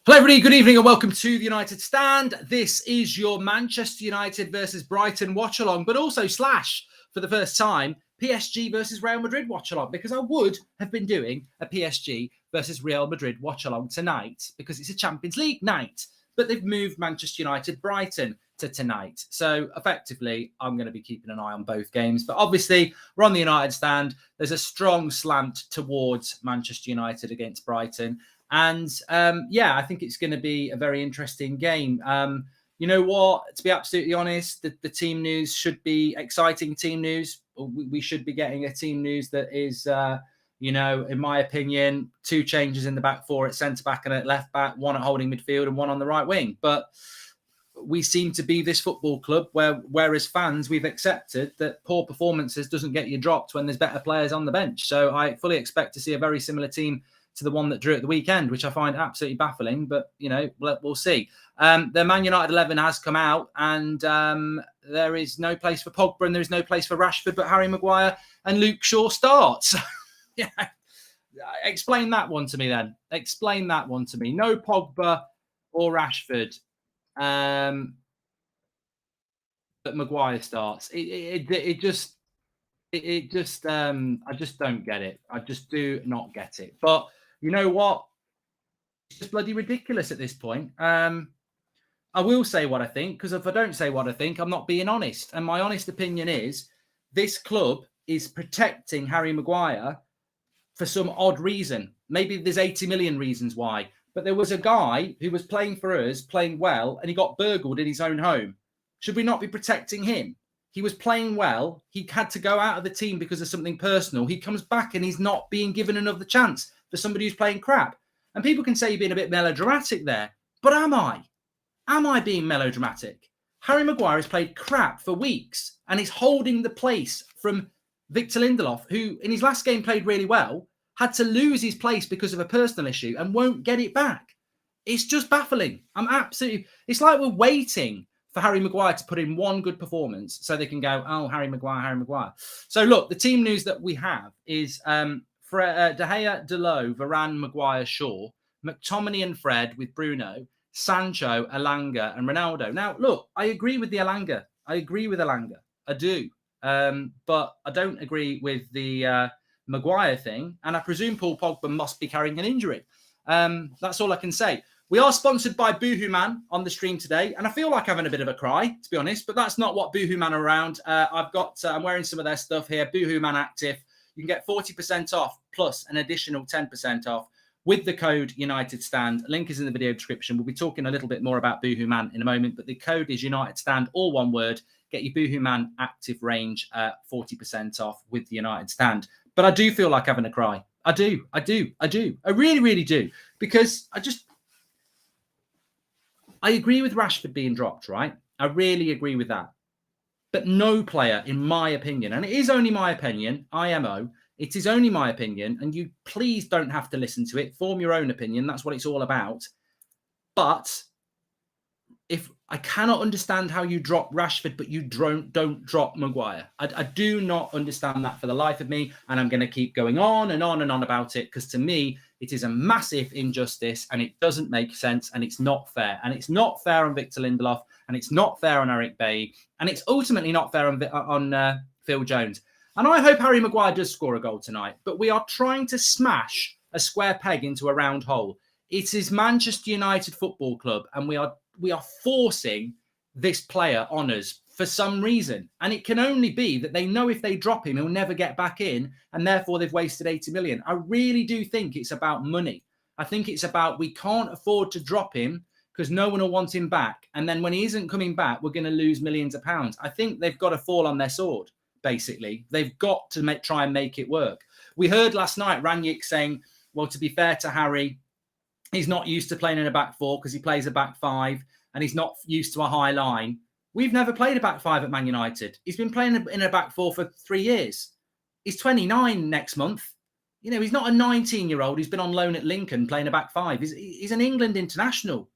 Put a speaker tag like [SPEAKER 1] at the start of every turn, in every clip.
[SPEAKER 1] Hello everybody, good evening and welcome to the United Stand. This is your Manchester United versus Brighton watch-along, but also / for the first time, PSG versus Real Madrid watch-along, because I would have been doing a PSG versus Real Madrid watch-along tonight because it's a Champions League night, but they've moved Manchester United Brighton to tonight. So effectively, I'm going to be keeping an eye on both games, but obviously we're on the United Stand. There's a strong slant towards Manchester United against Brighton. And yeah, I think it's going to be a very interesting game. You know what? To be absolutely honest, the team news should be exciting team news. We should be getting a team news that is, you know, in my opinion, 2 changes in the back 4 at centre-back and at left-back, 1 at holding midfield and 1 on the right wing. But we seem to be this football club where as fans, we've accepted that poor performances doesn't get you dropped when there's better players on the bench. So I fully expect to see a very similar team to the one that drew at the weekend, which I find absolutely baffling, but, you know, we'll see. The Man United 11 has come out, and there is no place for Pogba and there is no place for Rashford, but Harry Maguire and Luke Shaw starts. Yeah, explain that one to me then. Explain that one to me. No Pogba or Rashford, but Maguire starts. I just don't get it. I just do not get it. But you know what? It's just bloody ridiculous at this point. I will say what I think, because if I don't say what I think, I'm not being honest. And my honest opinion is this club is protecting Harry Maguire for some odd reason. Maybe there's 80 million reasons why. But there was a guy who was playing for us, playing well, and he got burgled in his own home. Should we not be protecting him? He was playing well. He had to go out of the team because of something personal. He comes back and he's not being given another chance for somebody who's playing crap. And people can say you're being a bit melodramatic there. But am I? Am I being melodramatic? Harry Maguire has played crap for weeks and is holding the place from Victor Lindelof, who in his last game played really well, had to lose his place because of a personal issue and won't get it back. It's just baffling. It's like we're waiting for Harry Maguire to put in one good performance so they can go, oh, Harry Maguire, Harry Maguire. So look, the team news that we have is De Gea, Delot, Varane, Maguire, Shaw, McTominay and Fred with Bruno, Sancho, Elanga and Ronaldo. Now, look, I agree with the Elanga. I do. But I don't agree with the Maguire thing. And I presume Paul Pogba must be carrying an injury. That's all I can say. We are sponsored by Boohoo Man on the stream today, and I feel like having a bit of a cry, to be honest, but that's not what Boohoo Man are around. I'm wearing some of their stuff here, Boohoo Man Active. You can get 40% off plus an additional 10% off with the code United Stand. Link is in the video description. We'll be talking a little bit more about Boohoo Man in a moment, but the code is United Stand, all one word. Get your Boohoo Man Active range 40% off with the United Stand. But I do feel like having a cry. I do. I really, really do. Because I agree with Rashford being dropped, right? I really agree with that. But no player, in my opinion, and it is only my opinion, IMO, it is only my opinion, and you please don't have to listen to it. Form your own opinion. That's what it's all about. But if I cannot understand how you drop Rashford, but you don't drop Maguire. I do not understand that for the life of me, and I'm going to keep going on and on and on about it, because to me, it is a massive injustice and it doesn't make sense and it's not fair. And it's not fair on Victor Lindelof and it's not fair on Eric Bailly and it's ultimately not fair on Phil Jones. And I hope Harry Maguire does score a goal tonight, but we are trying to smash a square peg into a round hole. It is Manchester United Football Club and we are forcing this player on us for some reason. And it can only be that they know if they drop him, he'll never get back in. And therefore, they've wasted 80 million. I really do think it's about money. I think it's about we can't afford to drop him because no one will want him back. And then when he isn't coming back, we're going to lose millions of pounds. I think they've got to fall on their sword, basically. They've got to try and make it work. We heard last night Rangnick saying, well, to be fair to Harry, he's not used to playing in a back 4 because he plays a back 5 and he's not used to a high line. We've never played a back 5 at Man United. He's been playing in a back 4 for 3 years. He's 29 next month. You know, he's not a 19-year-old. He's been on loan at Lincoln playing a back 5. He's an England international.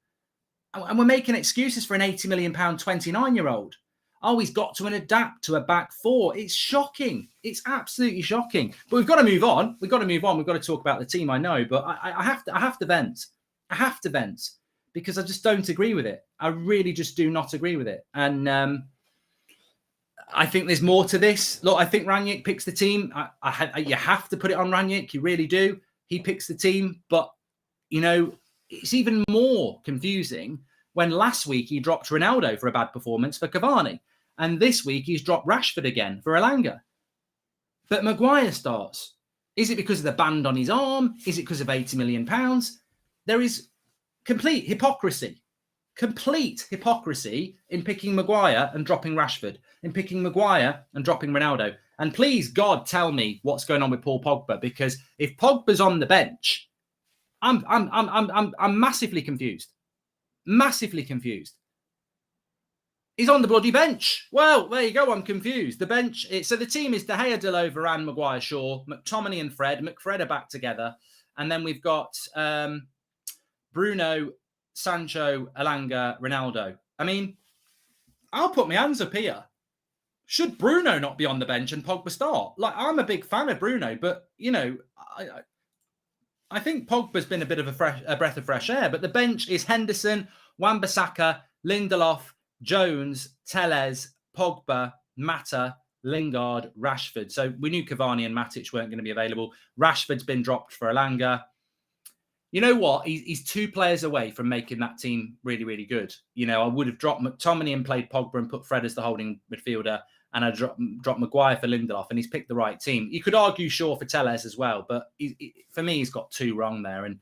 [SPEAKER 1] And we're making excuses for an £80 million 29-year-old. Oh, he's got to adapt to a back 4. It's shocking. It's absolutely shocking. But we've got to move on. We've got to talk about the team, I know. But I have to vent. I have to vent. because I just don't agree with it. I really just do not agree with it. And I think there's more to this. Look, I think Rangnick picks the team. You have to put it on Rangnick. You really do. He picks the team. But, you know, it's even more confusing when last week he dropped Ronaldo for a bad performance for Cavani. And this week he's dropped Rashford again for Elanga. But Maguire starts. Is it because of the band on his arm? Is it because of £80 million? There is complete hypocrisy in picking Maguire and dropping Rashford, in picking Maguire and dropping Ronaldo. And please, God, tell me what's going on with Paul Pogba, because if Pogba's on the bench, I'm massively confused. Massively confused. He's on the bloody bench. Well, there you go. I'm confused. The bench. So the team is De Gea, Delot, Varane, Maguire, Shaw, McTominay and Fred. McFred are back together. And then we've got Bruno, Sancho, Elanga, Ronaldo. I mean, I'll put my hands up here. Should Bruno not be on the bench and Pogba start? Like, I'm a big fan of Bruno, but, you know, I think Pogba's been a bit of a breath of fresh air. But the bench is Henderson, Wan-Bissaka, Lindelof, Jones, Telles, Pogba, Mata, Lingard, Rashford. So we knew Cavani and Matic weren't going to be available. Rashford's been dropped for Elanga. You know what? He's 2 players away from making that team really, really good. You know, I would have dropped McTominay and played Pogba and put Fred as the holding midfielder, and I dropped Maguire for Lindelof, and he's picked the right team. You could argue Shaw for Telles as well, but for me, he's got 2 wrong there. And,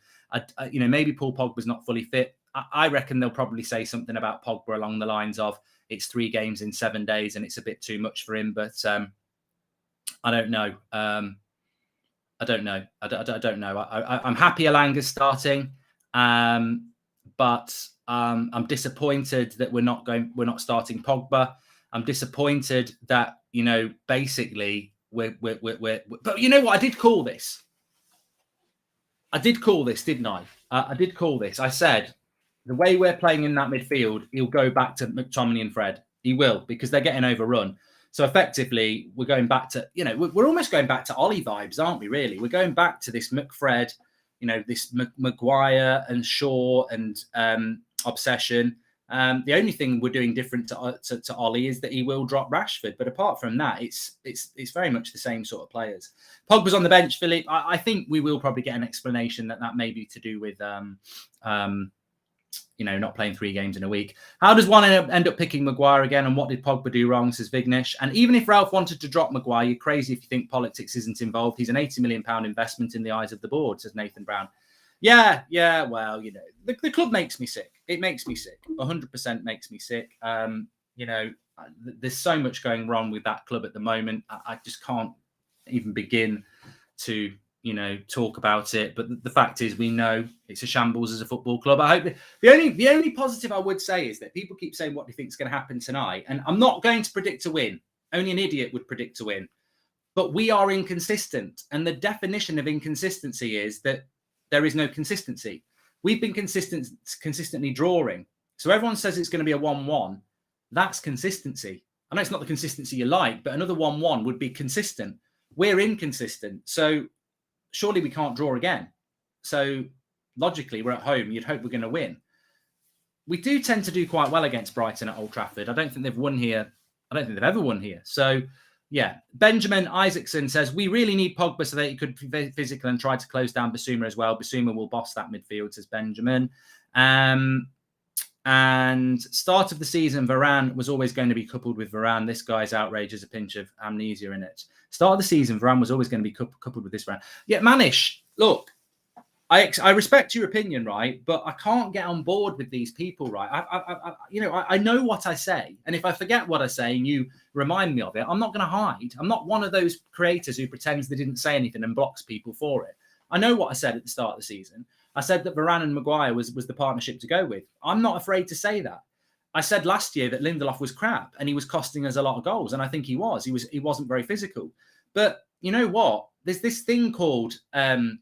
[SPEAKER 1] you know, maybe Paul Pogba's not fully fit. I reckon they'll probably say something about Pogba along the lines of it's 3 games in 7 days and it's a bit too much for him. But I don't know. I don't know. I'm happy Elanga's starting, but I'm disappointed that we're not starting Pogba. I'm disappointed that, you know, basically we're but you know what? I did call this, didn't I? I did call this. I said, the way we're playing in that midfield, he'll go back to McTominay and Fred. He will, because they're getting overrun. So effectively, we're going back to, you know, we're almost going back to Ollie vibes, aren't we, really? We're going back to this McFred, you know, this Maguire and Shaw and obsession. The only thing we're doing different to Ollie is that he will drop Rashford. But apart from that, it's very much the same sort of players. Pogba's on the bench, Philip. I think we will probably get an explanation that may be to do with you know, not playing 3 games in a week. How does one end up picking Maguire again? And what did Pogba do wrong, says Vignesh? And even if Ralph wanted to drop Maguire, you're crazy if you think politics isn't involved. He's an £80 million investment in the eyes of the board, says Nathan Brown. Yeah, well, you know, the club makes me sick. It makes me sick. 100% makes me sick. You know, there's so much going wrong with that club at the moment. I just can't even begin to, you know, talk about it. But the fact is, we know it's a shambles as a football club. I hope the only positive I would say is that people keep saying, what do you think is going to happen tonight? And I'm not going to predict a win. Only an idiot would predict a win. But we are inconsistent. And the definition of inconsistency is that there is no consistency. We've been consistently drawing. So everyone says it's going to be a 1-1. That's consistency. I know it's not the consistency you like, but another 1-1 would be consistent. We're inconsistent. So surely we can't draw again. So logically, we're at home. You'd hope we're going to win. We do tend to do quite well against Brighton at Old Trafford. I don't think they've won here. I don't think they've ever won here. So, yeah. Benjamin Isaacson says, we really need Pogba so that he could be physical and try to close down Basuma as well. Basuma will boss that midfield, says Benjamin. And start of the season, Varane was always going to be coupled with Varane. This guy's outrage is a pinch of amnesia in it. Start of the season, Varane was always going to be coupled with this Varane. Yeah, Manish, look, I respect your opinion, right? But I can't get on board with these people, right? I know what I say. And if I forget what I say and you remind me of it, I'm not going to hide. I'm not one of those creators who pretends they didn't say anything and blocks people for it. I know what I said at the start of the season. I said that Varane and Maguire was the partnership to go with. I'm not afraid to say that. I said last year that Lindelof was crap and he was costing us a lot of goals. And I think he was. He wasn't very physical. But you know what? There's this thing called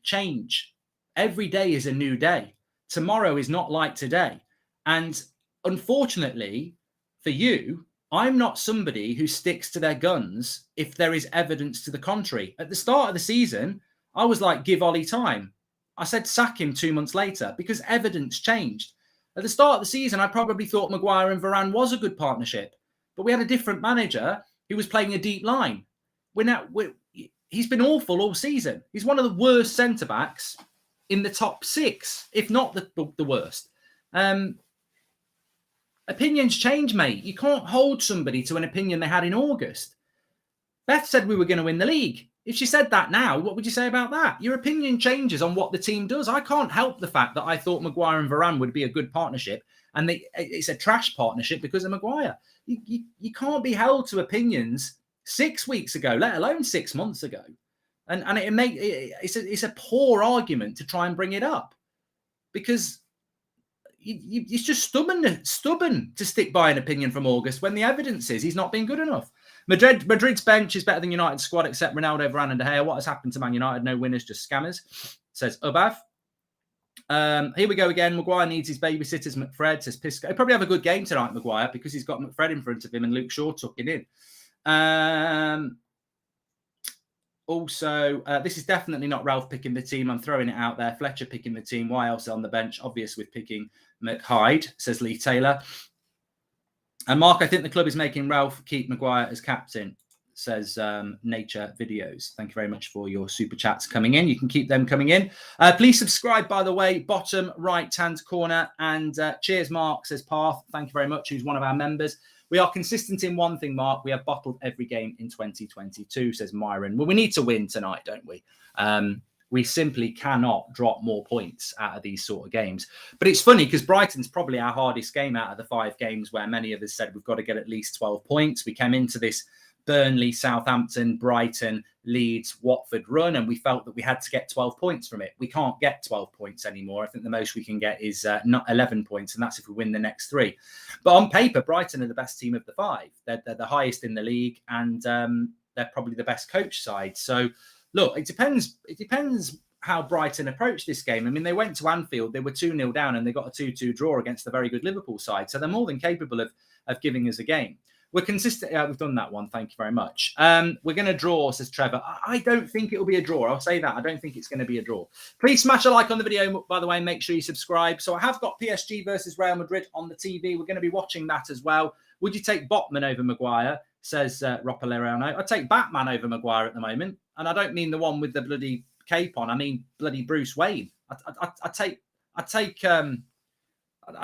[SPEAKER 1] change. Every day is a new day. Tomorrow is not like today. And unfortunately for you, I'm not somebody who sticks to their guns if there is evidence to the contrary. At the start of the season, I was like, give Ollie time. I said sack him 2 months later because evidence changed. At the start of the season, I probably thought Maguire and Varane was a good partnership, but we had a different manager who was playing a deep line. He's been awful all season. He's one of the worst centre-backs in the top 6, if not the worst. Opinions change, mate. You can't hold somebody to an opinion they had in August. Beth said we were going to win the league. If she said that now, what would you say about that? Your opinion changes on what the team does. I can't help the fact that I thought Maguire and Varane would be a good partnership, and it's a trash partnership because of Maguire. You can't be held to opinions 6 weeks ago, let alone 6 months ago. And it's a poor argument to try and bring it up, because it's just stubborn to stick by an opinion from August when the evidence is he's not been good enough. Madrid's bench is better than United's squad except Ronaldo, Varane and De Gea. What has happened to Man United? No winners, just scammers, says Ubav. Here we go again. Maguire needs his babysitters. McFred, says Pisco. He'll probably have a good game tonight, Maguire, because he's got McFred in front of him and Luke Shaw tucking in. Also, this is definitely not Ralph picking the team. I'm throwing it out there. Fletcher picking the team. Why else on the bench? Obvious with picking McHyde, says Lee Taylor. And Mark, I think the club is making Ralph keep Maguire as captain, says Nature Videos. Thank you very much for your super chats coming in. You can keep them coming in. Please subscribe, by the way, bottom right-hand corner. And cheers, Mark, says Parth. Thank you very much, who's one of our members. We are consistent in one thing, Mark. We have bottled every game in 2022, says Myron. Well, we need to win tonight, don't we? We simply cannot drop more points out of these sort of games. But it's funny because Brighton's probably our hardest game out of the 5 games, where many of us said we've got to get at least 12 points. We came into this Burnley, Southampton, Brighton, Leeds, Watford run, and we felt that we had to get 12 points from it. We can't get 12 points anymore. I think the most we can get is not 11 points, and that's if we win the next 3. But on paper, Brighton are the best team of the 5. They're the highest in the league, and they're probably the best coach side. So, look, it depends how Brighton approach this game. I mean, they went to Anfield, they were 2-0 down, and they got a 2-2 draw against the very good Liverpool side. So they're more than capable of giving us a game. We're consistent. We've done that one. Thank you very much. We're going to draw, says Trevor. I don't think it will be a draw. I'll say that. I don't think it's going to be a draw. Please smash a like on the video, by the way. Make sure you subscribe. So I have got PSG versus Real Madrid on the TV. We're going to be watching that as well. Would you take Botman over Maguire, says Ropalerano. I'd take Batman over Maguire at the moment. And I don't mean the one with the bloody cape on. I mean bloody Bruce Wayne. I'd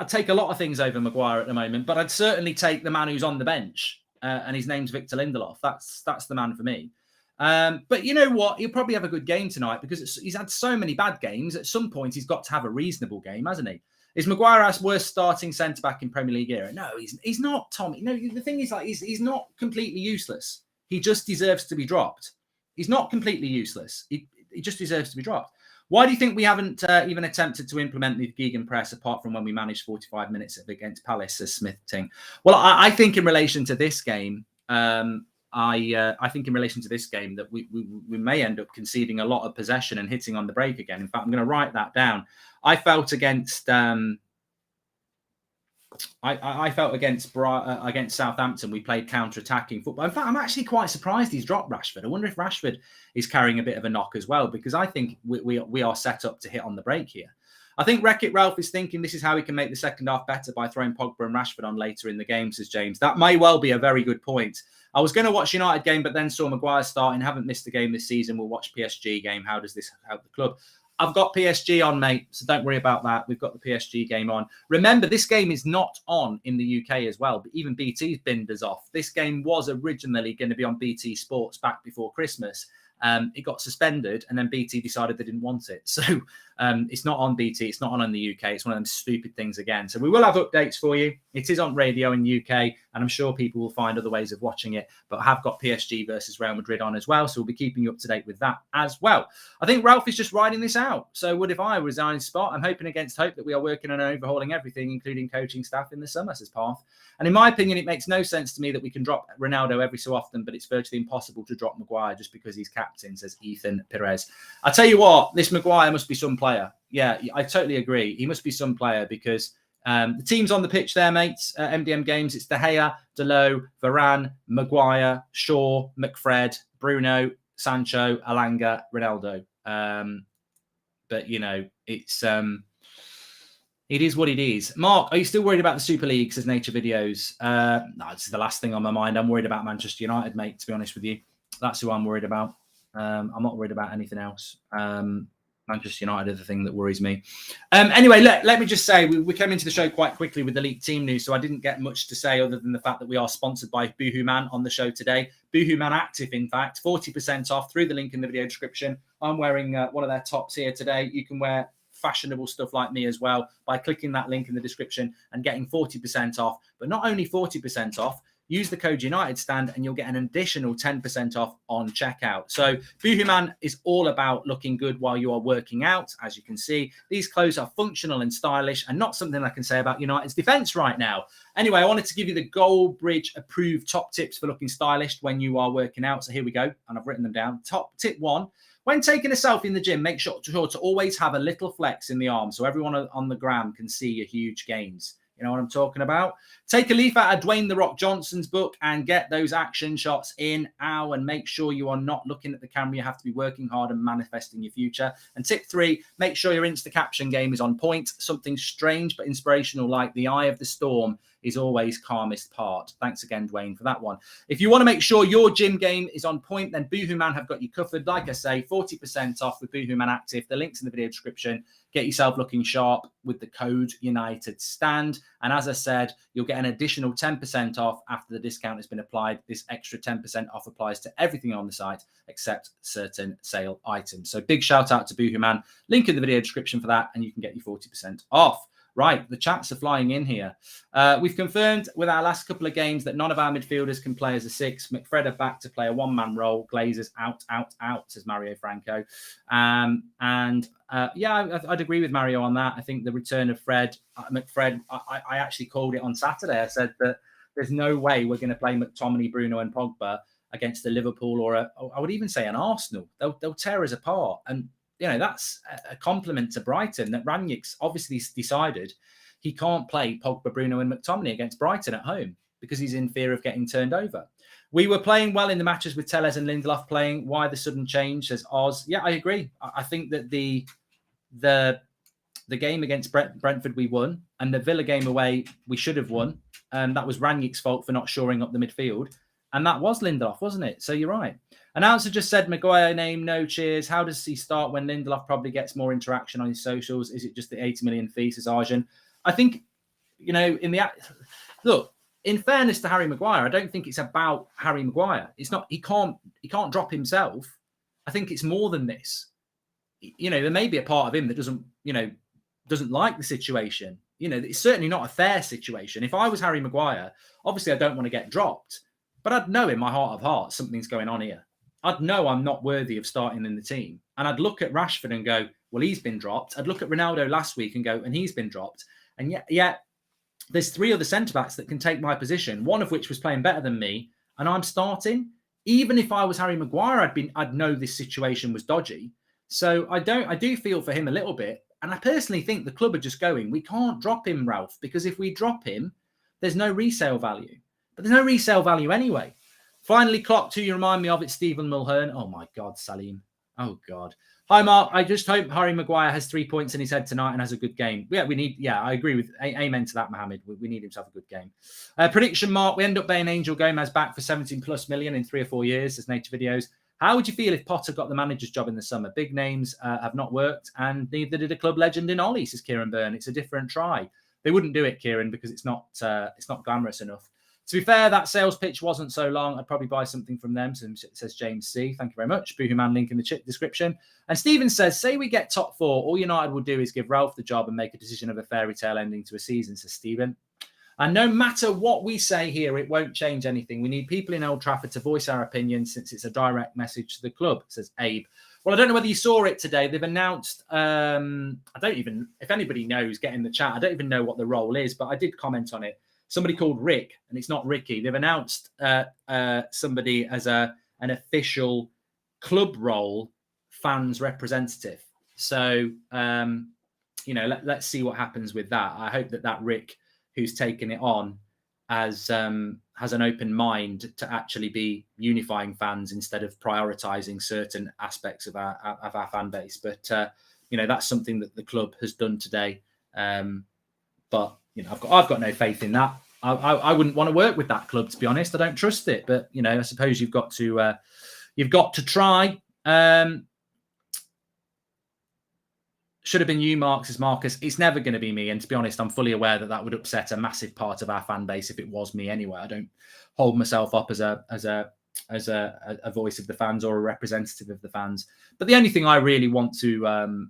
[SPEAKER 1] take a lot of things over Maguire at the moment, but I'd certainly take the man who's on the bench, and his name's Victor Lindelof. That's the man for me. But you know what? He'll probably have a good game tonight because he's had so many bad games. At some point, he's got to have a reasonable game, hasn't he? Is Maguire our worst starting centre-back in Premier League era? No, he's not, Tommy. No, the thing is, like, he's not completely useless. He just deserves to be dropped. He's not completely useless. He just deserves to be dropped. Why do you think we haven't even attempted to implement the gegenpress apart from when we managed 45 minutes against Palace, says Smith Ting? Well, I think in relation to this game, I think in relation to this game that we may end up conceding a lot of possession and hitting on the break again. In fact, I'm going to write that down. I felt against against Southampton, we played counter-attacking football. In fact, I'm actually quite surprised he's dropped Rashford. I wonder if Rashford is carrying a bit of a knock as well, because I think we are set up to hit on the break here. I think Wreck-It Ralph is thinking this is how he can make the second half better by throwing Pogba and Rashford on later in the game, says James. That may well be a very good point. I was going to watch United game, but then saw Maguire starting. Haven't missed a game this season. We'll watch PSG game. How does this help the club? I've got PSG on, mate, so don't worry about that. We've got the PSG game on. Remember, this game is not on in the UK as well, but even BT's binned us off. This game was originally going to be on BT Sports back before Christmas. It got suspended, and then BT decided they didn't want it. So it's not on BT. It's not on in the UK. It's one of them stupid things again. So we will have updates for you. It is on radio in the UK, and I'm sure people will find other ways of watching it. But I have got PSG versus Real Madrid on as well, so we'll be keeping you up to date with that as well. I think Ralph is just riding this out. So what if I resign spot? I'm hoping against hope that we are working on overhauling everything, including coaching staff in the summer, says Parth. And in my opinion, it makes no sense to me that we can drop Ronaldo every so often, but it's virtually impossible to drop Maguire just because he's captain, says Ethan Perez. I tell you what, this Maguire must be some player. Yeah, I totally agree. He must be some player because the team's on the pitch there, mates. MDM Games, it's De Gea, Delot, Varane, Maguire, Shaw, McFred, Bruno, Sancho, Alanga, Ronaldo. But, you know, it's... It is what it is. Mark, are you still worried about the Super League, says Nature Videos? No, this is the last thing on my mind. I'm worried about Manchester United, mate, to be honest with you. That's who I'm worried about. I'm not worried about anything else. Manchester United are the thing that worries me. Anyway, let me just say, we came into the show quite quickly with the leaked team news, so I didn't get much to say other than the fact that we are sponsored by Boohoo Man on the show today. Boohoo Man Active, in fact, 40% off through the link in the video description. I'm wearing one of their tops here today. You can wear fashionable stuff like me as well by clicking that link in the description and getting 40% off. But not only 40% off, use the code United Stand and you'll get an additional 10% off on checkout. So Boohoo Man is all about looking good while you are working out. As you can see, these clothes are functional and stylish and not something I can say about United's defence right now. Anyway, I wanted to give you the Goldbridge approved top tips for looking stylish when you are working out. So here we go. And I've written them down. Top tip 1. When taking a selfie in the gym, make sure to always have a little flex in the arm so everyone on the gram can see your huge gains. You know what I'm talking about? Take a leaf out of Dwayne "The Rock" Johnson's book and get those action shots in. Ow, and make sure you are not looking at the camera. You have to be working hard and manifesting your future. And tip 3, make sure your Insta caption game is on point. Something strange but inspirational like the eye of the storm is always calmest part. Thanks again, Dwayne, for that one. If you want to make sure your gym game is on point, then Boohoo Man have got you covered. Like I say, 40% off with Boohoo Man Active. The link's in the video description. Get yourself looking sharp with the code United Stand. And as I said, you'll get an additional 10% off after the discount has been applied. This extra 10% off applies to everything on the site except certain sale items. So big shout out to Boohoo Man. Link in the video description for that, and you can get your 40% off. Right, the chats are flying in here. We've confirmed with our last couple of games that none of our midfielders can play as a 6. McFred are back to play a one-man role. Glazers out, says Mario Franco. Yeah, I'd agree with Mario on that. I think the return of McFred, I actually called it on Saturday. I said that there's no way we're going to play McTominay, Bruno and Pogba against the Liverpool or I would even say an Arsenal. They'll tear us apart. And you know, that's a compliment to Brighton that Rangnick's obviously decided he can't play Pogba, Bruno and McTominay against Brighton at home because he's in fear of getting turned over. We were playing well in the matches with Telles and Lindelof playing. Why the sudden change, says Oz. Yeah, I agree. I think that the game against Brentford we won and the Villa game away we should have won. That was Rangnick's fault for not shoring up the midfield. And that was Lindelof, wasn't it? So you're right. Announcer just said Maguire name, no cheers. How does he start when Lindelof probably gets more interaction on his socials? Is it just the 80 million fee, says Arjun? I think, you know, look, in fairness to Harry Maguire, I don't think it's about Harry Maguire. It's not, he can't drop himself. I think it's more than this. You know, there may be a part of him that doesn't like the situation. You know, it's certainly not a fair situation. If I was Harry Maguire, obviously I don't want to get dropped. But I'd know in my heart of hearts something's going on here. I'd know I'm not worthy of starting in the team. And I'd look at Rashford and go, well, he's been dropped. I'd look at Ronaldo last week and go, and he's been dropped. And yet there's 3 other centre-backs that can take my position, one of which was playing better than me, and I'm starting. Even if I was Harry Maguire, I'd know this situation was dodgy. So I do feel for him a little bit. And I personally think the club are just going, we can't drop him, Ralph, because if we drop him, there's no resale value. But there's no resale value anyway. Finally clocked who you remind me of. It's Stephen Mulhern. Oh, my God, Salim. Oh, God. Hi, Mark. I just hope Harry Maguire has 3 points in his head tonight and has a good game. Yeah, I agree with amen to that, Mohammed. We need him to have a good game. Prediction, Mark. We end up paying Angel Gomez back for 17+ million in 3 or 4 years as Nature Videos. How would you feel if Potter got the manager's job in the summer? Big names have not worked, and neither did a club legend in Ollie, says Kieran Byrne. It's a different try. They wouldn't do it, Kieran, because it's not glamorous enough. To be fair, that sales pitch wasn't so long. I'd probably buy something from them, says James C. Thank you very much. Boohoo Man link in the description. And Stephen says, say we get top 4. All United will do is give Ralph the job and make a decision of a fairy tale ending to a season, says Stephen. And no matter what we say here, it won't change anything. We need people in Old Trafford to voice our opinions since it's a direct message to the club, says Abe. Well, I don't know whether you saw it today. They've announced, if anybody knows, get in the chat. I don't even know what the role is, but I did comment on it. Somebody called Rick, and it's not Ricky. They've announced somebody as an official club role fans representative. So, let's see what happens with that. I hope that Rick, who's taken it on, has an open mind to actually be unifying fans instead of prioritizing certain aspects of our fan base. But, that's something that the club has done today. But I've got no faith in that. I wouldn't want to work with that club, to be honest. I don't trust it. But I suppose you've got to try. Should have been you, Marcus. It's never going to be me. And to be honest, I'm fully aware that would upset a massive part of our fan base if it was me anyway. I don't hold myself up as a voice of the fans or a representative of the fans. But the only thing I really want to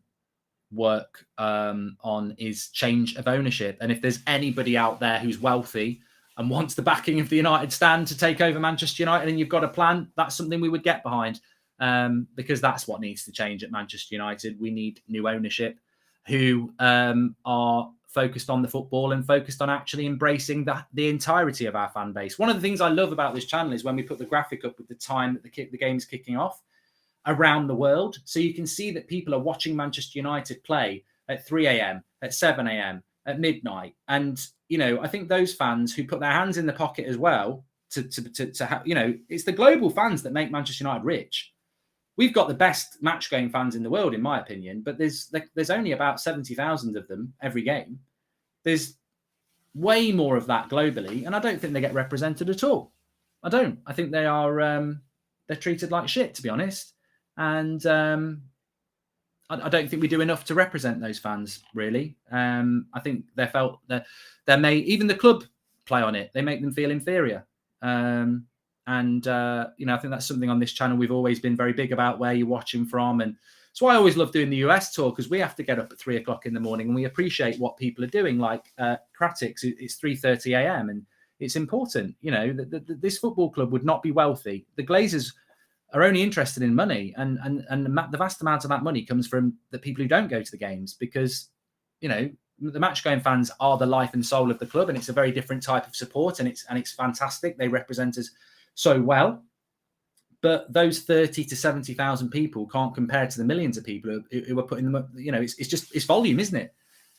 [SPEAKER 1] work on is change of ownership. And if there's anybody out there who's wealthy and wants the backing of the United stand to take over Manchester United, and you've got a plan, that's something we would get behind. Because that's what needs to change at Manchester United. We need new ownership who are focused on the football and focused on actually embracing the entirety of our fan base. One of the things I love about this channel is when we put the graphic up with the time that the game's kicking off around the world. So you can see that people are watching Manchester United play at 3 a.m., at 7 a.m., at midnight. And, I think those fans who put their hands in the pocket as well to have, it's the global fans that make Manchester United rich. We've got the best match-going fans in the world, in my opinion, but there's only about 70,000 of them every game. There's way more of that globally, and I don't think they get represented at all. I don't. I think they are they're treated like shit, to be honest. And I don't think we do enough to represent those fans, really. I think they're made, even the club play on it. They make them feel inferior. I think that's something on this channel we've always been very big about, where you're watching from. And that's why I always love doing the US tour, because we have to get up at 3 o'clock in the morning and we appreciate what people are doing. Like Kratix, it's 3:30 a.m. and it's important. This football club would not be wealthy. The Glazers are only interested in money, and the vast amount of that money comes from the people who don't go to the games, because the match-going fans are the life and soul of the club, and it's a very different type of support, and it's fantastic. They represent us so well, but those 30 to 70,000 people can't compare to the millions of people who are putting them up. It's volume, isn't it?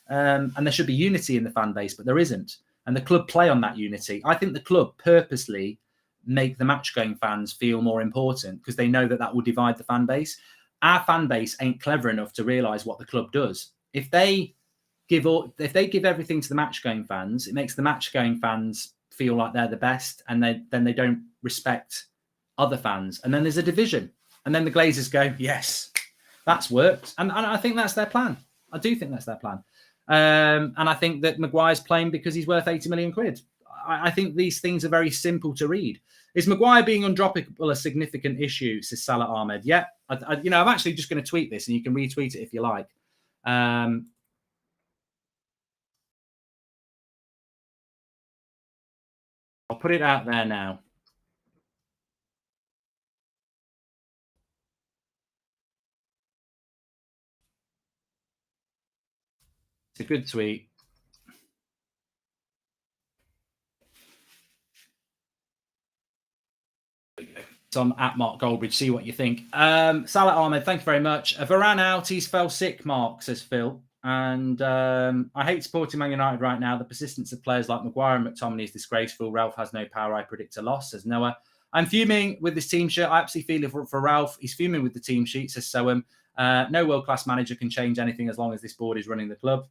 [SPEAKER 1] And there should be unity in the fan base, but there isn't. And the club play on that unity. I think the club purposely make the match-going fans feel more important, because they know that will divide the fan base. Our fan base ain't clever enough to realise what the club does. If they give everything to the match-going fans, it makes the match-going fans feel like they're the best, and then they don't respect other fans, and then there's a division, and then the Glazers go, yes, that's worked, and I think that's their plan. I do think that's their plan, and I think that Maguire's playing because he's worth 80 million quid. I think these things are very simple to read. Is Maguire being undroppable a significant issue, says Salah Ahmed? Yeah, I'm actually just going to tweet this, and you can retweet it if you like. I'll put it out there now. It's a good tweet. It's on at Mark Goldbridge. See what you think. Salah Ahmed, thank you very much. Varane out. He's fell sick, Mark, says Phil. And I hate supporting Man United right now. The persistence of players like Maguire and McTominay is disgraceful. Ralph has no power. I predict a loss, says Noah. I'm fuming with this team sheet. I absolutely feel it for Ralph. He's fuming with the team sheet, says Soham. No world-class manager can change anything as long as this board is running the club.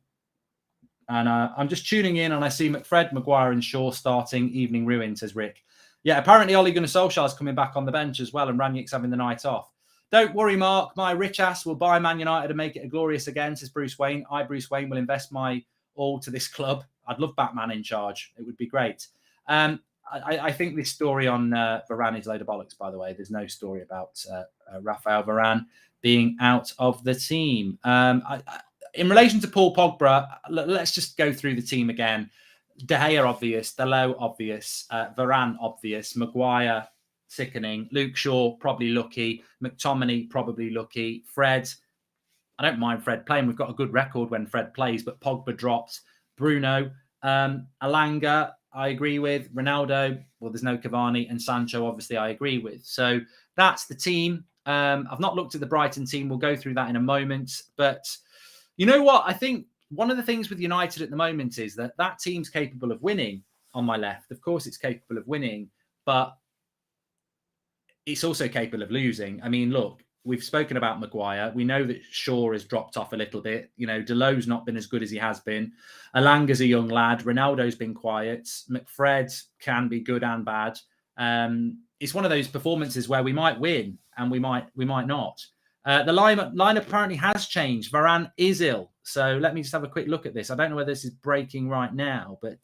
[SPEAKER 1] And I'm just tuning in, and I see McFred, Maguire and Shaw starting. Evening ruin, says Rick. Yeah, apparently Ole Gunnar Solskjaer's coming back on the bench as well, and Ranić's having the night off. Don't worry, Mark. My rich ass will buy Man United and make it a glorious again, says Bruce Wayne. I, Bruce Wayne, will invest my all to this club. I'd love Batman in charge. It would be great. I think this story on Varane is a load of bollocks, by the way. There's no story about Raphael Varane being out of the team. In relation to Paul Pogba, let's just go through the team again. De Gea, obvious. Dalot, obvious. Varane, obvious. Maguire, sickening. Luke Shaw, probably lucky. McTominay, probably lucky. Fred, I don't mind Fred playing. We've got a good record when Fred plays, but Pogba dropped. Bruno, Alanga, I agree with. Ronaldo, well, there's no Cavani. And Sancho, obviously, I agree with. So that's the team. I've not looked at the Brighton team. We'll go through that in a moment. But you know what? I think one of the things with United at the moment is that team's capable of winning on my left. Of course, it's capable of winning, but it's also capable of losing. I mean, look, we've spoken about Maguire. We know that Shaw has dropped off a little bit. You know, Delo's not been as good as he has been. Alanga's a young lad. Ronaldo's been quiet. McFred can be good and bad. It's one of those performances where we might win and we might not. The line apparently has changed. Varane is ill. So let me just have a quick look at this. I don't know whether this is breaking right now, but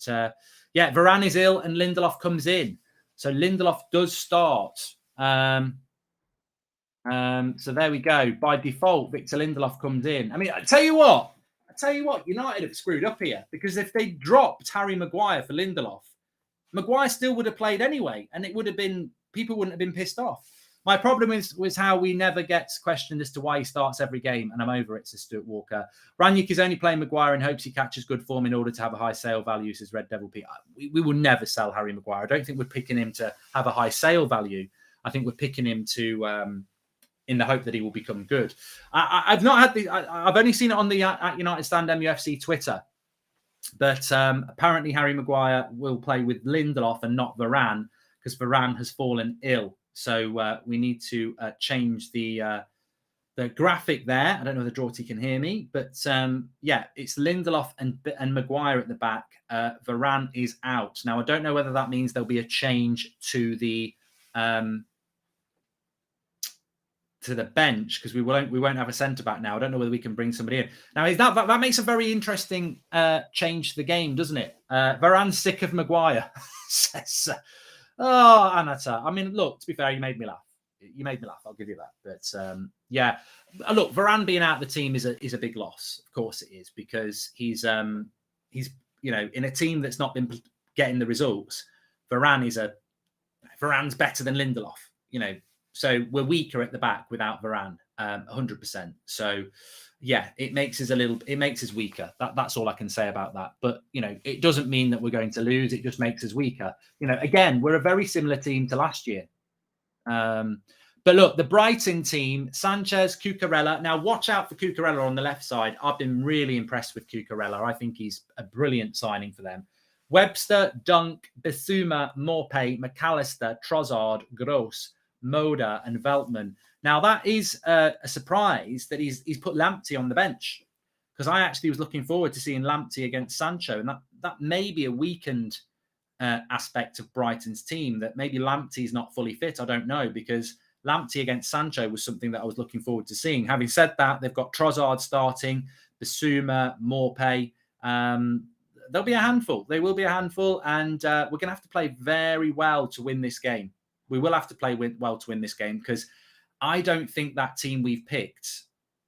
[SPEAKER 1] yeah, Varane is ill and Lindelof comes in. So Lindelof does start. So there we go. By default, Victor Lindelof comes in. I mean, I tell you what, United have screwed up here, because if they dropped Harry Maguire for Lindelof, Maguire still would have played anyway, and it would have been, people wouldn't have been pissed off. My problem was how we never get questioned as to why he starts every game, and I'm over it, says Stuart Walker. Ranić is only playing Maguire in hopes he catches good form in order to have a high sale value, says Red Devil P. We will never sell Harry Maguire. I don't think we're picking him to have a high sale value. I think we're picking him to in the hope that he will become good. I've not had I've only seen it on the at United Stand MUFC Twitter, but apparently Harry Maguire will play with Lindelof and not Varane, because Varane has fallen ill. So we need to change the graphic there. I don't know whether Drawty can hear me, but yeah, it's Lindelof and Maguire at the back. Varane is out. Now, I don't know whether that means there'll be a change to the bench, because we won't have a centre back now. I don't know whether we can bring somebody in. Now, that makes a very interesting change to the game, doesn't it? Varane's sick of Maguire, says. Oh, Anata. I mean, look, to be fair, you made me laugh. I'll give you that. But yeah, look, Varane being out of the team is a big loss. Of course it is, because he's you know, in a team that's not been getting the results. Varane's better than Lindelof. You know, so we're weaker at the back without Varane, 100%. So yeah, it makes us weaker. That's all I can say about that. But, you know, it doesn't mean that we're going to lose. It just makes us weaker. You know, again, we're a very similar team to last year. But look, the Brighton team, Sanchez, Cucurella. Now, watch out for Cucurella on the left side. I've been really impressed with Cucurella. I think he's a brilliant signing for them. Webster, Dunk, Bissouma, Morpay, McAllister, Trossard, Gross, Moda, and Veltman. Now, that is a surprise that he's put Lamptey on the bench, because I actually was looking forward to seeing Lamptey against Sancho, and that may be a weakened aspect of Brighton's team, that maybe Lamptey's not fully fit. I don't know, because Lamptey against Sancho was something that I was looking forward to seeing. Having said that, they've got Trossard starting, Bissouma, Morpay. They'll be a handful. They will be a handful, and we're going to have to play very well to win this game. We will have to play well to win this game, because I don't think that team we've picked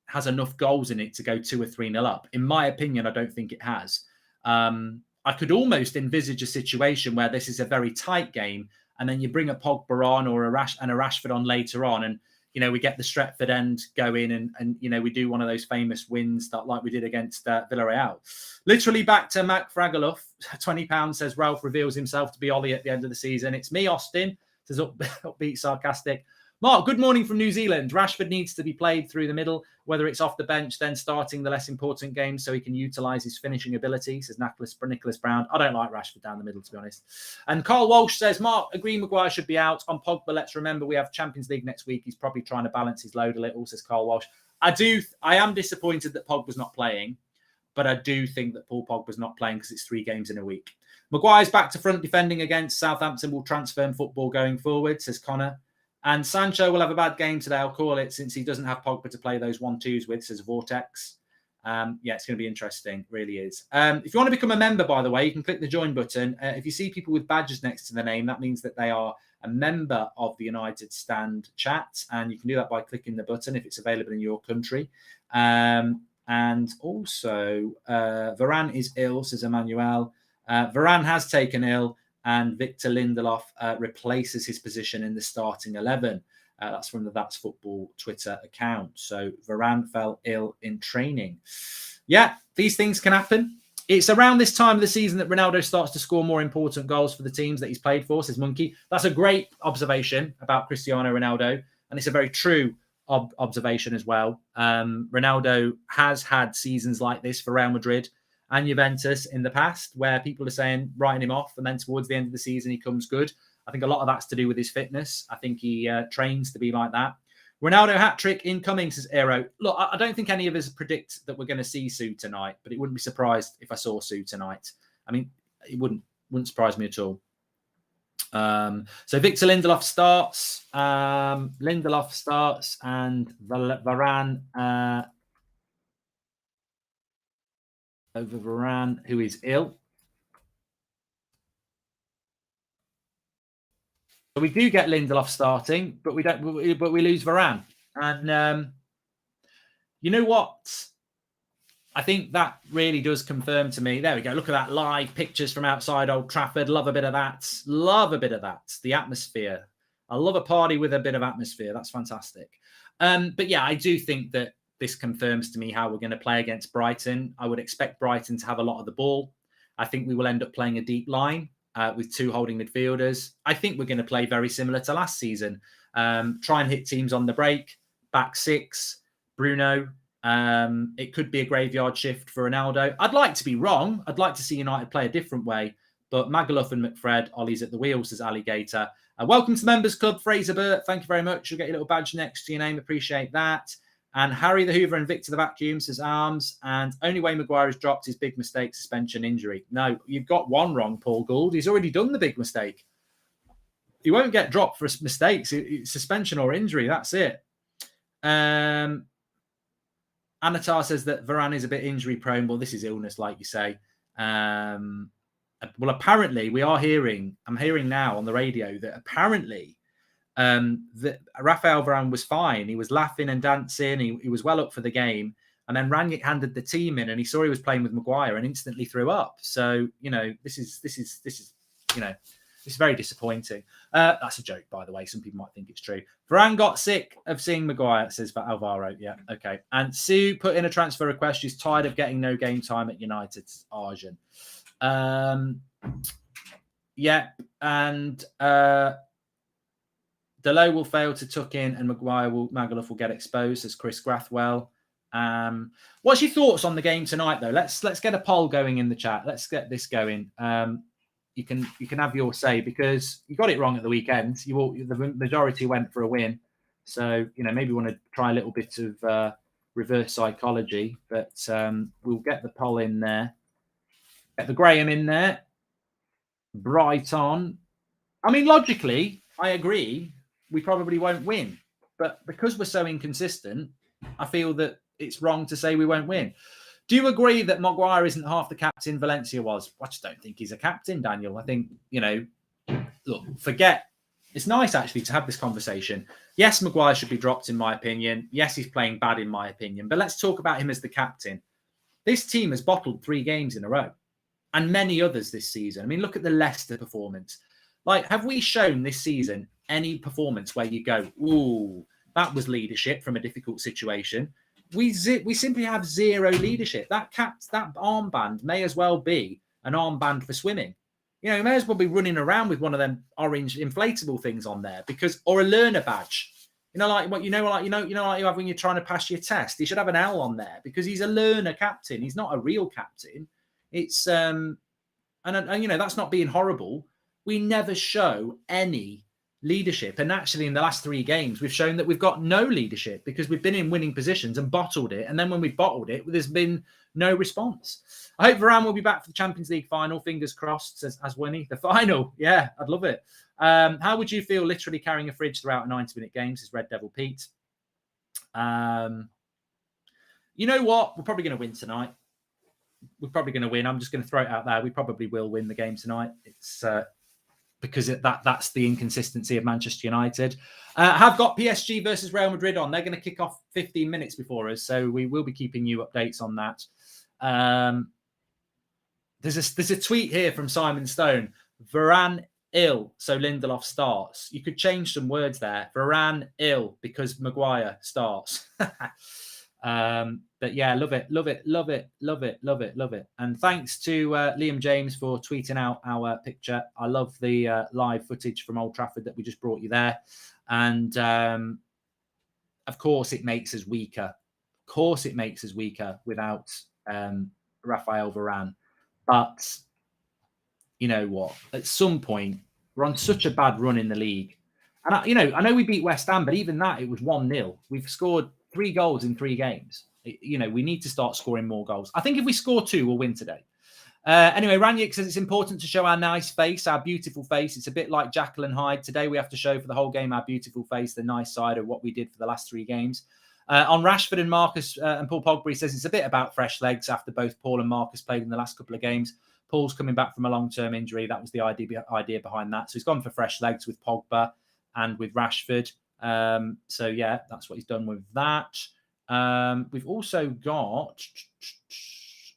[SPEAKER 1] has enough goals in it to go 2 or 3-0 up. In my opinion, I don't think it has. I could almost envisage a situation where this is a very tight game, and then you bring a Pogba on or a Rashford on later on, and you know, we get the Stretford end go in, and you know, we do one of those famous wins that like we did against Villarreal. Literally back to Mac Fragaluf, £20 says Ralph reveals himself to be Ollie at the end of the season. It's me, Austin, says upbeat sarcastic. Mark, good morning from New Zealand. Rashford needs to be played through the middle, whether it's off the bench, then starting the less important games so he can utilise his finishing ability, says Nicholas Brown. I don't like Rashford down the middle, to be honest. And Carl Walsh says, Mark, agree Maguire should be out. On Pogba, let's remember we have Champions League next week. He's probably trying to balance his load a little, says Carl Walsh. I am disappointed that Pogba's not playing, but I do think that Paul Pogba's not playing because it's 3 games in a week. Maguire's back to front defending against Southampton, will transform football going forward, says Connor. And Sancho will have a bad game today, I'll call it, since he doesn't have Pogba to play those 1-2s with, says Vortex. Yeah, it's going to be interesting. It really is. If you want to become a member, by the way, you can click the join button. If you see people with badges next to the name, that means that they are a member of the United Stand chat. And you can do that by clicking the button if it's available in your country. And also, Varane is ill, says Emmanuel. Varane has taken ill, and Victor Lindelof replaces his position in the starting 11. That's from the That's Football Twitter account. So Varane fell ill in training. Yeah, these things can happen. It's around this time of the season that Ronaldo starts to score more important goals for the teams that he's played for, says Monkey. That's a great observation about Cristiano Ronaldo, and it's a very true observation as well. Ronaldo has had seasons like this for Real Madrid and Juventus in the past, where people are saying, writing him off, and then towards the end of the season, he comes good. I think a lot of that's to do with his fitness. I think he trains to be like that. Ronaldo hat-trick incoming, says Aero. Look, I don't think any of us predict that we're going to see Sue tonight, but it wouldn't be surprised if I saw Sue tonight. I mean, it wouldn't surprise me at all. So Victor Lindelof starts. Lindelof starts, and Varane over Varane, who is ill. So we do get Lindelof starting, but we don't. But we lose Varane, and you know what? I think that really does confirm to me. There we go. Look at that live pictures from outside Old Trafford. Love a bit of that. Love a bit of that. The atmosphere. I love a party with a bit of atmosphere. That's fantastic. But yeah, I do think that this confirms to me how we're going to play against Brighton. I would expect Brighton to have a lot of the ball. I think we will end up playing a deep line with 2 holding midfielders. I think we're going to play very similar to last season. Try and hit teams on the break. Back 6. Bruno. It could be a graveyard shift for Ronaldo. I'd like to be wrong. I'd like to see United play a different way. But Magaluf and McFred, Ollie's at the wheel, says Alligator. Welcome to the Members Club, Fraser Burt. Thank you very much. You'll get your little badge next to your name. Appreciate that. And Harry the Hoover and Victor the Vacuum, says Arms. And only way Maguire has dropped his big mistake, suspension, injury. No, you've got one wrong, Paul Gould. He's already done the big mistake. He won't get dropped for mistakes. It's suspension or injury. That's it. Anatar says that Varane is a bit injury prone. Well, this is illness, like you say. Well, apparently I'm hearing now on the radio that apparently that Rafael Varane was fine. He was laughing and dancing. He was well up for the game. And then Rangnick handed the team in and he saw he was playing with Maguire and instantly threw up. So, you know, this is you know, it's very disappointing. That's a joke, by the way. Some people might think it's true. Varane got sick of seeing Maguire, says for Alvaro. Yeah, okay. And Sue put in a transfer request. She's tired of getting no game time at United. Arjun. Yeah, and Delo will fail to tuck in, and Magaluf will get exposed, says Chris Grathwell. What's your thoughts on the game tonight, though? Let's get a poll going in the chat. Let's get this going. You can have your say because you got it wrong at the weekend. The majority went for a win, so you know maybe you want to try a little bit of reverse psychology. But we'll get the poll in there, get the Graham in there. Brighton. I mean, logically, I agree. We probably won't win, but because we're so inconsistent, I feel that it's wrong to say we won't win. Do you agree that Maguire isn't half the captain Valencia was? I just don't think he's a captain, Daniel. I think, you know, look, forget. It's nice, actually, to have this conversation. Yes, Maguire should be dropped, in my opinion. Yes, he's playing bad, in my opinion. But let's talk about him as the captain. This team has bottled 3 games in a row and many others this season. I mean, look at the Leicester performance. Like, have we shown this season any performance where you go, ooh, that was leadership from a difficult situation? We simply have zero leadership. That armband may as well be an armband for swimming. You know, you may as well be running around with one of them orange inflatable things on there or a learner badge. You know, like what you have when you're trying to pass your test. He should have an L on there because he's a learner captain. He's not a real captain. It's and you know that's not being horrible. We never show any leadership. And actually, in the last 3 games, we've shown that we've got no leadership because we've been in winning positions and bottled it. And then when we've bottled it, there's been no response. I hope Varane will be back for the Champions League final. Fingers crossed, says Winnie. The final. Yeah, I'd love it. How would you feel literally carrying a fridge throughout a 90-minute game, says Red Devil Pete. You know what? We're probably going to win tonight. We're probably going to win. I'm just going to throw it out there. We probably will win the game tonight. It's because that's the inconsistency of Manchester United. Have got PSG versus Real Madrid on. They're going to kick off 15 minutes before us, so we will be keeping you updates on that. There's a tweet here from Simon Stone. Varane ill, so Lindelof starts. You could change some words there. Varane ill because Maguire starts. But yeah, love it. And thanks to Liam James for tweeting out our picture. I love the live footage from Old Trafford that we just brought you there. And of course, it makes us weaker. Of course, it makes us weaker without Rafael Varane. But you know what? At some point, we're on such a bad run in the league. And, I know we beat West Ham, but even that, it was 1-0. We've scored 3 goals in 3 games. We need to start scoring more goals. I think if we score 2, we'll win today. Anyway, Ranyik says it's important to show our nice face, our beautiful face. It's a bit like Jekyll and Hyde. Today we have to show for the whole game our beautiful face, the nice side of what we did for the last 3 games. On Rashford and Marcus and Paul Pogba, he says it's a bit about fresh legs after both Paul and Marcus played in the last couple of games. Paul's coming back from a long-term injury. That was the idea behind that. So he's gone for fresh legs with Pogba and with Rashford. So, yeah, that's what he's done with that. We've also got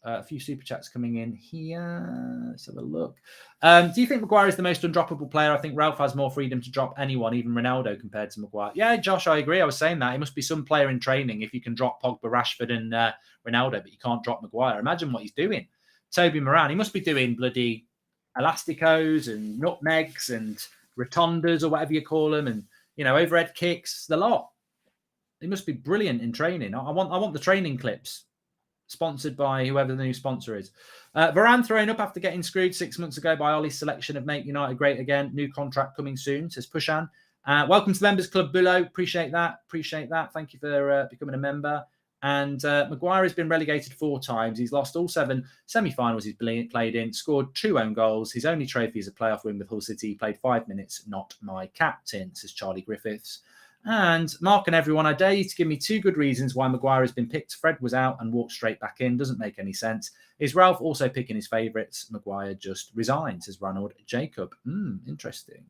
[SPEAKER 1] a few super chats coming in here. Let's have a look. Do you think Maguire is the most undroppable player? I think Ralph has more freedom to drop anyone, even Ronaldo, compared to Maguire. Yeah, Josh, I agree. I was saying that. It must be some player in training if you can drop Pogba, Rashford and Ronaldo, but you can't drop Maguire. Imagine what he's doing. Toby Moran, he must be doing bloody elasticos and nutmegs and rotundas or whatever you call them, and overhead kicks, the lot. He must be brilliant in training. I want the training clips, sponsored by whoever the new sponsor is. Varane throwing up after getting screwed 6 months ago by Ollie's selection of Make United Great Again. New contract coming soon, says Pushan. Welcome to the Members Club, Bulo. Appreciate that. Thank you for becoming a member. And Maguire has been relegated 4 times. He's lost all 7 semi-finals he's played in, scored 2 own goals. His only trophy is a playoff win with Hull City. He played 5 minutes, not my captain, says Charlie Griffiths. And Mark and everyone, I dare you to give me 2 good reasons why Maguire has been picked. Fred was out and walked straight back in. Doesn't make any sense. Is Ralph also picking his favourites? Maguire just resigned, says Ronald Jacob. Interesting.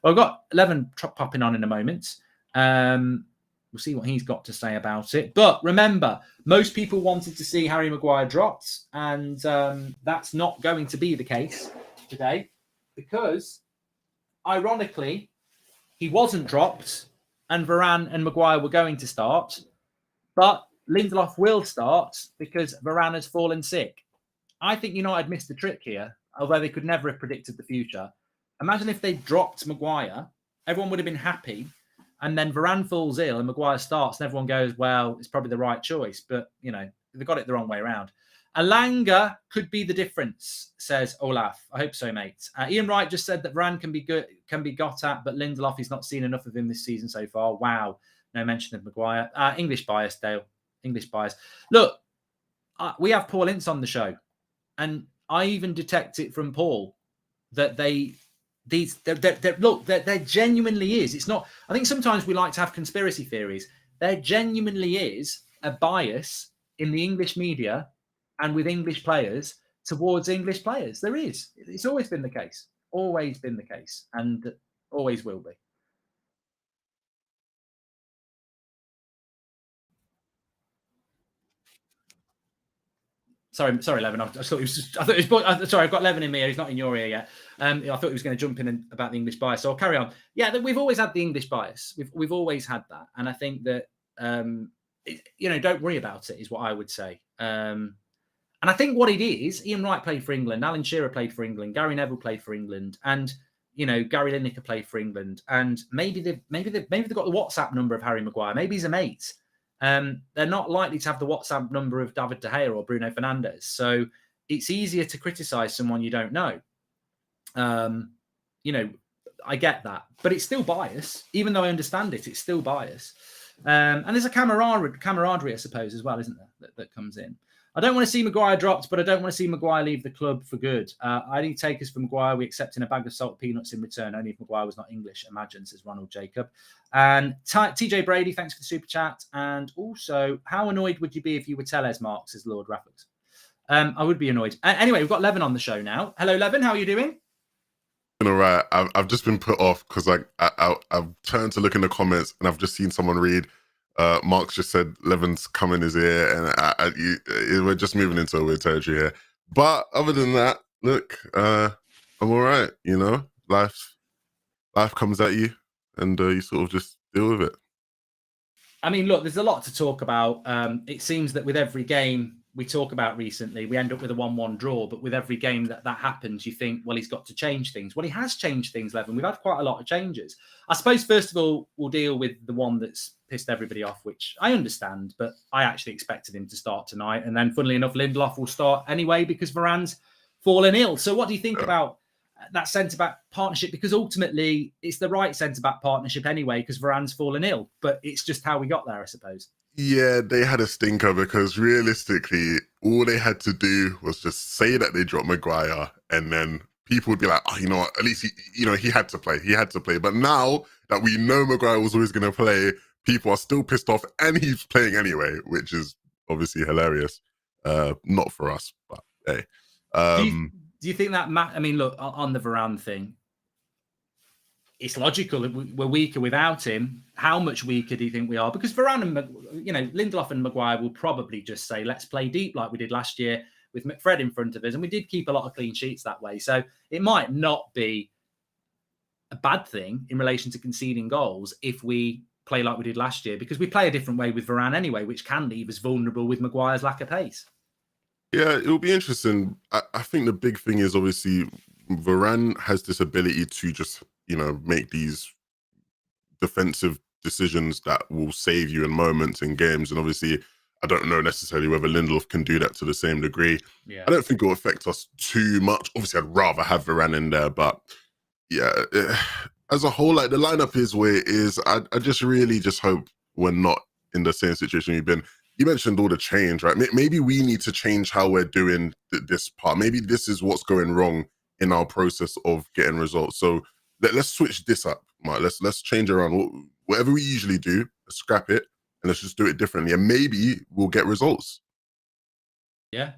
[SPEAKER 1] Well, I've got 11 popping on in a moment. We'll see what he's got to say about it. But remember, most people wanted to see Harry Maguire dropped, and that's not going to be the case today because, ironically, he wasn't dropped and Varane and Maguire were going to start, but Lindelof will start because Varane has fallen sick. I think United missed the trick here, although they could never have predicted the future. Imagine if they dropped Maguire, everyone would have been happy, and then Varane falls ill and Maguire starts and everyone goes, well, it's probably the right choice. But, they got it the wrong way around. Alanga could be the difference, says Olaf. I hope so, mate. Ian Wright just said that Varane can be got at, but Lindelof, he's not seen enough of him this season so far. Wow. No mention of Maguire. English bias, Dale. English bias. Look, we have Paul Ince on the show, and I even detect it from Paul that there genuinely is. It's not. I think sometimes we like to have conspiracy theories. There genuinely is a bias in the English media and with English players towards English players. There is. It's always been the case. Always been the case, and always will be. Sorry, Levin. I thought it was just. Sorry, I've got Levin in me. He's not in your ear yet. I thought he was going to jump in about the English bias. So I'll carry on. Yeah, we've always had the English bias. We've always had that, and I think that don't worry about it is what I would say. And I think what it is, Ian Wright played for England, Alan Shearer played for England, Gary Neville played for England, and Gary Lineker played for England, and maybe they've got the WhatsApp number of Harry Maguire. Maybe he's a mate. They're not likely to have the WhatsApp number of David De Gea or Bruno Fernandes. So it's easier to criticize someone you don't know. I get that, but it's still bias. Even though I understand it, it's still bias. And there's a camaraderie, I suppose, as well, isn't there, that comes in. I don't want to see Maguire dropped, but I don't want to see Maguire leave the club for good. I need takers for Maguire. We accepting a bag of salt peanuts in return. Only if Maguire was not English, imagine, says Ronald Jacob. And TJ Brady, thanks for the super chat. And also, how annoyed would you be if you were Tellez, Mark, says Lord Raffles. I would be annoyed. Anyway, we've got Levin on the show now. Hello, Levin. How are you doing?
[SPEAKER 2] All right. I've just been put off because I've turned to look in the comments and I've just seen someone read. Mark's just said Levin's come in his ear, and we're just moving into a weird territory here. But other than that, look, I'm all right. Life comes at you, and you sort of just deal with it.
[SPEAKER 1] I mean, look, there's a lot to talk about. It seems that with every game we talk about recently, we end up with a 1-1 draw. But with every game that happens, you think, well, he's got to change things. Well, he has changed things, Levin. We've had quite a lot of changes. I suppose, first of all, we'll deal with the one that's pissed everybody off, which I understand, but I actually expected him to start tonight. And then, funnily enough, Lindelof will start anyway because Varane's fallen ill. So what do you think about that centre-back partnership, because ultimately it's the right centre-back partnership anyway, because Varane's fallen ill, but it's just how we got there, I suppose.
[SPEAKER 2] Yeah, they had a stinker because realistically, all they had to do was just say that they dropped Maguire, and then people would be like, oh, you know what, at least he had to play. He had to play. But now that we know Maguire was always going to play, people are still pissed off, and he's playing anyway, which is obviously hilarious. Not for us, but hey.
[SPEAKER 1] Do you think that, I mean, look, on the Varane thing, it's logical. We're weaker without him. How much weaker do you think we are? Because Varane and, Lindelof and Maguire will probably just say, let's play deep like we did last year with McFred in front of us. And we did keep a lot of clean sheets that way. So it might not be a bad thing in relation to conceding goals if we play like we did last year, because we play a different way with Varane anyway, which can leave us vulnerable with Maguire's lack of pace.
[SPEAKER 2] Yeah, it'll be interesting. I think the big thing is obviously Varane has this ability to just, make these defensive decisions that will save you in moments in games. And obviously, I don't know necessarily whether Lindelof can do that to the same degree.
[SPEAKER 1] Yeah.
[SPEAKER 2] I don't think it will affect us too much. Obviously, I'd rather have Varane in there, but yeah, as a whole, like the lineup is where it is. I just really just hope we're not in the same situation we've been. You mentioned all the change, right? Maybe we need to change how we're doing this part. Maybe this is what's going wrong in our process of getting results. So let's switch this up, Mark. Let's change around. Whatever we usually do, let's scrap it and let's just do it differently. And maybe we'll get results.
[SPEAKER 1] Yeah.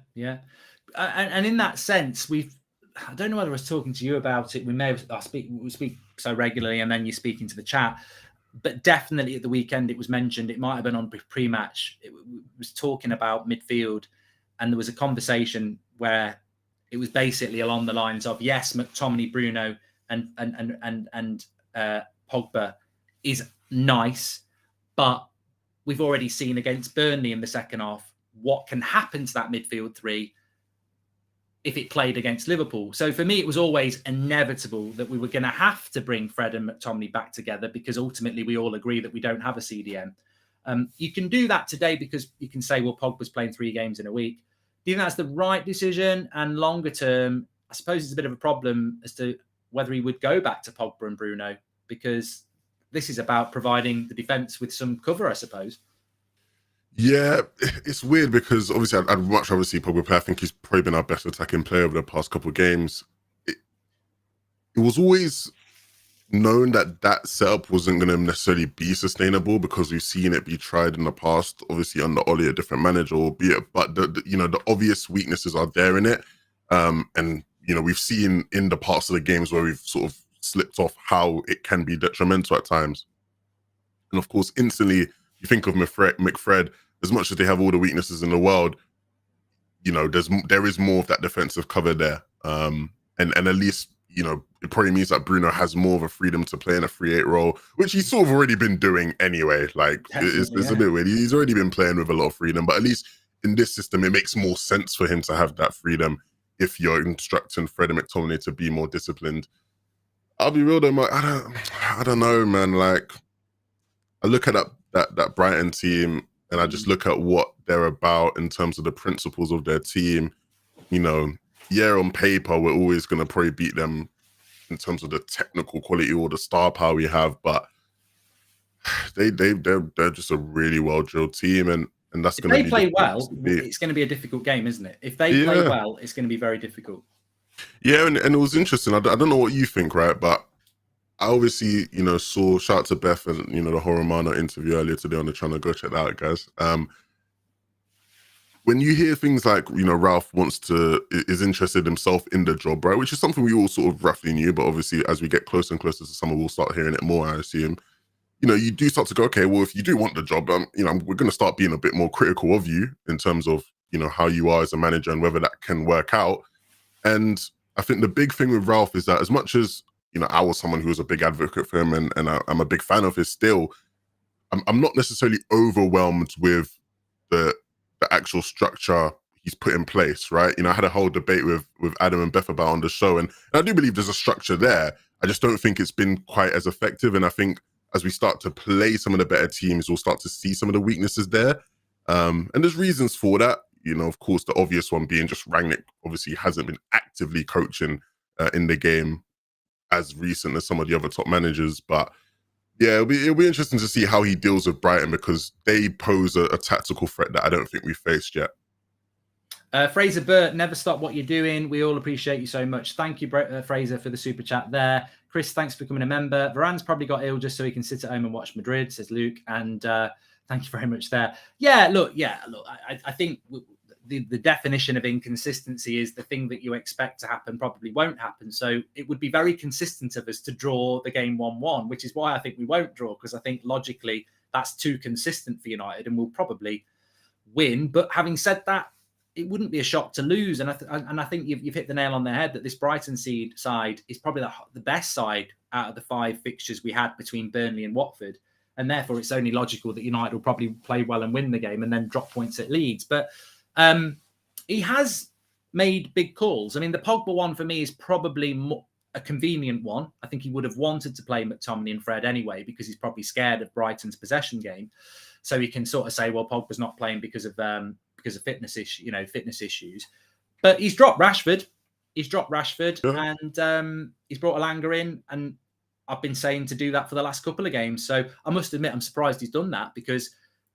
[SPEAKER 1] And in that sense, I don't know whether I was talking to you about it. We speak so regularly, and then you're speaking to the chat. But definitely at the weekend, it was mentioned. It might have been on pre-match. It was talking about midfield, and there was a conversation where it was basically along the lines of, yes, McTominay, Bruno, and Pogba is nice, but we've already seen against Burnley in the second half what can happen to that midfield three if it played against Liverpool. So for me, it was always inevitable that we were going to have to bring Fred and McTominay back together, because ultimately we all agree that we don't have a CDM. You can do that today because you can say, well, Pogba's playing 3 games in a week. Do you think that's the right decision? And longer term, I suppose it's a bit of a problem as to whether he would go back to Pogba and Bruno, because this is about providing the defence with some cover, I suppose.
[SPEAKER 2] Yeah, it's weird because obviously I'd much rather see Pogba play. I think he's probably been our best attacking player over the past couple of games. It was always known that setup wasn't going to necessarily be sustainable, because we've seen it be tried in the past, obviously under Oli, a different manager, albeit, but the obvious weaknesses are there in it. And we've seen in the parts of the games where we've sort of slipped off how it can be detrimental at times. And of course, instantly you think of McFred, as much as they have all the weaknesses in the world, there is more of that defensive cover there. And at least, it probably means that Bruno has more of a freedom to play in a 3-8 role, which he's sort of already been doing anyway. Like, it's a bit weird. He's already been playing with a lot of freedom, but at least in this system, it makes more sense for him to have that freedom if you're instructing Fred and McTominay to be more disciplined. I'll be real though, Mike, I don't know, man. Like, I look at that Brighton team, and I just look at what they're about in terms of the principles of their team. Yeah, on paper, we're always going to probably beat them in terms of the technical quality or the star power we have, but they're just a really well-drilled team, and that's going to be.
[SPEAKER 1] If they play well, it's going to be a difficult game, isn't it? If they play well, it's going to be very difficult.
[SPEAKER 2] Yeah, and it was interesting. I don't know what you think, right? But I obviously, saw, shout out to Beth and, the Horomano interview earlier today on the channel. Go check that out, guys. When you hear things like, Ralph is interested himself in the job, right? Which is something we all sort of roughly knew, but obviously as we get closer and closer to summer, we'll start hearing it more, I assume. You do start to go, okay, well, if you do want the job, we're going to start being a bit more critical of you in terms of, how you are as a manager and whether that can work out. And I think the big thing with Ralph is that as much as, I was someone who was a big advocate for him, and I'm a big fan of his still, I'm not necessarily overwhelmed with the actual structure he's put in place, right? I had a whole debate with Adam and Beth about on the show, and I do believe there's a structure there. I just don't think it's been quite as effective. And I think as we start to play some of the better teams, we'll start to see some of the weaknesses there. And there's reasons for that. Of course, the obvious one being just Rangnick obviously hasn't been actively coaching in the game as recent as some of the other top managers. But yeah, it'll be interesting to see how he deals with Brighton, because they pose a tactical threat that I don't think we faced yet.
[SPEAKER 1] Fraser Burt, never stop what you're doing. We all appreciate you so much. Thank you, Fraser, for the super chat there. Chris, thanks for becoming a member. Varane's probably got ill just so he can sit at home and watch Madrid, says Luke. And thank you very much there. Look, I think the definition of inconsistency is the thing that you expect to happen probably won't happen. So it would be very consistent of us to draw the game 1-1, which is why I think we won't draw, because I think logically that's too consistent for United and we'll probably win. But having said that, it wouldn't be a shock to lose. And I think you've hit the nail on the head that this Brighton side is probably the best side out of the 5 fixtures we had between Burnley and Watford. And therefore, it's only logical that United will probably play well and win the game and then drop points at Leeds. But he has made big calls. I mean, the Pogba one for me is probably a convenient one. I think he would have wanted to play McTominay and Fred anyway, because he's probably scared of Brighton's possession game. So he can sort of say, well, Pogba's not playing because of fitness issues. But he's dropped Rashford. Yeah. And he's brought Elanga in, and I've been saying to do that for the last couple of games. So I must admit, I'm surprised he's done that, because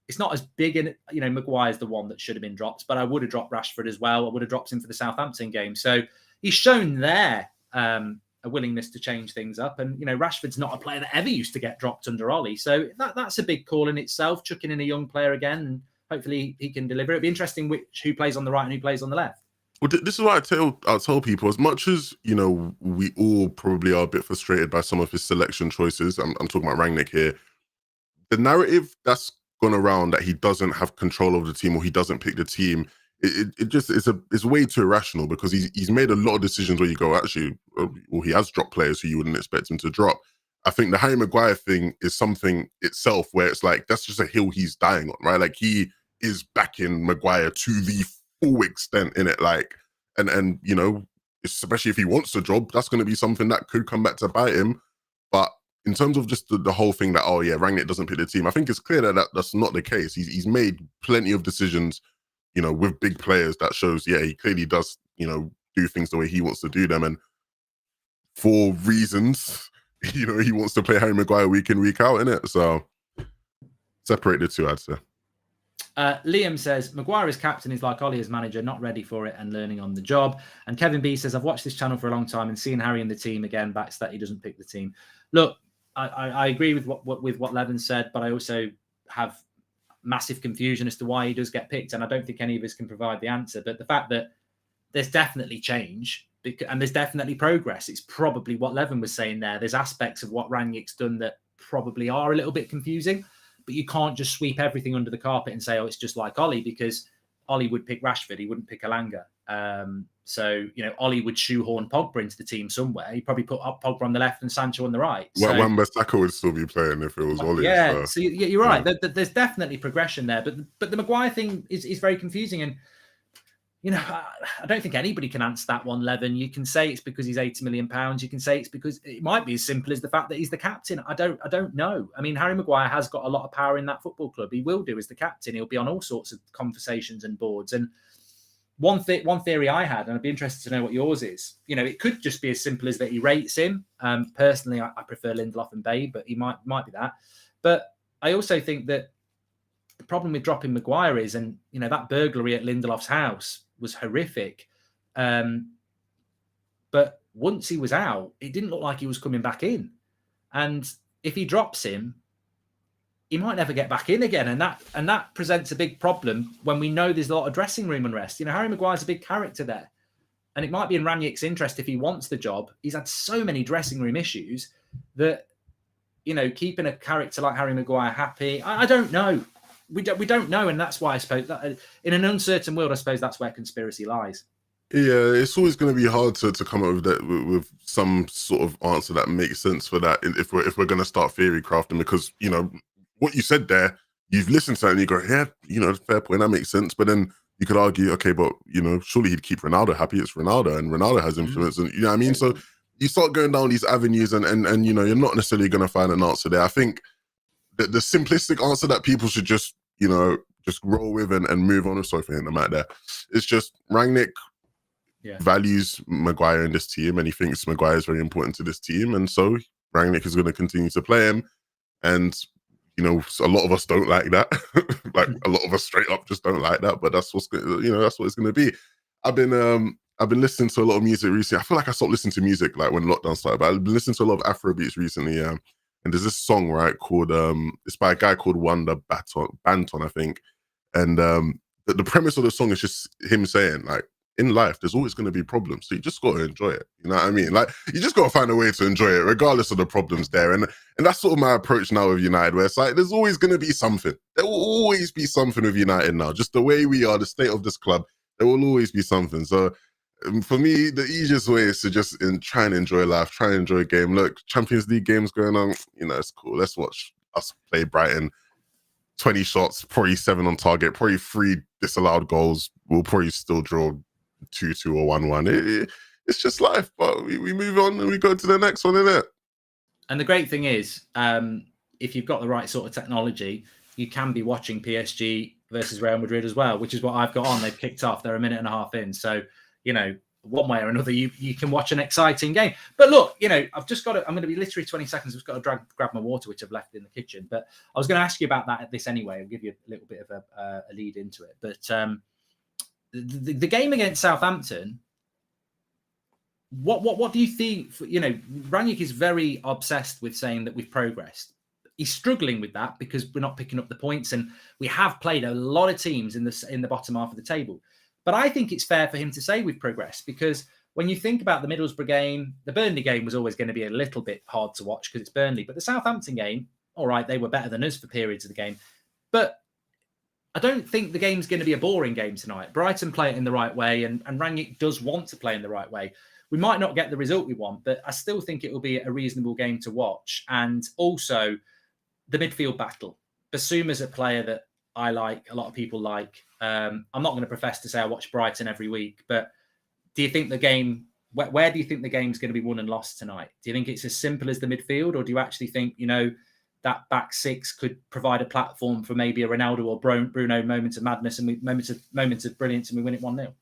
[SPEAKER 1] it's not as big. And Maguire's the one that should have been dropped, but I would have dropped Rashford as well. I would have dropped him for the Southampton game. So he's shown there a willingness to change things up. And Rashford's not a player that ever used to get dropped under Ollie. So that's a big call in itself. Chucking in a young player again, and hopefully he can deliver. It'd be interesting who plays on the right and who plays on the left.
[SPEAKER 2] Well, this is why I'll tell people, as much as, we all probably are a bit frustrated by some of his selection choices. I'm talking about Rangnick here. The narrative that's gone around that he doesn't have control of the team, or he doesn't pick the team, it's way too irrational, because he's made a lot of decisions where you go, actually, well, he has dropped players who you wouldn't expect him to drop. I think the Harry Maguire thing is something itself where it's like, that's just a hill he's dying on, right? Like, he is backing Maguire to the full extent in it, like, and especially if he wants a job, that's going to be something that could come back to bite him. But in terms of just the whole thing that, oh yeah, Rangnick doesn't pick the team, I think it's clear that that's not the case. He's made plenty of decisions, with big players that shows, yeah, he clearly does, do things the way he wants to do them. And for reasons, he wants to play Harry Maguire week in, week out, innit? So separate the two, I'd say.
[SPEAKER 1] Liam says, Maguire as captain is like Ollie as manager, not ready for it and learning on the job. And Kevin B says, I've watched this channel for a long time, and seeing Harry in the team again backs that he doesn't pick the team. Look, I agree with what Levin said, but I also have massive confusion as to why he does get picked, and I don't think any of us can provide the answer. But the fact that there's definitely change and there's definitely progress, it's probably what Levin was saying there. There's aspects of what Rangnick's done that probably are a little bit confusing, but you can't just sweep everything under the carpet and say, oh, it's just like Ollie, because Ollie would pick Rashford, he wouldn't pick Elanga. So Ollie would shoehorn Pogba into the team somewhere. He'd probably put up Pogba on the left and Sancho on the right.
[SPEAKER 2] Well, Wan-Bissaka would still be playing if it was Ollie.
[SPEAKER 1] Yeah, so you're right. There's definitely progression there, but the Maguire thing is very confusing. And I don't think anybody can answer that one, Levin. You can say it's because he's £80 million. You can say it's because it might be as simple as the fact that he's the captain. I don't know. I mean, Harry Maguire has got a lot of power in that football club. He will do as the captain. He'll be on all sorts of conversations and boards. And one theory I had, and I'd be interested to know what yours is, it could just be as simple as that he rates him. Personally, I prefer Lindelof and Babe, but he might be that. But I also think that the problem with dropping Maguire is, and that burglary at Lindelof's house was horrific. But once he was out, it didn't look like he was coming back in. And if he drops him, he might never get back in again. And that presents a big problem when we know there's a lot of dressing room unrest. Harry Maguire's a big character there. And it might be in Rangnick's interest if he wants the job. He's had so many dressing room issues that, keeping a character like Harry Maguire happy, I don't know. We don't know, and that's why I suppose that in an uncertain world, I suppose that's where conspiracy lies.
[SPEAKER 2] Yeah, it's always going to be hard to come up with that with some sort of answer that makes sense for that if we're going to start theory crafting, because what you said there, you've listened to it and you go, yeah, fair point, that makes sense. But then you could argue, okay, but surely he'd keep Ronaldo happy. It's Ronaldo, and Ronaldo has influence, and what I mean. So you start going down these avenues, and you're not necessarily going to find an answer there. I think the simplistic answer that people should just roll with and move on. I'm sorry for hitting the mic there. It's just Rangnick values Maguire in this team, and he thinks Maguire is very important to this team, and so Rangnick is going to continue to play him. And you know, a lot of us don't like that. Like a lot of us straight up just don't like that. But that's what's, you know, that's what it's going to be. I've been listening to a lot of music recently. I feel like I stopped listening to music like when lockdown started, but I've been listening to a lot of Afro beats recently. And there's this song, right, called it's by a guy called Wanda Banton, I think. And the premise of the song is just him saying, like, in life, there's always going to be problems. So you just got to enjoy it. You know what I mean? Like, you just got to find a way to enjoy it, regardless of the problems there. And that's sort of my approach now with United, where it's like, there's always going to be something. There will always be something with United now. Just the way we are, the state of this club, there will always be something. So for me, the easiest way is to just try and enjoy life, try and enjoy a game. Look, Champions League games going on, you know, it's cool. Let's watch us play Brighton. 20 shots, probably 7 on target, probably 3 disallowed goals. We'll probably still draw 2-2 or 1-1. It's just life, but we move on and we go to the next one, innit?
[SPEAKER 1] And the great thing is, if you've got the right sort of technology, you can be watching PSG versus Real Madrid as well, which is what I've got on. They've kicked off. They're a minute and a half in. So, you know, one way or another, you can watch an exciting game. But look, you know, I'm going to be literally 20 seconds. I've just got to grab my water, which I've left in the kitchen. But I was going to ask you about that at this anyway. I'll give you a little bit of a lead into it. But the game against Southampton, what do you think? You know, Rangnick is very obsessed with saying that we've progressed. He's struggling with that because we're not picking up the points, and we have played a lot of teams in the bottom half of the table. But I think it's fair for him to say we've progressed, because when you think about the Middlesbrough game, the Burnley game was always going to be a little bit hard to watch because it's Burnley. But the Southampton game, all right, they were better than us for periods of the game. But I don't think the game's going to be a boring game tonight. Brighton play it in the right way, and Rangnick does want to play in the right way. We might not get the result we want, but I still think it will be a reasonable game to watch. And also, the midfield battle. Basuma's a player that I like, a lot of people like. I'm not going to profess to say I watch Brighton every week, but do you think the game, where do you think the game's going to be won and lost tonight? Do you think it's as simple as the midfield, or do you actually think, you know, that back six could provide a platform for maybe a Ronaldo or Bruno moments of madness and moments of brilliance, and we win it 1-0?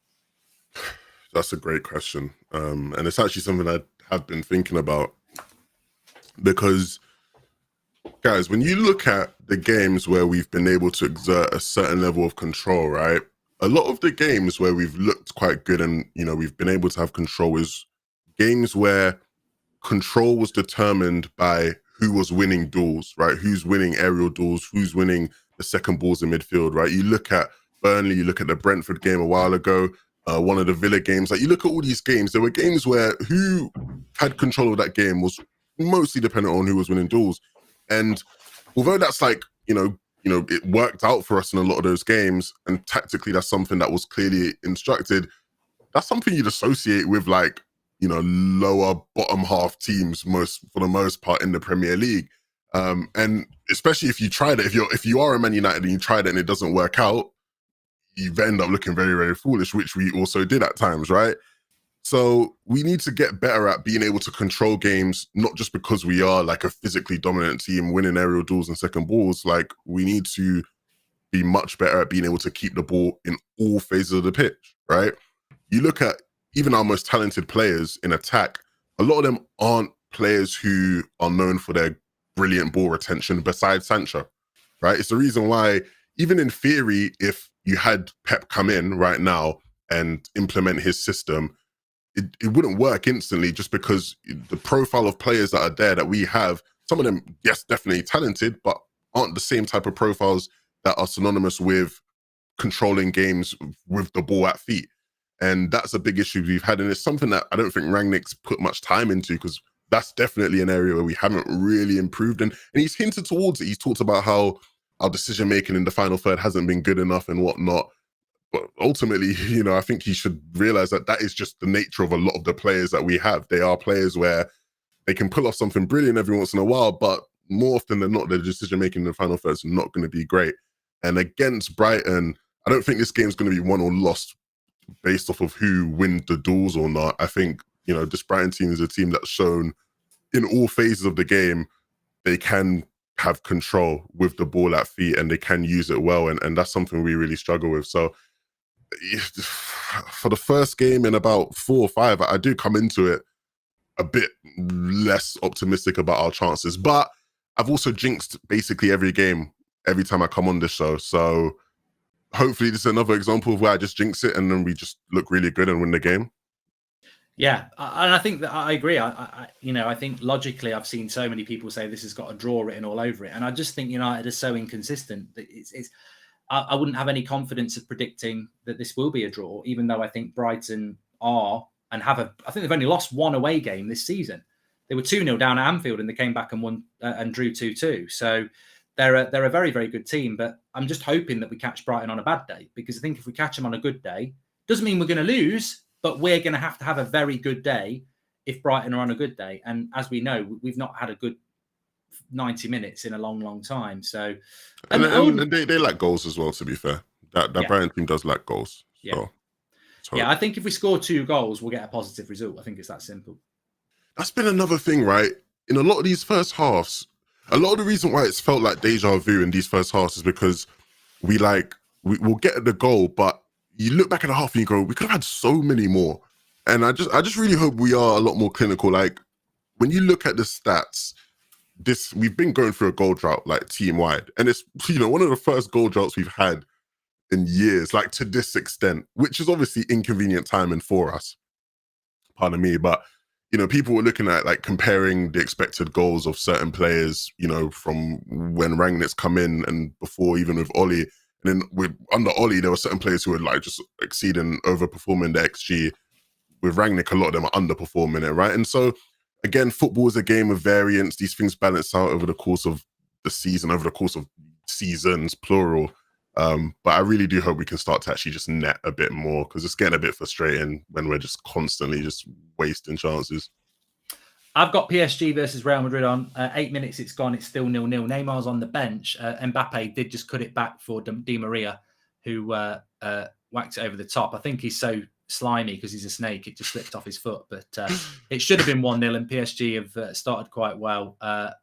[SPEAKER 2] That's a great question. And it's actually something I have been thinking about, because guys, when you look at the games where we've been able to exert a certain level of control, right? A lot of the games where we've looked quite good and, you know, we've been able to have control is games where control was determined by who was winning duels, right? Who's winning aerial duels, who's winning the second balls in midfield, right? You look at Burnley, you look at the Brentford game a while ago, one of the Villa games. Like, you look at all these games, there were games where who had control of that game was mostly dependent on who was winning duels. And although that's like, you know, it worked out for us in a lot of those games, and tactically that's something that was clearly instructed, that's something you'd associate with, like, you know, lower bottom half teams for the most part in the Premier League. And especially if you tried it, if you are a Man United and you tried it and it doesn't work out, you end up looking very, very foolish, which we also did at times, right? So we need to get better at being able to control games, not just because we are like a physically dominant team winning aerial duels and second balls. Like, we need to be much better at being able to keep the ball in all phases of the pitch, right? You look at even our most talented players in attack, a lot of them aren't players who are known for their brilliant ball retention besides Sancho, right? It's the reason why, even in theory, if you had Pep come in right now and implement his system, it wouldn't work instantly, just because the profile of players that are there that we have, some of them, yes, definitely talented, but aren't the same type of profiles that are synonymous with controlling games with the ball at feet. And that's a big issue we've had. And it's something that I don't think Rangnick's put much time into, because that's definitely an area where we haven't really improved. And he's hinted towards it. He's talked about how our decision-making in the final third hasn't been good enough and whatnot. But ultimately, you know, I think he should realize that that is just the nature of a lot of the players that we have. They are players where they can pull off something brilliant every once in a while, but more often than not, their decision-making in the final third is not going to be great. And against Brighton, I don't think this game's going to be won or lost based off of who wins the duels or not. I think, you know, this Brighton team is a team that's shown in all phases of the game they can have control with the ball at feet and they can use it well. And that's something we really struggle with. So for the first game in about 4 or 5, I do come into it a bit less optimistic about our chances. But I've also jinxed basically every game every time I come on this show. So hopefully this is another example of where I just jinx it and then we just look really good and win the game.
[SPEAKER 1] Yeah, and I think that I agree. I think logically, I've seen so many people say this has got a draw written all over it, and I just think United is so inconsistent that I wouldn't have any confidence of predicting that this will be a draw, even though I think Brighton are and have I think they've only lost one away game this season. They were 2-0 down at Anfield and they came back and won and drew 2-2. So they're a very, very good team. But I'm just hoping that we catch Brighton on a bad day, because I think if we catch them on a good day, doesn't mean we're going to lose, but we're going to have a very good day if Brighton are on a good day. And as we know, we've not had a good 90 minutes in a long, long time. So,
[SPEAKER 2] and they lack goals as well, to be fair. That Brighton team does lack goals. So,
[SPEAKER 1] yeah, I think if we score 2 goals, we'll get a positive result. I think it's that simple.
[SPEAKER 2] That's been another thing, right? In a lot of these first halves, a lot of the reason why it's felt like deja vu in these first halves is because we'll get the goal, but you look back at the half and you go, we could have had so many more. And I just really hope we are a lot more clinical. Like, when you look at the stats, we've been going through a goal drought, like, team wide. And it's, one of the first goal droughts we've had in years, like, to this extent, which is obviously inconvenient timing for us. Pardon me. But, people were looking at, like, comparing the expected goals of certain players, from when Rangnick's come in and before, even with Oli. And then under Oli, there were certain players who were like just exceeding, overperforming the XG. With Rangnick, a lot of them are underperforming it, right? And so, again, football is a game of variance. These things balance out over the course of the season, over the course of seasons, plural. But I really do hope we can start to actually just net a bit more, because it's getting a bit frustrating when we're just constantly just wasting chances.
[SPEAKER 1] I've got PSG versus Real Madrid on. 8 minutes, it's gone. It's still 0-0. Neymar's on the bench. Mbappe did just cut it back for Di Maria, who whacked it over the top. I think he's so slimy because he's a snake. It just slipped off his foot. But it should have been 1-0, and PSG have started quite well.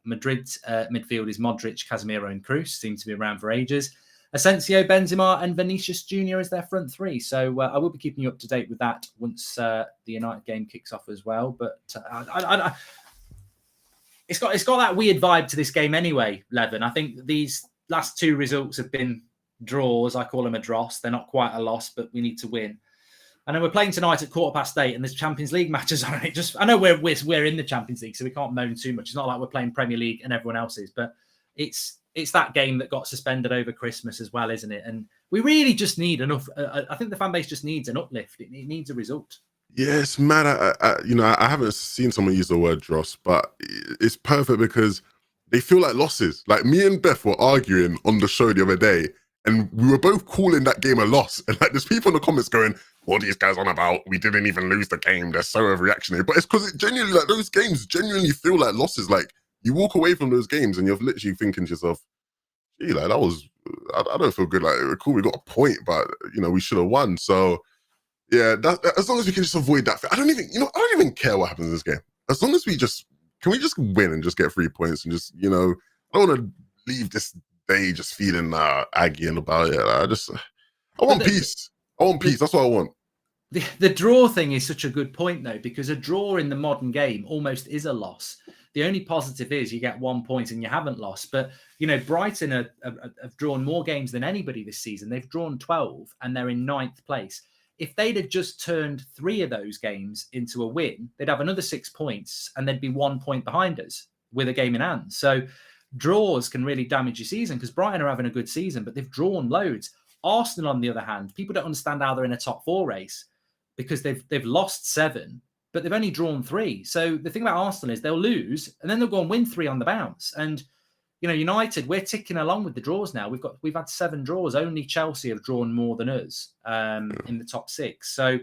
[SPEAKER 1] Madrid's midfield is Modric, Casemiro and Kroos. Seem to be around for ages. Asensio, Benzema and Vinicius Jr. is their front three. So I will be keeping you up to date with that once the United game kicks off as well. But it's got that weird vibe to this game anyway, Levin. I think these last 2 results have been draws. I call them a dross. They're not quite a loss, but we need to win. And then we're playing tonight at 8:15, and there's Champions League matches on it. I know we're in the Champions League, so we can't moan too much. It's not like we're playing Premier League and everyone else is, but it's that game that got suspended over Christmas as well, isn't it? And we really just need enough. I think the fan base just needs an uplift. It needs a result.
[SPEAKER 2] Yeah, it's mad. I haven't seen someone use the word dross, but it's perfect because they feel like losses. Like, me and Beth were arguing on the show the other day, and we were both calling that game a loss. And like, there's people in the comments going, "What are these guys on about? We didn't even lose the game. They're so overreactionary." But it's because it genuinely, like, those games genuinely feel like losses. Like, you walk away from those games and you're literally thinking to yourself, "Gee, like, that was, I don't feel good. Like, cool, we got a point, but we should have won." So yeah, as long as we can just avoid that. I don't even care what happens in this game. As long as we just win and just get 3 points and just, I don't want to leave this day just feeling aggy about it. I want peace. I want peace. That's what I want.
[SPEAKER 1] The draw thing is such a good point, though, because a draw in the modern game almost is a loss. The only positive is you get 1 point and you haven't lost. But, Brighton have drawn more games than anybody this season. They've drawn 12 and they're in 9th place. If they'd have just turned 3 of those games into a win, they'd have another 6 points and they'd be 1 point behind us with a game in hand. So draws can really damage your season, because Brighton are having a good season, but they've drawn loads. Arsenal, on the other hand, people don't understand how they're in a top 4 race, because they've lost 7, but they've only drawn 3. So the thing about Arsenal is they'll lose and then they'll go and win 3 on the bounce. And United, we're ticking along with the draws now. We've had 7 draws. Only Chelsea have drawn more than us in the top 6. So,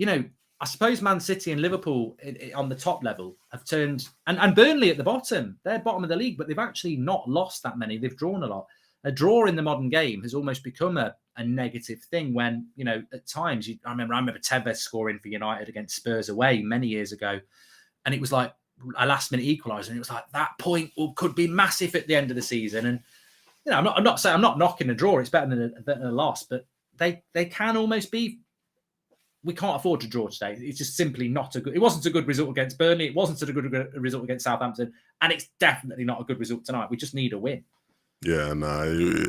[SPEAKER 1] I suppose Man City and Liverpool on the top level have turned, and Burnley at the bottom. They're bottom of the league, but they've actually not lost that many. They've drawn a lot. A draw in the modern game has almost become a negative thing when, at times, I remember Tevez scoring for United against Spurs away many years ago. And it was like a last-minute equaliser, and it was like that point could be massive at the end of the season. And I'm not saying, I'm not knocking a draw; it's better than a loss, but they can almost be we can't afford to draw today. It's just simply not a good. It wasn't a good result against Burnley. It wasn't a good result against Southampton, and it's definitely not a good result tonight. We just need a win.
[SPEAKER 2] Yeah, no,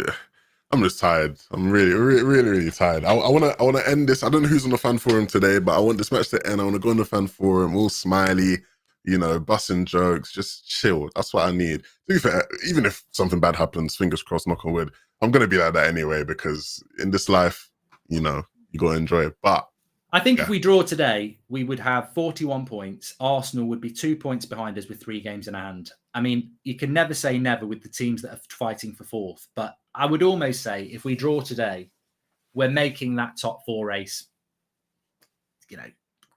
[SPEAKER 2] I'm just tired. I'm really tired. I wanna end this. I don't know who's on the fan forum today, but I want this match to end. I want to go on the fan forum, all smiley, busting jokes, just chill. That's what I need. To be fair, even if something bad happens, fingers crossed, knock on wood, I'm gonna be like that anyway, because in this life, you gotta enjoy it. But
[SPEAKER 1] I think if we draw today, we would have 41 points. Arsenal would be 2 points behind us with 3 games in hand. I mean, you can never say never with the teams that are fighting for 4th. But I would almost say if we draw today, we're making that top 4 race,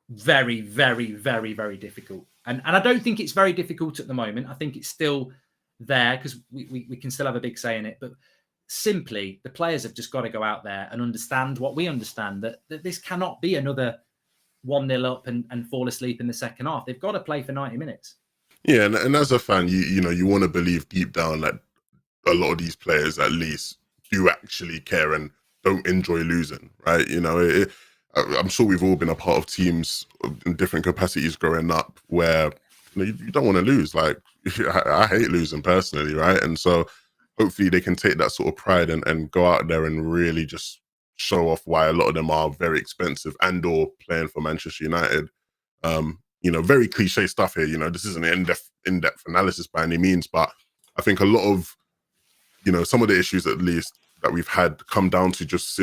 [SPEAKER 1] very, very, very, very difficult. And I don't think it's very difficult at the moment. I think it's still there because we can still have a big say in it. But simply, the players have just got to go out there and understand what we understand, that this cannot be another 1-0 up and fall asleep in the second half. They've got to play for 90 minutes.
[SPEAKER 2] Yeah, and as a fan, you want to believe deep down that a lot of these players at least do actually care and don't enjoy losing, right? I'm sure we've all been a part of teams in different capacities growing up where you don't want to lose. Like, I hate losing personally, right? And so hopefully they can take that sort of pride and go out there and really just show off why a lot of them are very expensive and or playing for Manchester United. Very cliche stuff here. This isn't an in-depth analysis by any means, but I think a lot of, some of the issues at least that we've had come down to just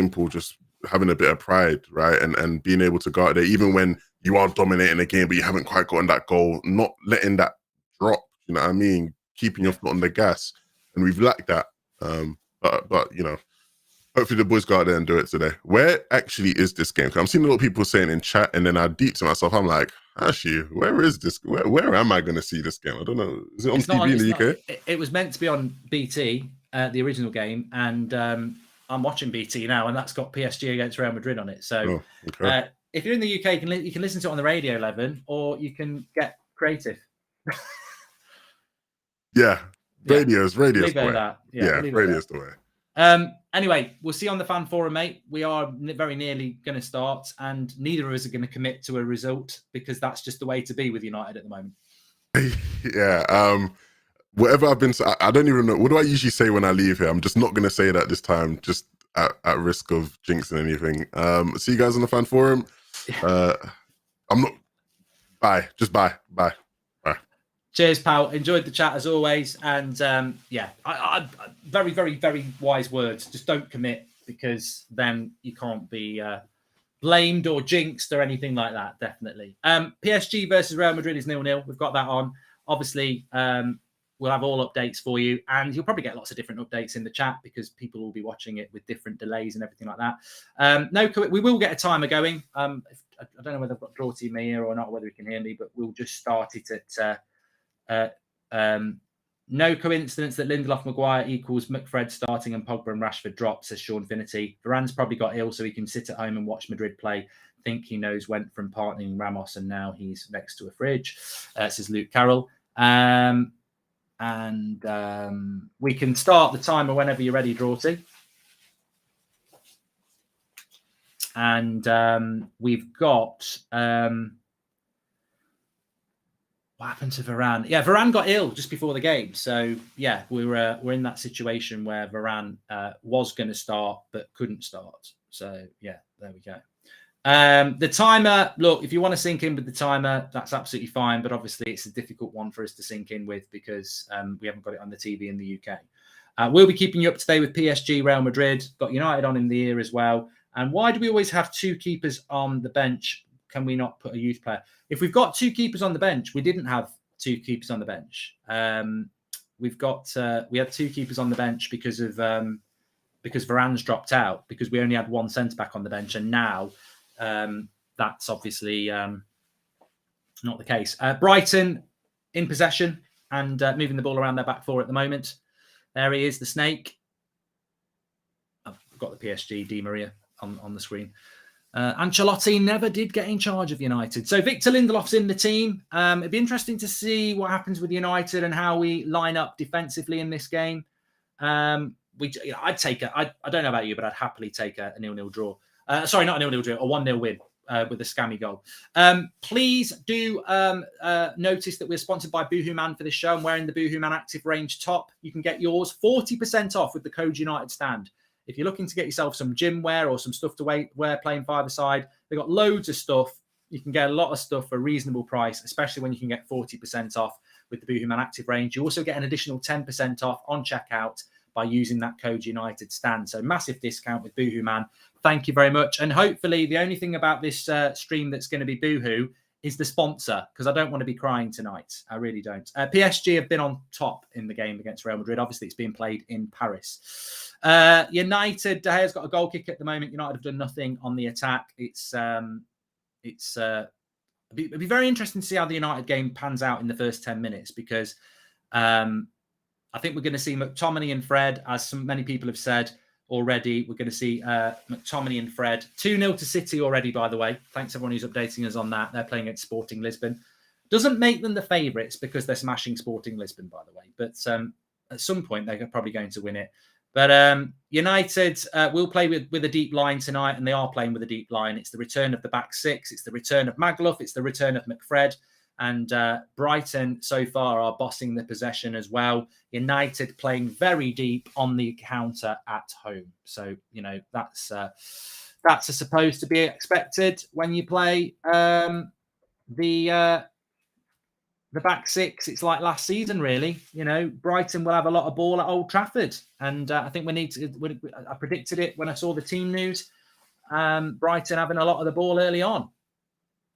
[SPEAKER 2] having a bit of pride, right? And being able to go out there, even when you are dominating a game, but you haven't quite gotten that goal, not letting that drop, you know what I mean? Keeping your foot on the gas. And we've lacked that. But hopefully the boys go out there and do it today. Where actually is this game? 'Cause I'm seeing a lot of people saying in chat, and then I deep to myself, I'm like, actually, where is this? Where am I going to see this game? I don't know. Is it on TV in the UK?
[SPEAKER 1] It was meant to be on BT, the original game, and I'm watching BT now, and that's got PSG against Real Madrid on it. So if you're in the UK, you can listen to it on the radio 11, or you can get creative.
[SPEAKER 2] Yeah. Radio's the way.
[SPEAKER 1] Yeah,
[SPEAKER 2] radio's the way.
[SPEAKER 1] Anyway, we'll see you on the fan forum, mate. We are very nearly going to start, and neither of us are going to commit to a result because that's just the way to be with United at the moment.
[SPEAKER 2] Yeah. Whatever I've been, I don't even know. What do I usually say when I leave here? I'm just not going to say that this time, just at risk of jinxing anything. See you guys on the fan forum. I'm not. Bye. Just bye. Bye.
[SPEAKER 1] Cheers, pal. Enjoyed the chat as always. And I very, very, very wise words. Just don't commit, because then you can't be blamed or jinxed or anything like that. Definitely. PSG versus Real Madrid is 0-0. We've got that on. Obviously, we'll have all updates for you, and you'll probably get lots of different updates in the chat because people will be watching it with different delays and everything like that. We will get a timer going. I don't know whether I've got Draw Team here or not, whether you can hear me, but we'll just start it at no coincidence that Lindelof Maguire equals McFred starting and Pogba and Rashford drop, says Sean Finity. Varane's probably got ill so he can sit at home and watch Madrid play. Think he knows went from partnering Ramos and now he's next to a fridge, says Luke Carroll. We can start the timer whenever you're ready, Drawty. And we've got what happened to Varane? Yeah, Varane got ill just before the game. So yeah, we're in that situation where Varane was going to start but couldn't start. So yeah, there we go. The timer, look, if you want to sync in with the timer, that's absolutely fine. But obviously it's a difficult one for us to sync in with because we haven't got it on the TV in the UK. We'll be keeping you up to date with PSG, Real Madrid, got United on in the ear as well. And why do we always have 2 keepers on the bench? Can we not put a youth player? If we've got 2 keepers on the bench, we didn't have 2 keepers on the bench. We had 2 keepers on the bench because Varane's dropped out, because we only had 1 centre back on the bench, and now that's obviously not the case. Brighton in possession and moving the ball around their back 4 at the moment. There he is, the snake. I've got the PSG Di Maria on the screen. Ancelotti never did get in charge of United. So Victor Lindelof's in the team. It'd be interesting to see what happens with United and how we line up defensively in this game. I'd take I don't know about you, but I'd happily take a 0-0 draw. Sorry, not a 0-0 draw, a 1-0 win. with a scammy goal. Please do notice that we're sponsored by Boohoo Man for this show. I'm wearing the Boohoo Man Active Range top. You can get yours 40% off with the code United Stand. If you're looking to get yourself some gym wear or some stuff to wear playing five-a-side, they've got loads of stuff. You can get a lot of stuff for a reasonable price, especially when you can get 40% off with the Boohoo Man Active Range. You also get an additional 10% off on checkout by using that code United Stand. So massive discount with Boohoo Man. Thank you very much. And hopefully the only thing about this stream that's going to be Boohoo is the sponsor, because I don't want to be crying tonight. I really don't. PSG have been on top in the game against Real Madrid. Obviously, it's being played in Paris. United, De Gea's got a goal kick at the moment. United have done nothing on the attack. It'd be very interesting to see how the United game pans out in the first 10 minutes, because I think we're going to see McTominay and Fred, as many people have said already. We're going to see McTominay and Fred. 2-0 to City already, by the way. Thanks everyone who's updating us on that. They're playing at Sporting Lisbon. Doesn't make them the favourites because they're smashing Sporting Lisbon, by the way. But at some point, they're probably going to win it. But United will play with a deep line tonight, and they are playing with a deep line. It's the return of the back six. It's the return of Magloff. It's the return of McFred. And Brighton so far are bossing the possession as well. United playing very deep on the counter at home. So, you know, that's supposed to be expected when you play the back six. It's like last season, really. You know, Brighton will have a lot of ball at Old Trafford. And I think we need to, I predicted it when I saw the team news. Brighton having a lot of the ball early on.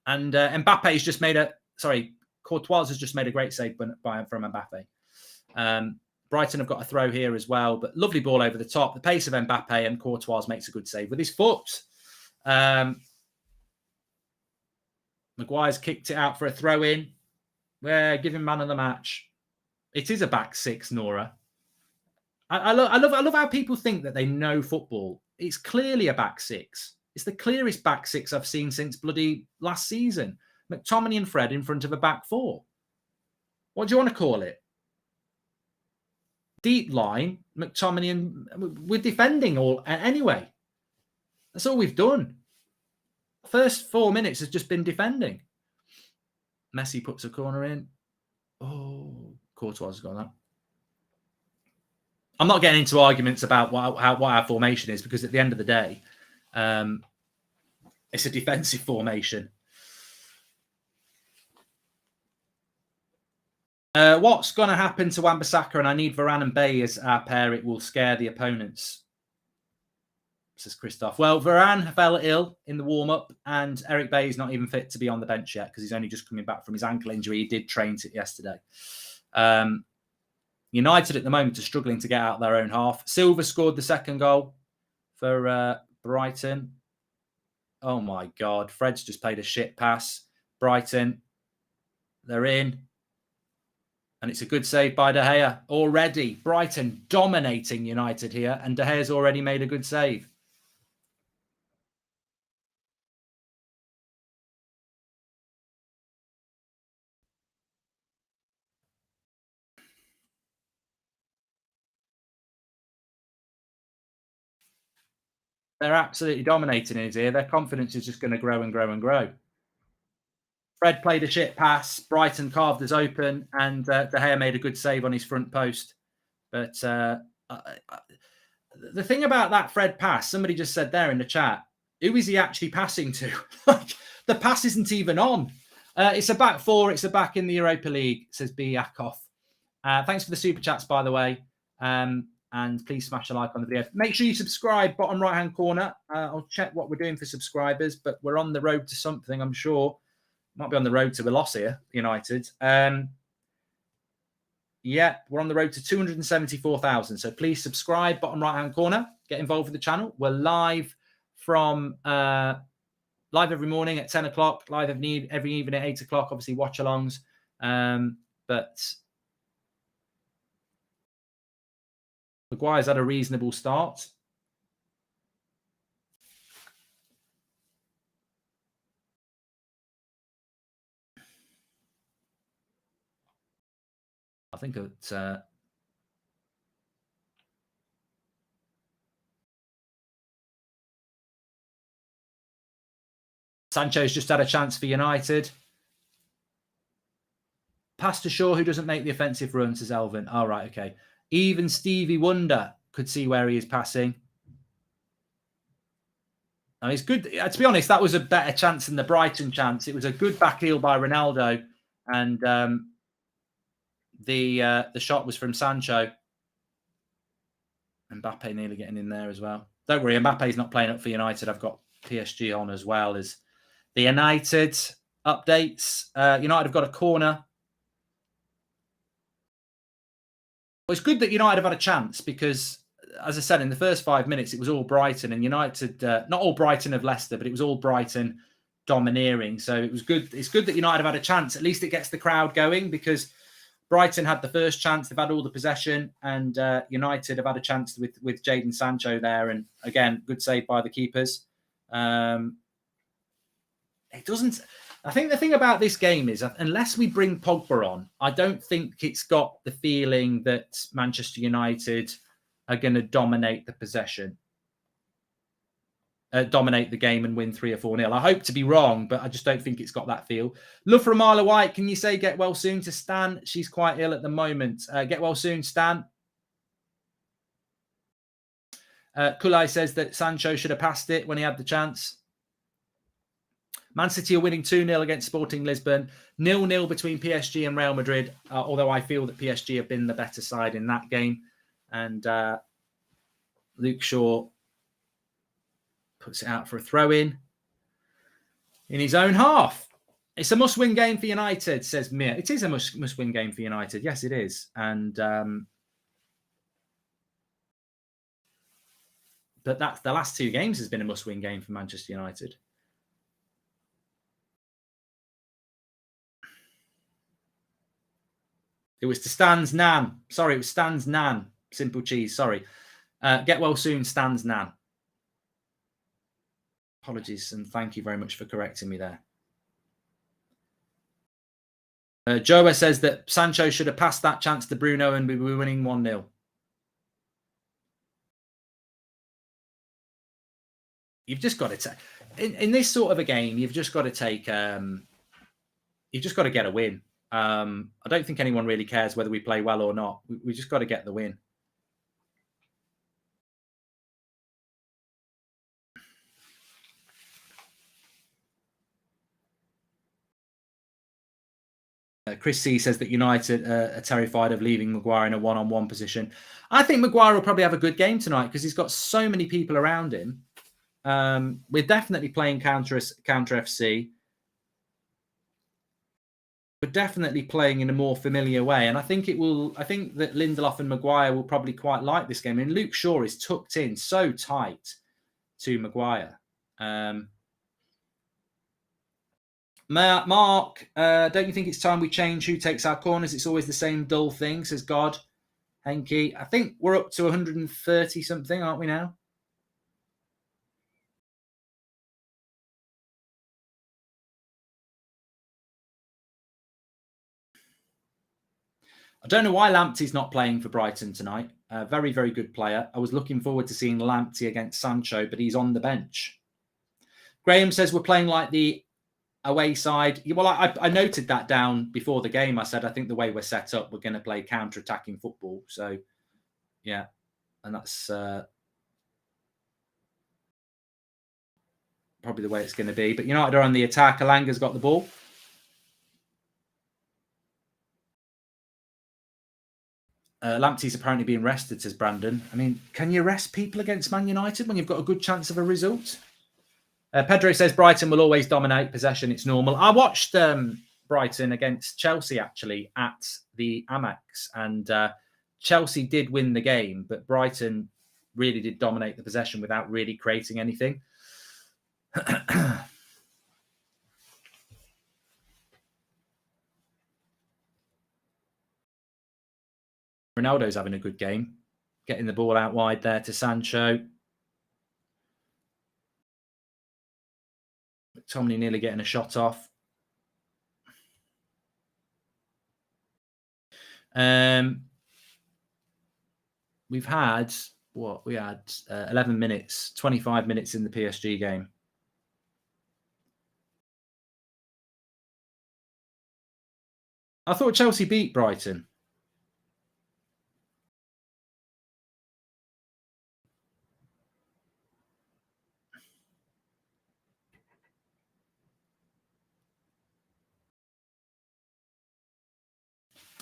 [SPEAKER 1] And Mbappe's just made Courtois has just made a great save from Mbappe. Brighton have got a throw here as well, but lovely ball over the top. The pace of Mbappe, and Courtois makes a good save with his foot. Maguire's kicked it out for a throw in. We're giving man of the match. It is a back six, Nora. I love how people think that they know football. It's clearly a back six. It's the clearest back six I've seen since bloody last season. McTominay and Fred in front of a back four. What do you want to call it? Deep line, McTominay, and we're defending all anyway. That's all we've done. First 4 minutes has just been defending. Messi puts a corner in. Oh, Courtois has gone up. I'm not getting into arguments about what our formation is, because at the end of the day, it's a defensive formation. What's going to happen to Wan-Bissaka? And I need Varane and Bay as our pair. It will scare the opponents, says Christoph. Well, Varane fell ill in the warm-up, and Eric Bay is not even fit to be on the bench yet, because he's only just coming back from his ankle injury. He did train it yesterday. United at the moment are struggling to get out their own half. Silva scored the second goal for Brighton. Oh, my God. Fred's just played a shit pass. Brighton, they're in. And it's a good save by De Gea. Already, Brighton dominating United here, and De Gea's already made a good save. They're absolutely dominating it here. Their confidence is just going to grow and grow and grow. Fred played a shit pass. Brighton carved us open, and De Gea made a good save on his front post. But the thing about that Fred pass, somebody just said there in the chat, who is he actually passing to? Like, the pass isn't even on. It's a back four. It's a back in the Europa League, says B. Yakov. Thanks for the super chats, by the way. And please smash a like on the video. Make sure you subscribe, bottom right-hand corner. I'll check what we're doing for subscribers, but we're on the road to something, I'm sure. Might be on the road to a loss here, United. Yeah, we're on the road to 274,000. So please subscribe, bottom right-hand corner. Get involved with the channel. We're live from live every morning at 10 o'clock, live every evening at 8 o'clock, obviously watch-alongs. But Maguire's had a reasonable start. I think it's Sancho's just had a chance for United. Pass to Shaw, who doesn't make the offensive run, says Elvin. All right, okay. Even Stevie Wonder could see where he is passing. Now, it's good. To be honest, that was a better chance than the Brighton chance. It was a good back heel by Ronaldo, and the shot was from Sancho. Mbappe nearly getting in there as well. Don't worry, Mbappe's not playing up for United. I've got PSG on as well as the United updates. United have got a corner. Well, it's good that United have had a chance because, as I said, in the first 5 minutes, it was all Brighton and United, not all Brighton of Leicester, but it was all Brighton domineering. So it was good. It's good that United have had a chance. At least it gets the crowd going because Brighton had the first chance. They've had all the possession and United have had a chance with Jadon Sancho there. And again, good save by the keepers. It doesn't... I think the thing about this game is, unless we bring Pogba on, I don't think it's got the feeling that Manchester United are going to dominate the possession, dominate the game and win 3 or 4-0. I hope to be wrong, but I just don't think it's got that feel. Love for a mile White. Can you say get well soon to Stan? She's quite ill at the moment. Get well soon, Stan. Kulai says that Sancho should have passed it when he had the chance. Man City are winning 2-0 against Sporting Lisbon. 0-0 between PSG and Real Madrid, although I feel that PSG have been the better side in that game. And Luke Shaw puts it out for a throw-in his own half. It's a must-win game for United, says Mir. It is a must-win game for United. Yes, it is. And but that's the last 2 games has been a must-win game for Manchester United. It was to Stan's Nan. Sorry, it was Stan's Nan. Simple cheese, sorry. Get well soon, Stan's Nan. Apologies and thank you very much for correcting me there. Joa says that Sancho should have passed that chance to Bruno and we were winning 1-0. You've just got to take... In this sort of a game, you've just got to take... you've just got to get a win. I don't think anyone really cares whether we play well or not. We just got to get the win. Chris C says that United are terrified of leaving Maguire in a one-on-one position. I think Maguire will probably have a good game tonight because he's got so many people around him. We're definitely playing counter FC. We're definitely playing in a more familiar way. And I think that Lindelof and Maguire will probably quite like this game. And Luke Shaw is tucked in so tight to Maguire. Mark, don't you think it's time we change who takes our corners? It's always the same dull thing, says God. Henke, I think we're up to 130 something, aren't we now? I don't know why Lamptey's not playing for Brighton tonight. Very, very good player. I was looking forward to seeing Lamptey against Sancho, but he's on the bench. Graham says we're playing like the away side. Well, I noted that down before the game. I said, I think the way we're set up, we're going to play counter-attacking football. So, yeah. And that's probably the way it's going to be. But United are on the attack. Alanga's got the ball. Lamptey's apparently being rested, says Brandon. I mean, can you rest people against Man United when you've got a good chance of a result? Pedro says Brighton will always dominate possession. It's normal. I watched Brighton against Chelsea, actually, at the Amex. And Chelsea did win the game, but Brighton really did dominate the possession without really creating anything. Ronaldo's having a good game. Getting the ball out wide there to Sancho. Tomney nearly getting a shot off. We've had, what? We had 11 minutes, 25 minutes in the PSG game. I thought Chelsea beat Brighton.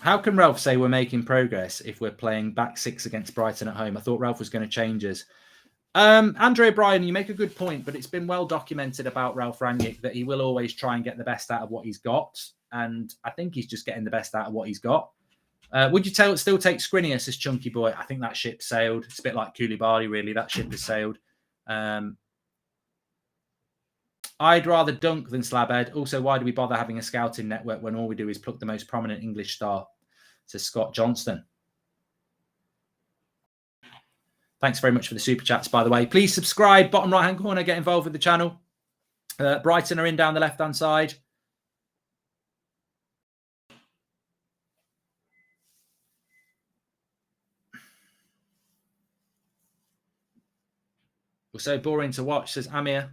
[SPEAKER 1] How can Ralph say we're making progress if we're playing back six against Brighton at home? I thought Ralph was going to change us. Andre O'Brien, you make a good point, but it's been well documented about Ralph Rangnick that he will always try and get the best out of what he's got. And I think he's just getting the best out of what he's got. Would you still take Skriniar as chunky boy? I think that ship sailed. It's a bit like Koulibaly, really. That ship has sailed. I'd rather Dunk than Slabhead. Also, why do we bother having a scouting network when all we do is pluck the most prominent English star? To Scott Johnston. Thanks very much for the super chats, by the way. Please subscribe, bottom right-hand corner, get involved with the channel. Brighton are in down the left-hand side. We're so boring to watch, says Amir.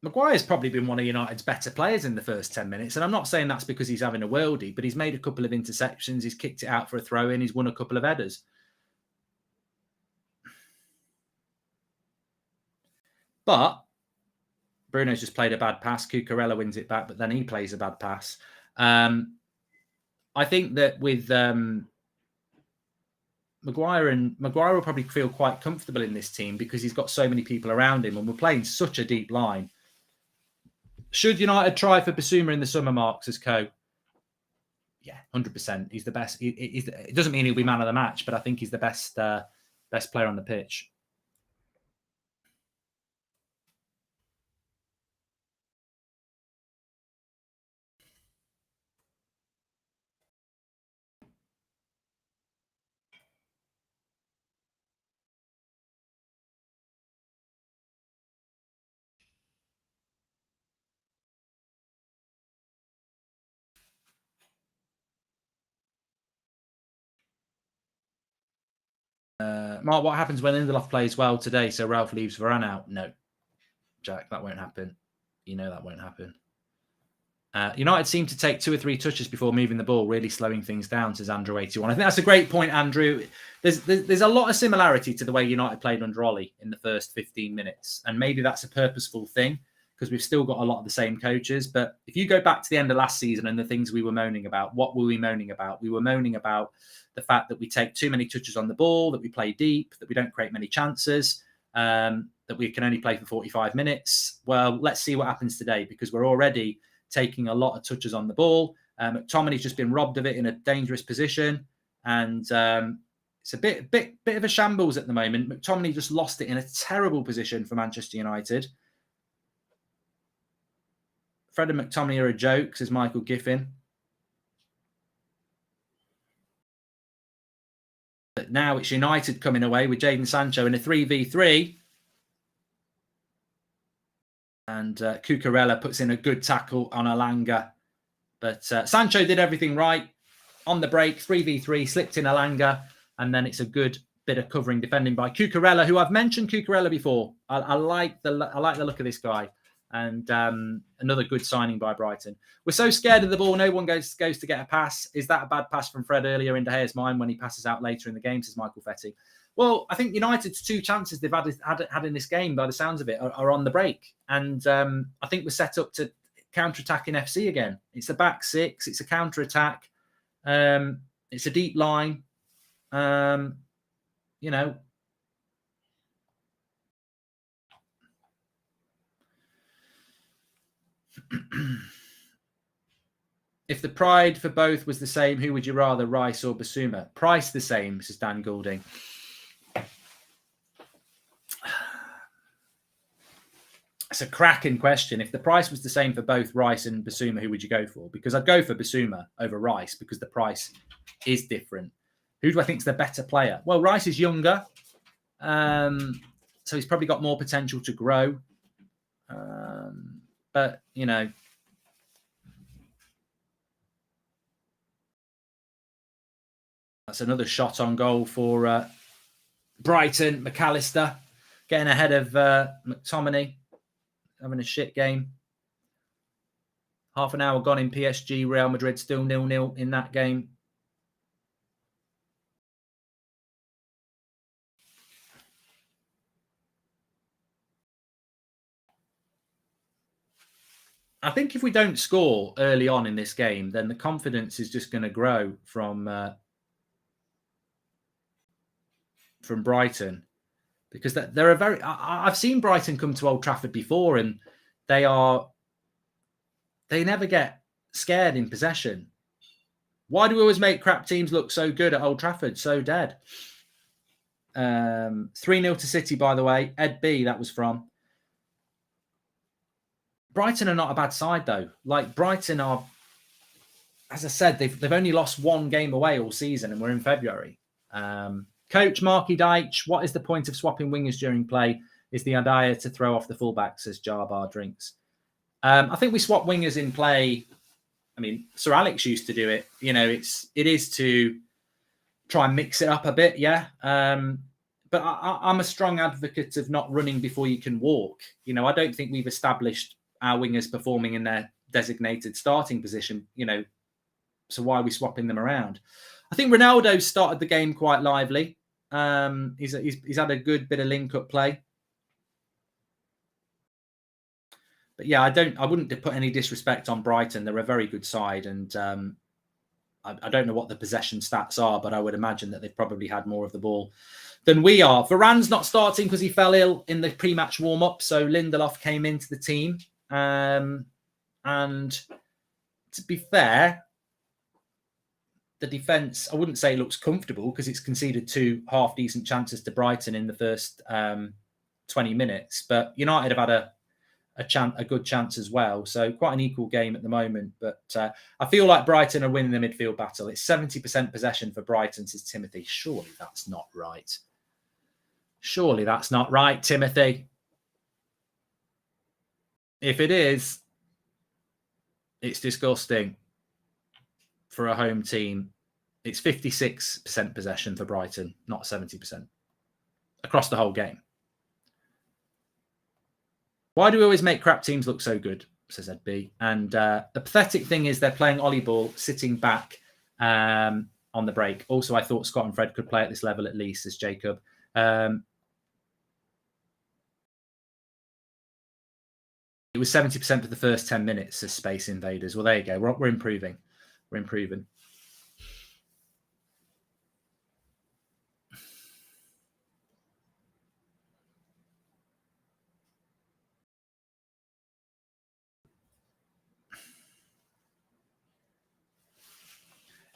[SPEAKER 1] Maguire's probably been one of United's better players in the first 10 minutes. And I'm not saying that's because he's having a worldie, but he's made a couple of interceptions. He's kicked it out for a throw-in. He's won a couple of headers. But Bruno's just played a bad pass. Cucurella wins it back, but then he plays a bad pass. I think that with Maguire will probably feel quite comfortable in this team because he's got so many people around him and we're playing such a deep line. Should United try for Basuma in the summer, Marks, as co? Yeah, 100%. He's the best. It doesn't mean he'll be man of the match, but I think he's the best player on the pitch. Mark, what happens when Lindelof plays well today? So Ralph leaves Varane out? No, Jack, that won't happen. You know that won't happen. United seem to take 2 or 3 touches before moving the ball, really slowing things down, says Andrew 81. I think that's a great point, Andrew. There's a lot of similarity to the way United played under Ollie in the first 15 minutes. And maybe that's a purposeful thing because we've still got a lot of the same coaches. But if you go back to the end of last season and the things we were moaning about, what were we moaning about? We were moaning about the fact that we take too many touches on the ball, that we play deep, that we don't create many chances, that we can only play for 45 minutes. Well, let's see what happens today because we're already taking a lot of touches on the ball. McTominay's just been robbed of it in a dangerous position. And it's a bit of a shambles at the moment. McTominay just lost it in a terrible position for Manchester United. Fred and McTominay are a joke, says Michael Giffin. But now it's United coming away with Jadon Sancho in a 3v3. And Cucurella puts in a good tackle on Alanga. But Sancho did everything right. On the break, 3v3, slipped in Alanga. And then it's a good bit of covering defending by Cucurella, who I've mentioned Cucurella before. I like the look of this guy. And another good signing by Brighton. We're so scared of the ball, no one goes to get a pass. Is that a bad pass from Fred earlier in De Gea's mind when he passes out later in the game, says Michael Fetty? Well, I think United's 2 chances they've had in this game, by the sounds of it, are on the break. And I think we're set up to counter-attack in FC again. It's a back 6. It's a counter-attack. It's a deep line. You know, if the pride for both was the same, who would you rather, Rice or Basuma? Price the same, says Dan Goulding. It's a cracking question. If the price was the same for both Rice and Basuma, who would you go for? Because I'd go for Basuma over Rice because the price is different. Who do I think is the better player? Well, Rice is younger. So he's probably got more potential to grow. But, you know, that's another shot on goal for Brighton. McAllister getting ahead of McTominay. having a shit game. Half an hour gone in PSG, Real Madrid still 0-0 in that game. I think if we don't score early on in this game, then the confidence is just going to grow from Brighton, because they're a very. I've seen Brighton come to Old Trafford before, and they never get scared in possession. Why do we always make crap teams look so good at Old Trafford? So dead. 3-0 to City, by the way. Ed B, that was from. Brighton are not a bad side, though. Like, Brighton are, as I said, they've only lost one game away all season, and we're in February. Coach Marky Deitch, what is the point of swapping wingers during play? Is the idea to throw off the fullbacks, says Jarbar Drinks. I think we swap wingers in play. I mean, Sir Alex used to do it. You know, it is to try and mix it up a bit, yeah. But I'm a strong advocate of not running before you can walk. You know, I don't think we've established our wingers performing in their designated starting position, you know, so why are we swapping them around? I think Ronaldo started the game quite lively. He's had a good bit of link-up play. But yeah, I wouldn't put any disrespect on Brighton. They're a very good side, and I don't know what the possession stats are, but I would imagine that they've probably had more of the ball than we are. Varane's not starting because he fell ill in the pre-match warm-up, so Lindelof came into the team. And to be fair, the defence, I wouldn't say it looks comfortable because it's conceded 2 half-decent chances to Brighton in the first 20 minutes. But United have had a good chance as well. So quite an equal game at the moment. But I feel like Brighton are winning the midfield battle. It's 70% possession for Brighton, says Timothy. Surely that's not right. Surely that's not right, Timothy. If it is, it's disgusting for a home team. It's 56% possession for Brighton, not 70% across the whole game. Why do we always make crap teams look so good, says Ed B. And the pathetic thing is they're playing Ollie Ball sitting back on the break. Also, I thought Scott and Fred could play at this level at least, says Jacob. It was 70% for the first 10 minutes, says Space Invaders. Well, there you go. We're improving. We're improving.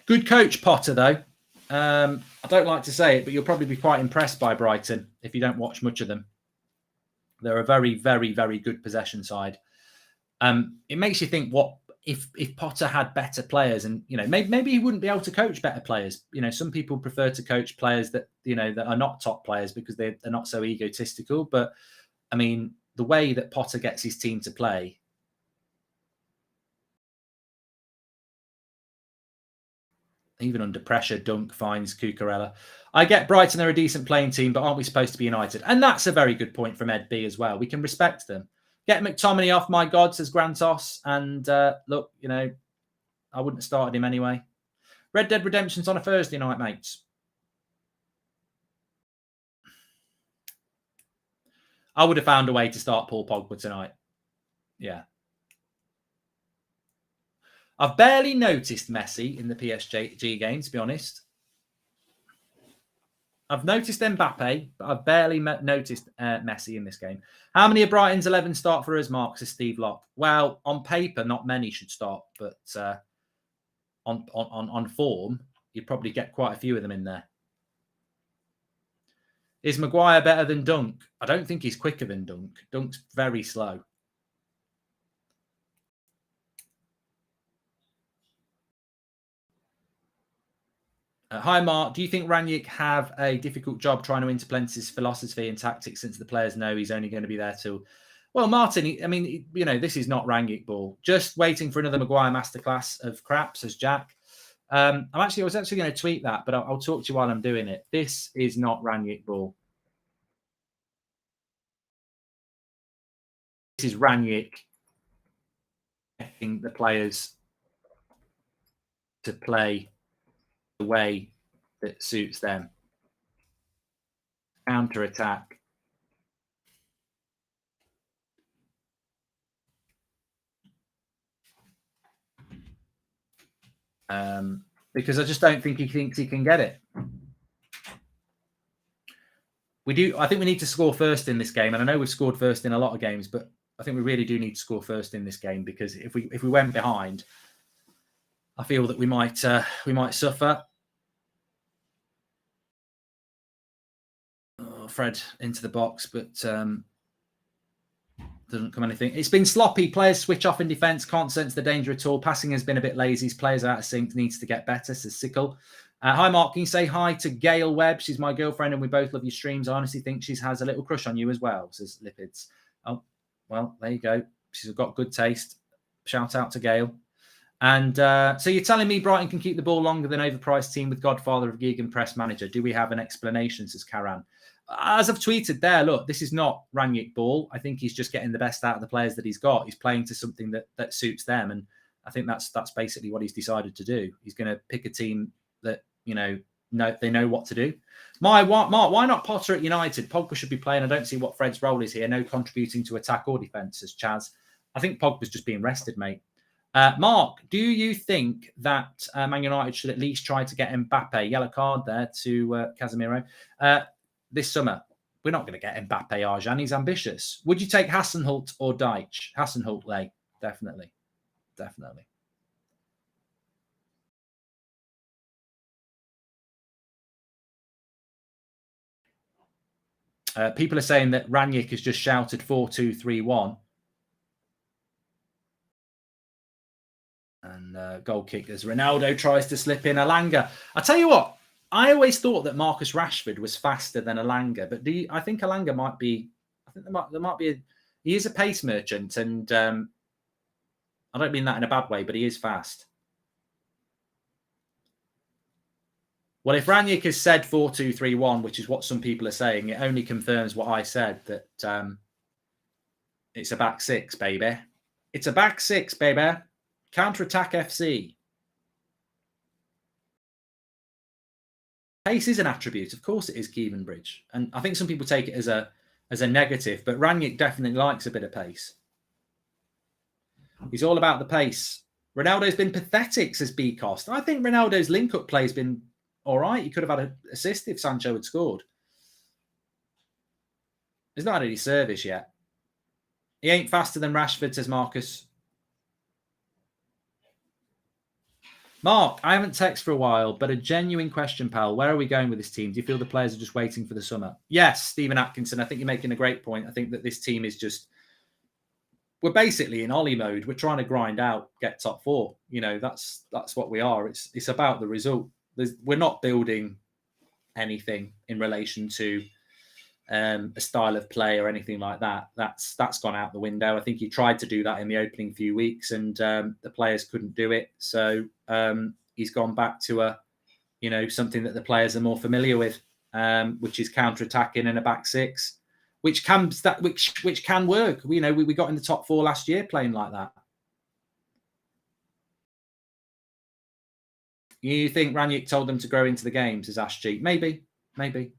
[SPEAKER 1] Good coach, Potter, though. I don't like to say it, but you'll probably be quite impressed by Brighton if you don't watch much of them. They're a very, very, very good possession side. It makes you think, what if Potter had better players, and maybe he wouldn't be able to coach better players. Some people prefer to coach players that that are not top players because they're not so egotistical. But I mean, the way that Potter gets his team to play. Even under pressure, Dunk finds Cucurella. I get Brighton, they're a decent playing team, but aren't we supposed to be United? And that's a very good point from Ed B as well. We can respect them. Get McTominay off, my God, says Grantos. And look, I wouldn't have started him anyway. Red Dead Redemption's on a Thursday night, mates. I would have found a way to start Paul Pogba tonight. Yeah. I've barely noticed Messi in the PSG game, to be honest. I've noticed Mbappe, but I've barely noticed Messi in this game. How many of Brighton's 11 start for us, Mark, says Steve Locke? Well, on paper, not many should start, but on form, you'd probably get quite a few of them in there. Is Maguire better than Dunk? I don't think he's quicker than Dunk. Dunk's very slow. Hi, Mark. Do you think Rangnick have a difficult job trying to implement his philosophy and tactics since the players know he's only going to be there till... Well, Martin, I mean, this is not Rangnick ball. Just waiting for another Maguire masterclass of crap, says Jack. I was actually going to tweet that, but I'll talk to you while I'm doing it. This is not Rangnick ball. is Ranić getting the players to play the way that suits them. Counter-attack. Because I just don't think he thinks he can get it. I think we need to score first in this game, and I know we've scored first in a lot of games, but I think we really do need to score first in this game, because if we went behind, I feel that we might suffer. Oh, Fred into the box, but doesn't come anything. It's been sloppy. Players switch off in defence, can't sense the danger at all. Passing has been a bit lazy. His players are out of sync, needs to get better, says Sickle. Hi, Mark. Can you say hi to Gail Webb? She's my girlfriend and we both love your streams. I honestly think she has a little crush on you as well, says Lipids. Oh, well, there you go. She's got good taste. Shout out to Gail. And so you're telling me Brighton can keep the ball longer than overpriced team with Godfather of Gegenpress manager. Do we have an explanation, says Karan? As I've tweeted there, look, this is not Ranić ball. I think he's just getting the best out of the players that he's got. He's playing to something that suits them. And I think that's basically what he's decided to do. He's going to pick a team that, they know what to do. Mark, why not Potter at United? Pogba should be playing. I don't see what Fred's role is here. No contributing to attack or defence, says Chaz. I think Pogba's just being rested, mate. Mark, do you think that Man United should at least try to get Mbappe, yellow card there to Casemiro, this summer? We're not going to get Mbappe, Arjan. He's ambitious. Would you take Hasenhüttl or Deitch? Hasenhüttl, definitely. Definitely. People are saying that Ranić has just shouted 4-2-3-1. And goal kick as Ronaldo tries to slip in Alanga. I tell you what, I always thought that Marcus Rashford was faster than Alanga, but I think Alanga might be. I think there might be. He is a pace merchant, and I don't mean that in a bad way, but he is fast. Well, if Ranić has said 4-2-3-1, which is what some people are saying, it only confirms what I said, that it's a back six, baby. It's a back six, baby. Counter-attack FC. Pace is an attribute. Of course it is, Kevin Bridge. And I think some people take it as a negative, but Ranić definitely likes a bit of pace. He's all about the pace. Ronaldo's been pathetic, says B-Cost. I think Ronaldo's link-up play has been all right. He could have had an assist if Sancho had scored. He's not had any service yet. He ain't faster than Rashford, says Marcus. Mark, I haven't texted for a while, but a genuine question, pal. Where are we going with this team? Do you feel the players are just waiting for the summer? Yes, Stephen Atkinson. I think you're making a great point. I think that this team is just... We're basically in Ollie mode. We're trying to grind out, get top four. That's what we are. It's about the result. We're not building anything in relation to a style of play or anything like that. That's gone out the window. I think he tried to do that in the opening few weeks, and the players couldn't do it. So he's gone back to something that the players are more familiar with, which is counter-attacking in a back six, which can work. We got in the top four last year playing like that. You think Ranić told them to grow into the game, says Ash G? Maybe. Maybe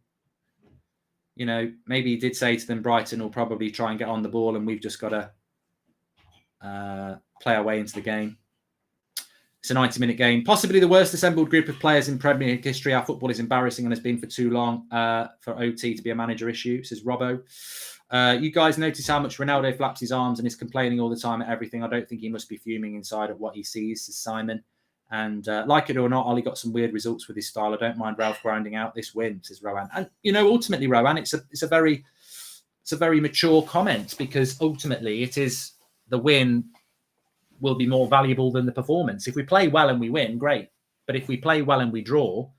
[SPEAKER 1] he did say to them, Brighton will probably try and get on the ball, and we've just got to play our way into the game. It's a 90-minute game. Possibly the worst assembled group of players in Premier League history. Our football is embarrassing and has been for too long for OT to be a manager issue, says Robbo. You guys notice how much Ronaldo flaps his arms and is complaining all the time at everything. I don't think he must be fuming inside at what he sees, says Simon. And like it or not, Ollie got some weird results with his style. I don't mind Ralph grinding out this win, says Rowan. And ultimately, Rowan, it's a very mature comment, because ultimately it is the win will be more valuable than the performance. If we play well and we win, great. But if we play well and we draw,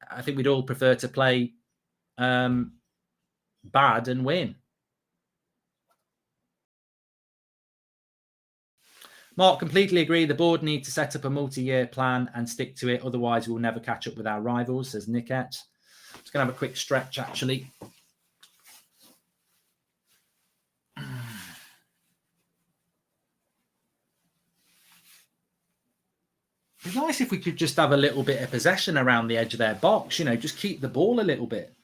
[SPEAKER 1] I think we'd all prefer to play bad and win. Mark, completely agree. The board need to set up a multi-year plan and stick to it. Otherwise, we'll never catch up with our rivals, says Niket. Just going to have a quick stretch, actually. It'd be nice if we could just have a little bit of possession around the edge of their box, you know, just keep the ball a little bit.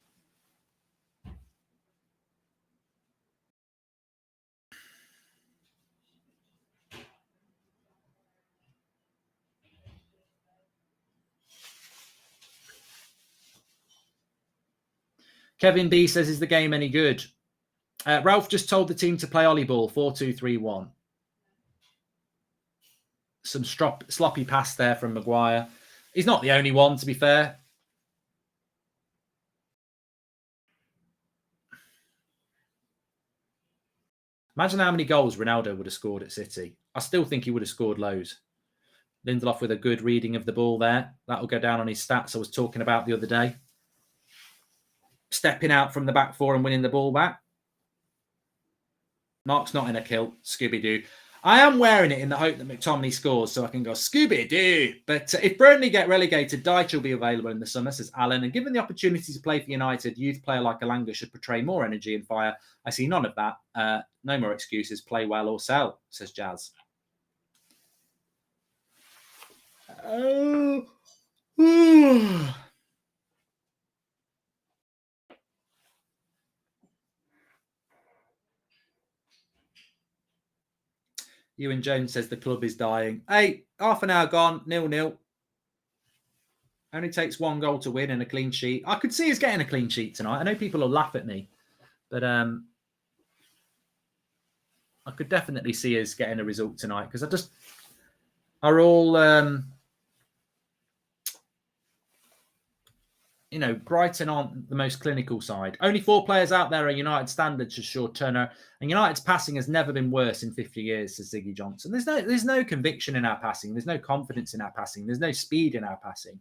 [SPEAKER 1] Kevin B says, is the game any good? Ralph just told the team to play Ollie ball, 4-2-3-1. Some sloppy pass there from Maguire. He's not the only one, to be fair. Imagine how many goals Ronaldo would have scored at City. I still think he would have scored loads. Lindelof with a good reading of the ball there. That'll go down on his stats I was talking about the other day. Stepping out from the back four and winning the ball back. Mark's not in a kilt. Scooby-Doo. I am wearing it in the hope that McTominay scores so I can go Scooby-Doo. But if Burnley get relegated, Dyche will be available in the summer, says Alan. And given the opportunity to play for United, youth player like Elanga should portray more energy and fire. I see none of that. No more excuses. Play well or sell, says Jazz. Oh. Ewan Jones says the club is dying. Hey, half an hour gone, 0-0. Only takes one goal to win and a clean sheet. I could see us getting a clean sheet tonight. I know people will laugh at me, but I could definitely see us getting a result tonight because are all you know, Brighton aren't the most clinical side. Only 4 players out there are United standards, says Shaw Turner. And United's passing has never been worse in 50 years, says Ziggy Johnson. There's no conviction in our passing. There's no confidence in our passing. There's no speed in our passing.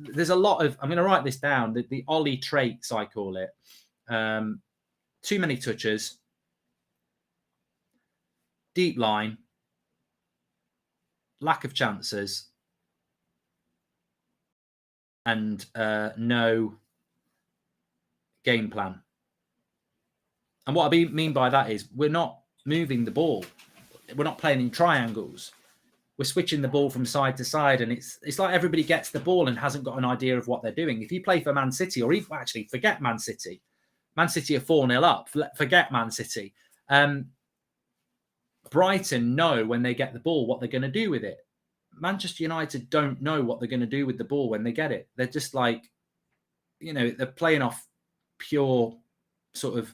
[SPEAKER 1] There's a lot of, I'm going to write this down, the Ollie traits, I call it. Too many touches. Deep line. Lack of chances. And no game plan. And what I mean by that is we're not moving the ball. We're not playing in triangles. We're switching the ball from side to side. And it's like everybody gets the ball and hasn't got an idea of what they're doing. If you play for Man City, or even actually forget Man City. Man City are 4-0 up. Forget Man City. Brighton know when they get the ball what they're going to do with it. Manchester United don't know what they're going to do with the ball when they get it. They're just like, you know, they're playing off pure sort of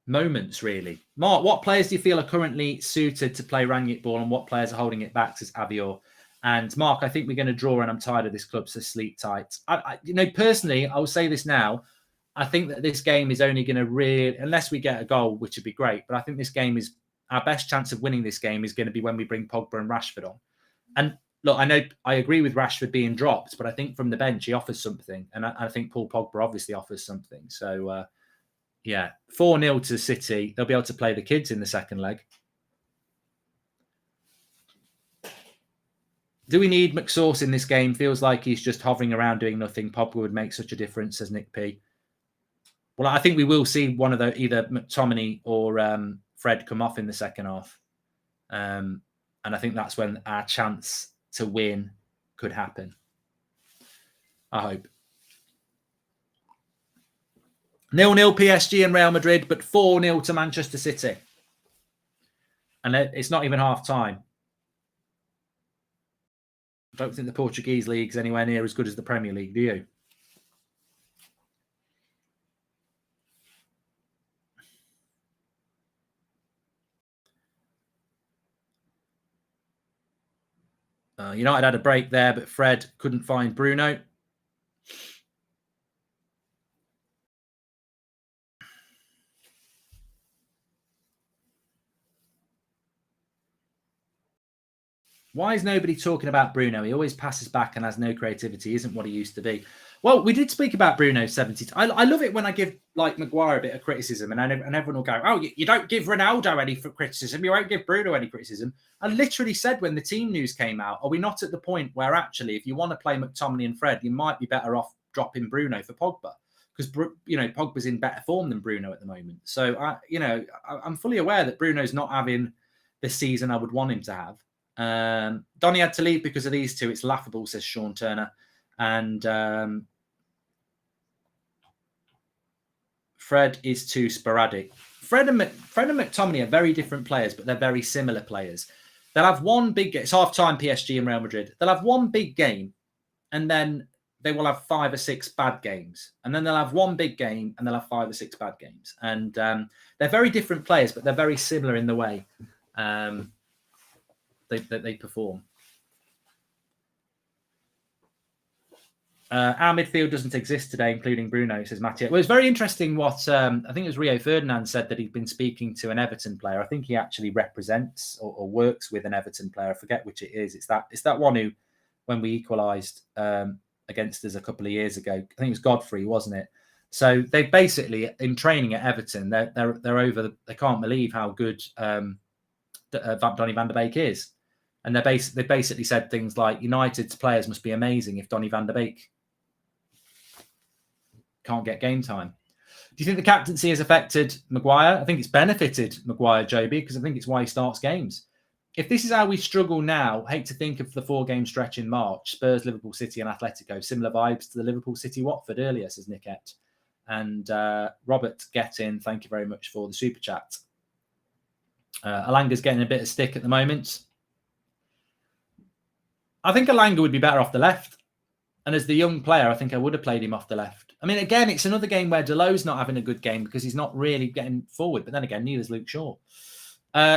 [SPEAKER 1] moments, really. Mark, what players do you feel are currently suited to play Rangnick ball and what players are holding it back, says Avior. And Mark, I think we're going to draw and I'm tired of this club, says Sleep Tight. You know, personally, I will say this now. I think that this game is only going to really, unless we get a goal, which would be great, but I think this game is, our best chance of winning this game is going to be when we bring Pogba and Rashford on. And look, I know I agree with Rashford being dropped, but I think from the bench he offers something. And I think Paul Pogba obviously offers something. So, yeah, 4-0 to City. They'll be able to play the kids in the second leg. Do we need McSauce in this game? Feels like he's just hovering around doing nothing. Pogba would make such a difference, says Nick P. Well, I think we will see one of the, either McTominay or Fred come off in the second half. And I think that's when our chance to win could happen. I hope. 0-0 PSG and Real Madrid, but 4-0 to Manchester City. And it's not even half time. I don't think the Portuguese league's anywhere near as good as the Premier League, do you? United had a break there, but Fred couldn't find Bruno. Why is nobody talking about Bruno? He always passes back and has no creativity. Isn't what he used to be. Well, we did speak about Bruno 70. I love it when I give like Maguire a bit of criticism and everyone will go, oh, you don't give Ronaldo any criticism. You won't give Bruno any criticism. I literally said when the team news came out, are we not at the point where actually if you want to play McTominay and Fred, you might be better off dropping Bruno for Pogba? Because, you know, Pogba's in better form than Bruno at the moment. So, I'm fully aware that Bruno's not having the season I would want him to have. Donny had to leave because of these two. It's laughable, says Sean Turner. And Fred is too sporadic. Fred and McTominay are very different players, but they're very similar players. They'll have one big game. It's half-time PSG and Real Madrid. They'll have one big game, and then they will have 5 or 6 bad games. And then they'll have one big game, and they'll have 5 or 6 bad games. And they're very different players, but they're very similar in the way they perform. Our midfield doesn't exist today, including Bruno, says Mattia. Well, it's very interesting what I think it was Rio Ferdinand said, that he'd been speaking to an Everton player. I think he actually represents or works with an Everton player. I forget which it is. It's that one who, when we equalised against us a couple of years ago, I think it was Godfrey, wasn't it? So they basically, in training at Everton, they're over. They can't believe how good Donny van de Beek is. And they basically said things like, United's players must be amazing if Donny van de Beek can't get game time. Do you think the captaincy has affected Maguire? I think it's benefited Maguire, Joby, because I think it's why he starts games. If this is how we struggle now, hate to think of the 4-game stretch in March, Spurs, Liverpool City and Atletico. Similar vibes to the Liverpool City Watford earlier, says Nickette. And Robert Gettin, thank you very much for the super chat. Alanga's getting a bit of stick at the moment. I think Alanga would be better off the left. And as the young player, I think I would have played him off the left. I mean, again, it's another game where Delo's not having a good game because he's not really getting forward. But then again, neither's Luke Shaw.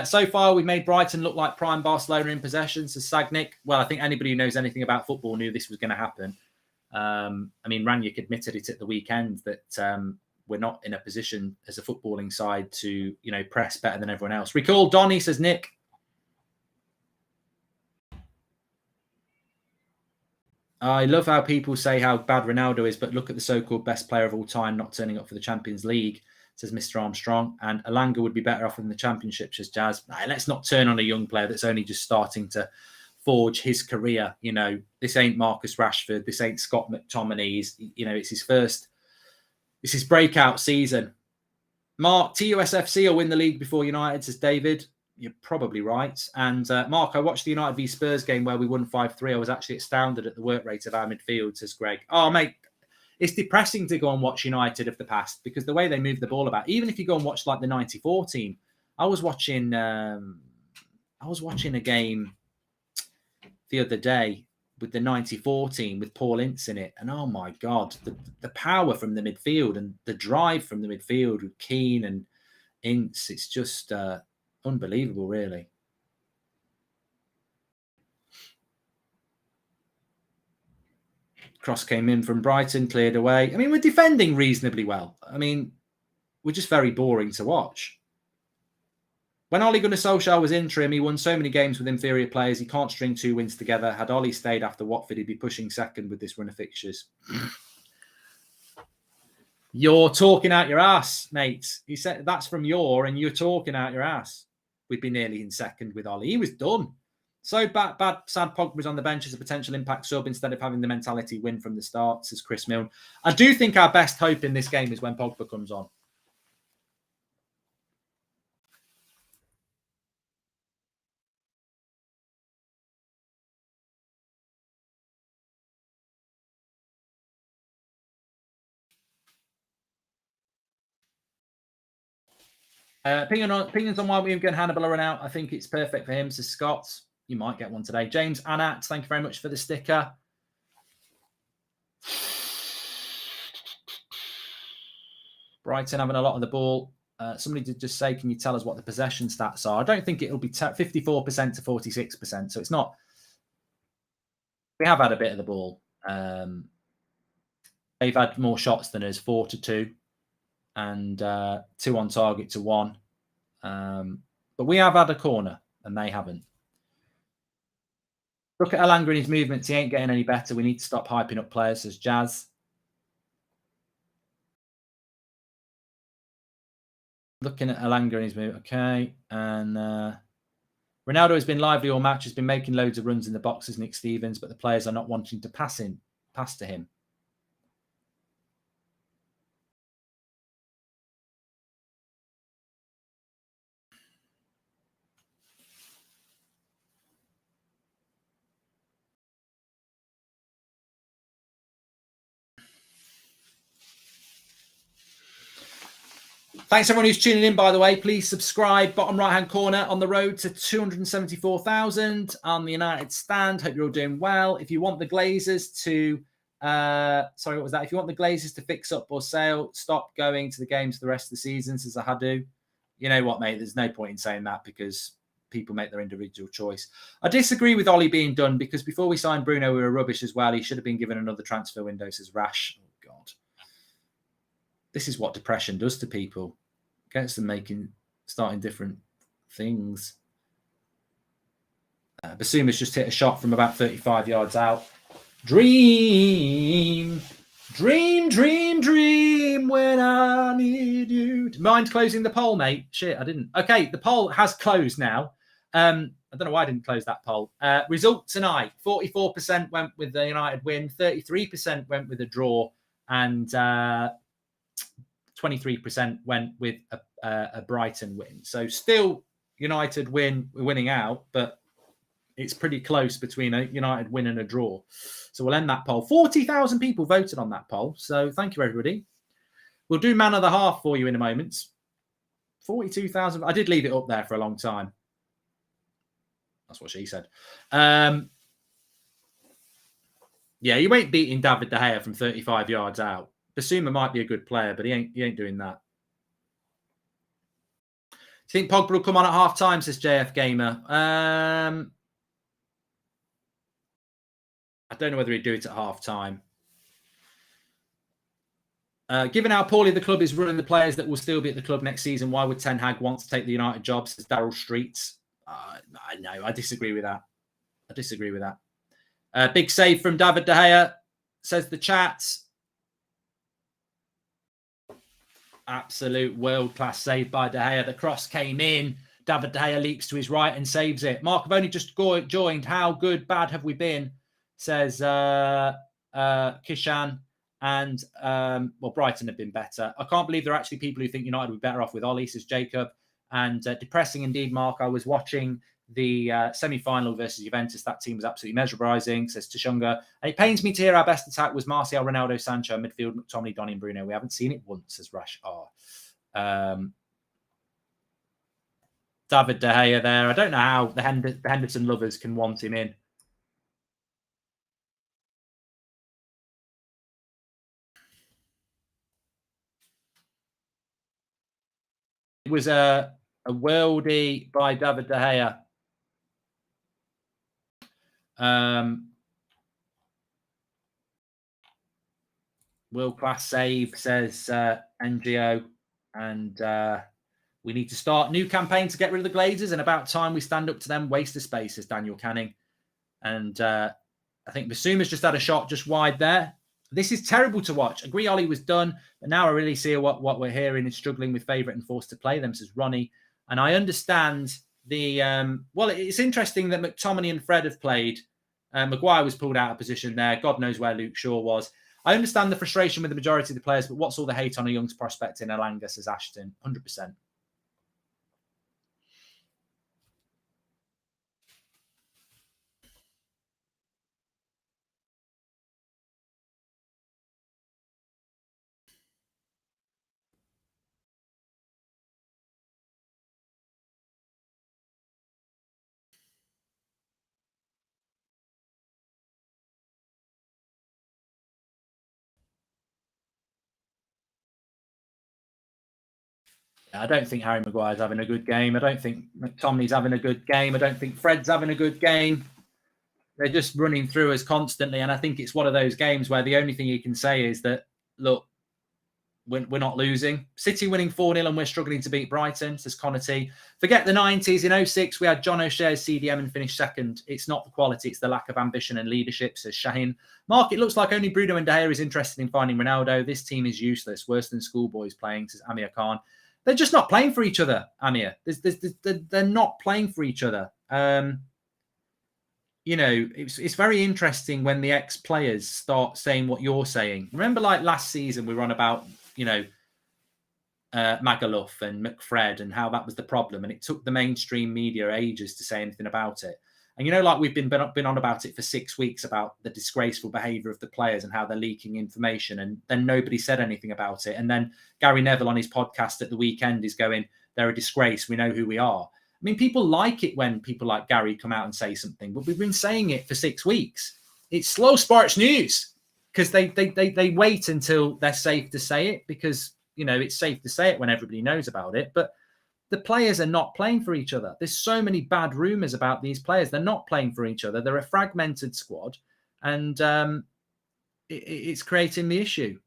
[SPEAKER 1] So far, we've made Brighton look like prime Barcelona in possession, says Sagnick. Well, I think anybody who knows anything about football knew this was going to happen. I mean, Ranić admitted it at the weekend that we're not in a position as a footballing side to, press better than everyone else. Recall Donny, says Nick. I love how people say how bad Ronaldo is, but look at the so-called best player of all time not turning up for the Champions League, says Mr. Armstrong. And Alanga would be better off in the Championship, says Jazz. Let's not turn on a young player that's only just starting to forge his career. This ain't Marcus Rashford. This ain't Scott McTominay. It's his breakout season. Mark, TUSFC will win the league before United, says David. You're probably right. And Mark, I watched the United v Spurs game where we won 5-3. I was actually astounded at the work rate of our midfield, says Greg. Oh, mate, it's depressing to go and watch United of the past because the way they move the ball about, even if you go and watch like the 94 team, I was watching a game the other day with the 94 team with Paul Ince in it. And oh my God, the power from the midfield and the drive from the midfield with Keane and Ince, it's just unbelievable, really. Cross came in from Brighton, cleared away. I mean, we're defending reasonably well. I mean, we're just very boring to watch. When Ole Gunnar Solskjaer was interim, he won so many games with inferior players. He can't string 2 wins together. Had Ole stayed after Watford, he'd be pushing second with this run of fixtures. You're talking out your ass, mate. He said that's from and you're talking out your ass. We'd be nearly in second with Ole. He was done. So bad, sad Pogba was on the bench as a potential impact sub instead of having the mentality win from the start, says Chris Milne. I do think our best hope in this game is when Pogba comes on. Opinions on why we get Hannibal run out. I think it's perfect for him, says Scott. You might get one today. James Anat, thank you very much for the sticker. Brighton having a lot of the ball. Somebody did just say, can you tell us what the possession stats are? I don't think it'll be 54% to 46%. So it's not. We have had a bit of the ball. They've had more shots than us, 4-2, and 2 on target to 1. But we have had a corner, and they haven't. Look at Alanga and his movements. He ain't getting any better. We need to stop hyping up players, says Jazz. Looking at Alanga and his move. Okay. And Ronaldo has been lively all match, has been making loads of runs in the boxes, Nick Stevens, but the players are not wanting to pass to him. Thanks everyone who's tuning in, by the way. Please subscribe. Bottom right-hand corner, on the road to 274,000 on the United stand. Hope you're all doing well. If you want the Glazers to, sorry, what was that? If you want the Glazers to fix up or sail, stop going to the games for the rest of the season, says Ahadu. You know what, mate? There's no point in saying that because people make their individual choice. I disagree with Ollie being done because before we signed Bruno, we were rubbish as well. He should have been given another transfer window, says Rash. Oh, God. This is what depression does to people. Gets them starting different things. Basuma's just hit a shot from about 35 yards out. Dream, dream, dream, dream when I need you. Do you mind closing the poll, mate? Shit, I didn't. Okay, the poll has closed now. I don't know why I didn't close that poll. Result tonight, 44% went with the United win, 33% went with a draw, and 23% went with a Brighton win. So still United winning out, but it's pretty close between a United win and a draw. So we'll end that poll. 40,000 people voted on that poll. So thank you, everybody. We'll do man of the half for you in a moment. 42,000. I did leave it up there for a long time. That's what she said. Yeah, you ain't beating David De Gea from 35 yards out. Basuma might be a good player, but he ain't doing that. Do you think Pogba will come on at half time, says JF Gamer? I don't know whether he'd do it at half time. Given how poorly the club is running the players that will still be at the club next season, why would Ten Hag want to take the United job, says Daryl Streets? No, I disagree with that. I disagree with that. Big save from David De Gea, says the chat. Absolute world-class save by De Gea. The cross came in. David De Gea leaks to his right and saves it. Mark, I've only just joined. How good, bad have we been? Says Kishan. And, well, Brighton have been better. I can't believe there are actually people who think United would be better off with Ollie, says Jacob. And depressing indeed, Mark. I was watching the semi-final versus Juventus. That team was absolutely mesmerising, says Tashunga. And it pains me to hear our best attack was Martial, Ronaldo, Sancho, midfield, McTominay, Donny and Bruno. We haven't seen it once, says Rash R. David De Gea there. I don't know how the Henderson lovers can want him in. It was a worldie by David De Gea. World-class save, says NGO. And we need to start new campaign to get rid of the Glazers, and about time we stand up to them. Waste of space, says Daniel Canning. And I think Basuma's just had a shot just wide there. This is terrible to watch. Agree Ollie was done, but now I really see what we're hearing is struggling with favourite and forced to play them, says Ronnie. And I understand the... well, it's interesting that McTominay and Fred have played. Maguire was pulled out of position there. God knows where Luke Shaw was. I understand the frustration with the majority of the players, but what's all the hate on a young prospect in Elanga, says Ashton. 100%. I don't think Harry Maguire's having a good game. I don't think McTominay's having a good game. I don't think Fred's having a good game. They're just running through us constantly. And I think it's one of those games where the only thing you can say is that, look, we're not losing. City winning 4-0 and we're struggling to beat Brighton, says Connor T. Forget the 90s. In 06, we had John O'Shea's CDM and finished second. It's not the quality, it's the lack of ambition and leadership, says Shaheen. Mark, it looks like only Bruno and De Gea is interested in finding Ronaldo. This team is useless, worse than schoolboys playing, says Amir Khan. They're just not playing for each other, Amir. They're not playing for each other. You know, it's very interesting when the ex-players start saying what you're saying. Remember, like last season, we were on about, you know, Magaluf and McFred and how that was the problem. And it took the mainstream media ages to say anything about it. And, you know, like we've been on about it for 6 weeks about the disgraceful behaviour of the players and how they're leaking information. And then nobody said anything about it. And then Gary Neville on his podcast at the weekend is going, they're a disgrace. We know who we are. I mean, people like it when people like Gary come out and say something, but we've been saying it for 6 weeks. It's slow sports news because they wait until they're safe to say it because, you know, it's safe to say it when everybody knows about it. But the players are not playing for each other. There's so many bad rumours about these players. They're not playing for each other. They're a fragmented squad, and it's creating the issue.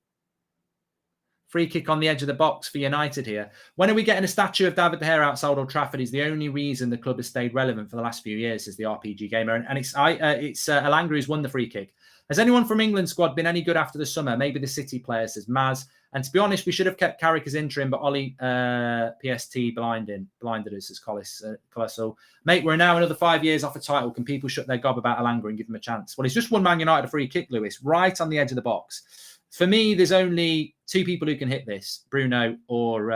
[SPEAKER 1] Free kick on the edge of the box for United here. When are we getting a statue of David De Gea outside Old Trafford? Is the only reason the club has stayed relevant for the last few years, says the RPG gamer. And it's Elanga who's won the free kick. Has anyone from England squad been any good after the summer? Maybe the City player, says Maz. And to be honest, we should have kept Carrick as interim, but Ollie PST blinded us, says Colossal. Mate, we're now another 5 years off a title. Can people shut their gob about Elanga and give him a chance? Well, he's just won Man United a free kick, Lewis, right on the edge of the box. For me, there's only 2 people who can hit this, Bruno or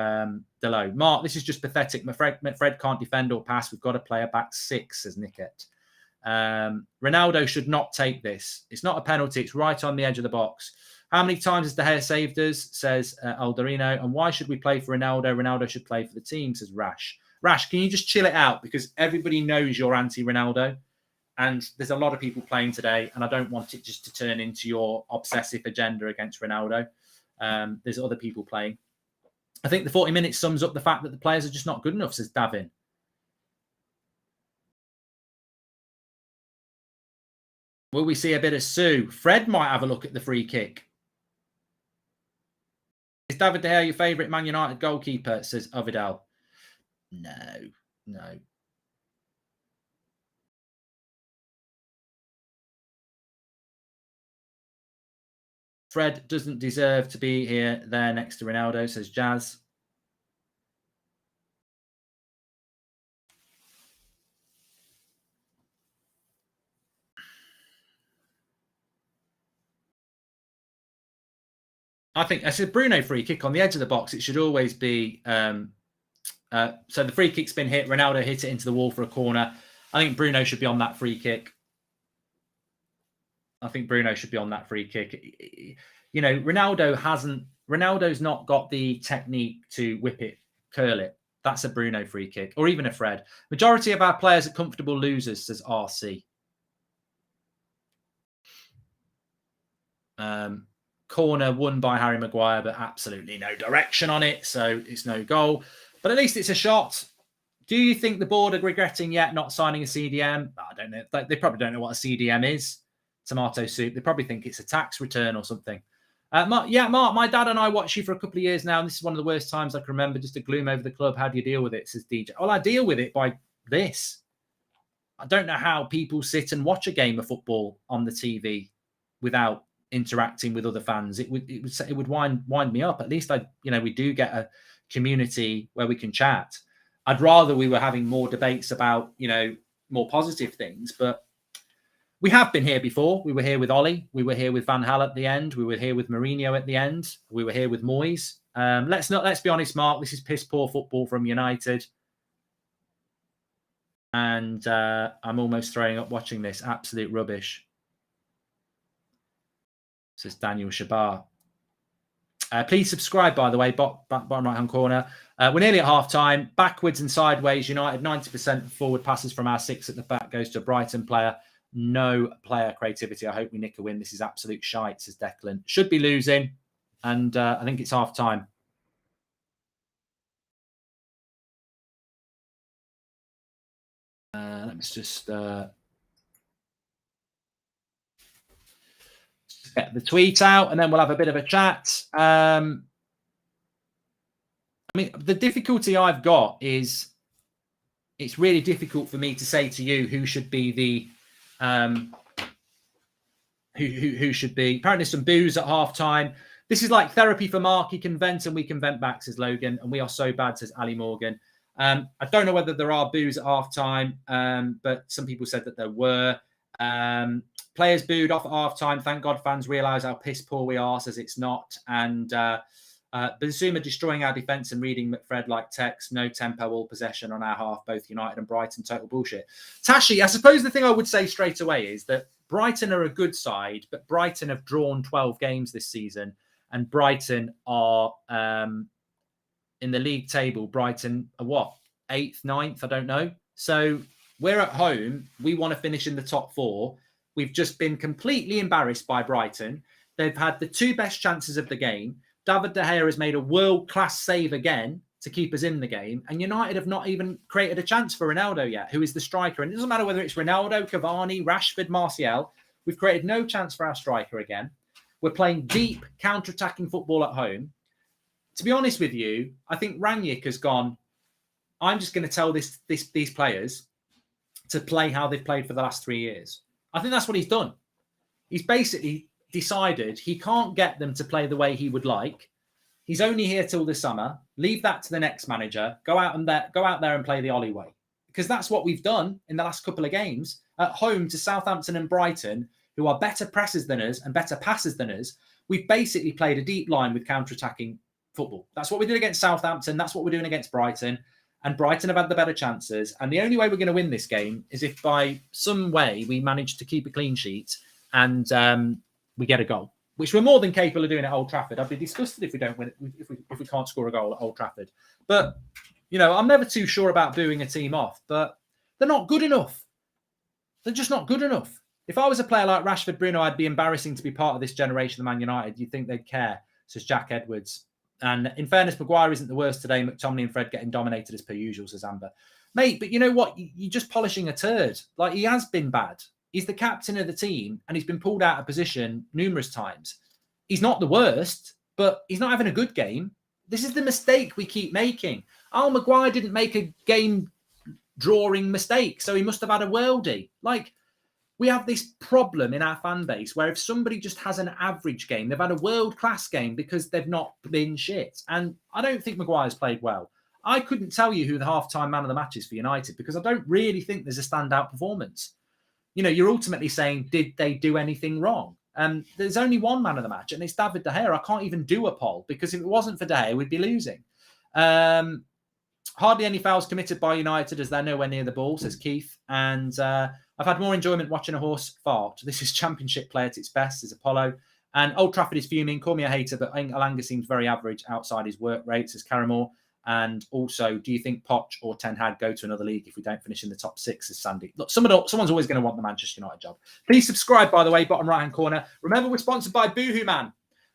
[SPEAKER 1] Delo. Mark, this is just pathetic. Fred can't defend or pass. We've got a player back 6, says Nickett. Ronaldo should not take this. It's not a penalty. It's right on the edge of the box. How many times has De Gea saved us, says Alderino. And why should we play for Ronaldo? Ronaldo should play for the team, says Rash. Rash, can you just chill it out? Because everybody knows you're anti-Ronaldo. And there's a lot of people playing today, and I don't want it just to turn into your obsessive agenda against Ronaldo. There's other people playing. I think the 40 minutes sums up the fact that the players are just not good enough, says Davin. Will we see a bit of Sue? Fred might have a look at the free kick. Is David De Gea your favourite Man United goalkeeper, says Ovidal. No. Fred doesn't deserve to be here there next to Ronaldo, says Jazz. I think I said Bruno free kick on the edge of the box. It should always be. So the free kick's been hit. Ronaldo hit it into the wall for a corner. I think Bruno should be on that free kick. You know, Ronaldo's not got the technique to whip it, curl it. That's a Bruno free kick, or even a Fred. Majority of our players are comfortable losers, says RC. Corner won by Harry Maguire, but absolutely no direction on it, so it's no goal. But at least it's a shot. Do you think the board are regretting yet not signing a CDM? I don't know. They probably don't know what a CDM is. Tomato soup. They probably think it's a tax return or something. Mark, my dad and I watch you for a couple of years now, and this is one of the worst times I can remember, just to gloom over the club. How do you deal with it, says DJ? Well, I deal with it by this. I don't know how people sit and watch a game of football on the TV without interacting with other fans. It would wind me up. At least we do get a community where we can chat. I'd rather we were having more debates about, more positive things, but we have been here before. We were here with Ollie. We were here with Van Gaal at the end. We were here with Mourinho at the end. We were here with Moyes. Let's be honest, Mark. This is piss poor football from United. And I'm almost throwing up watching this. Absolute rubbish, says Daniel Shabar. Please subscribe, by the way, bottom right-hand corner. We're nearly at half-time. Backwards and sideways. United, 90% of forward passes from our 6 at the back goes to a Brighton player. No player creativity. I hope we nick a win. This is absolute shite, says Declan. Should be losing, and I think it's half-time. Let's just get the tweet out, and then we'll have a bit of a chat. I mean, the difficulty I've got is it's really difficult for me to say to you who should be the who should be. Apparently some boos at half-time. This is like therapy for Mark. He can vent and we can vent back, says Logan. And we are so bad, says Ali Morgan. I don't know whether there are boos at half-time, but some people said that there were. Players booed off at half-time. Thank God fans realise how piss poor we are, says it's not. And Bazuma destroying our defence and reading McFred like text. No tempo, all possession on our half. Both United and Brighton, total bullshit. Tashi, I suppose the thing I would say straight away is that Brighton are a good side, but Brighton have drawn 12 games this season, and Brighton are in the league table. Brighton are what, 8th, 9th? I don't know. So we're at home. We want to finish in the top 4. We've just been completely embarrassed by Brighton. They've had the 2 best chances of the game. David De Gea has made a world-class save again to keep us in the game. And United have not even created a chance for Ronaldo yet, who is the striker. And it doesn't matter whether it's Ronaldo, Cavani, Rashford, Martial. We've created no chance for our striker again. We're playing deep, counter-attacking football at home. To be honest with you, I think Rangnick has gone, I'm just going to tell these players to play how they've played for the last 3 years. I think that's what he's done. He's basically decided he can't get them to play the way he would like. He's only here till the summer. Leave that to the next manager. Go out there and play the Ollie way. Because that's what we've done in the last couple of games at home to Southampton and Brighton, who are better pressers than us and better passers than us. We've basically played a deep line with counter-attacking football. That's what we did against Southampton. That's what we're doing against Brighton. And Brighton have had the better chances. And the only way we're going to win this game is if by some way we manage to keep a clean sheet and we get a goal, which we're more than capable of doing at Old Trafford. I'd be disgusted if we don't win, if we can't score a goal at Old Trafford. But, you know, I'm never too sure about booing a team off, but they're not good enough. They're just not good enough. If I was a player like Rashford, Bruno, I'd be embarrassing to be part of this generation of Man United. You'd think they'd care, says Jack Edwards. And in fairness, Maguire isn't the worst today. McTominay and Fred getting dominated as per usual, says Amber. Mate, but you know what? You're just polishing a turd. Like, he has been bad. He's the captain of the team and he's been pulled out of position numerous times. He's not the worst, but he's not having a good game. This is the mistake we keep making. Oh, Maguire didn't make a game-drawing mistake, so he must have had a worldie. Like, we have this problem in our fan base where if somebody just has an average game, they've had a world-class game because they've not been shit. And I don't think Maguire's played well. I couldn't tell you who the half-time man of the match is for United because I don't really think there's a standout performance. You know, you're ultimately saying, did they do anything wrong? There's only one man of the match, and it's David De Gea. I can't even do a poll because if it wasn't for De Gea, we'd be losing. Hardly any fouls committed by United as they're nowhere near the ball, says Keith. And I've had more enjoyment watching a horse fart. This is championship play at its best, says Apollo. And Old Trafford is fuming. Call me a hater, but I think Alanga seems very average outside his work rate, says Carramore. And also, do you think Poch or Ten Hag go to another league if we don't finish in the top 6, says Sandy? Look, someone's always going to want the Manchester United job. Please subscribe, by the way, bottom right-hand corner. Remember, we're sponsored by Boohoo Man.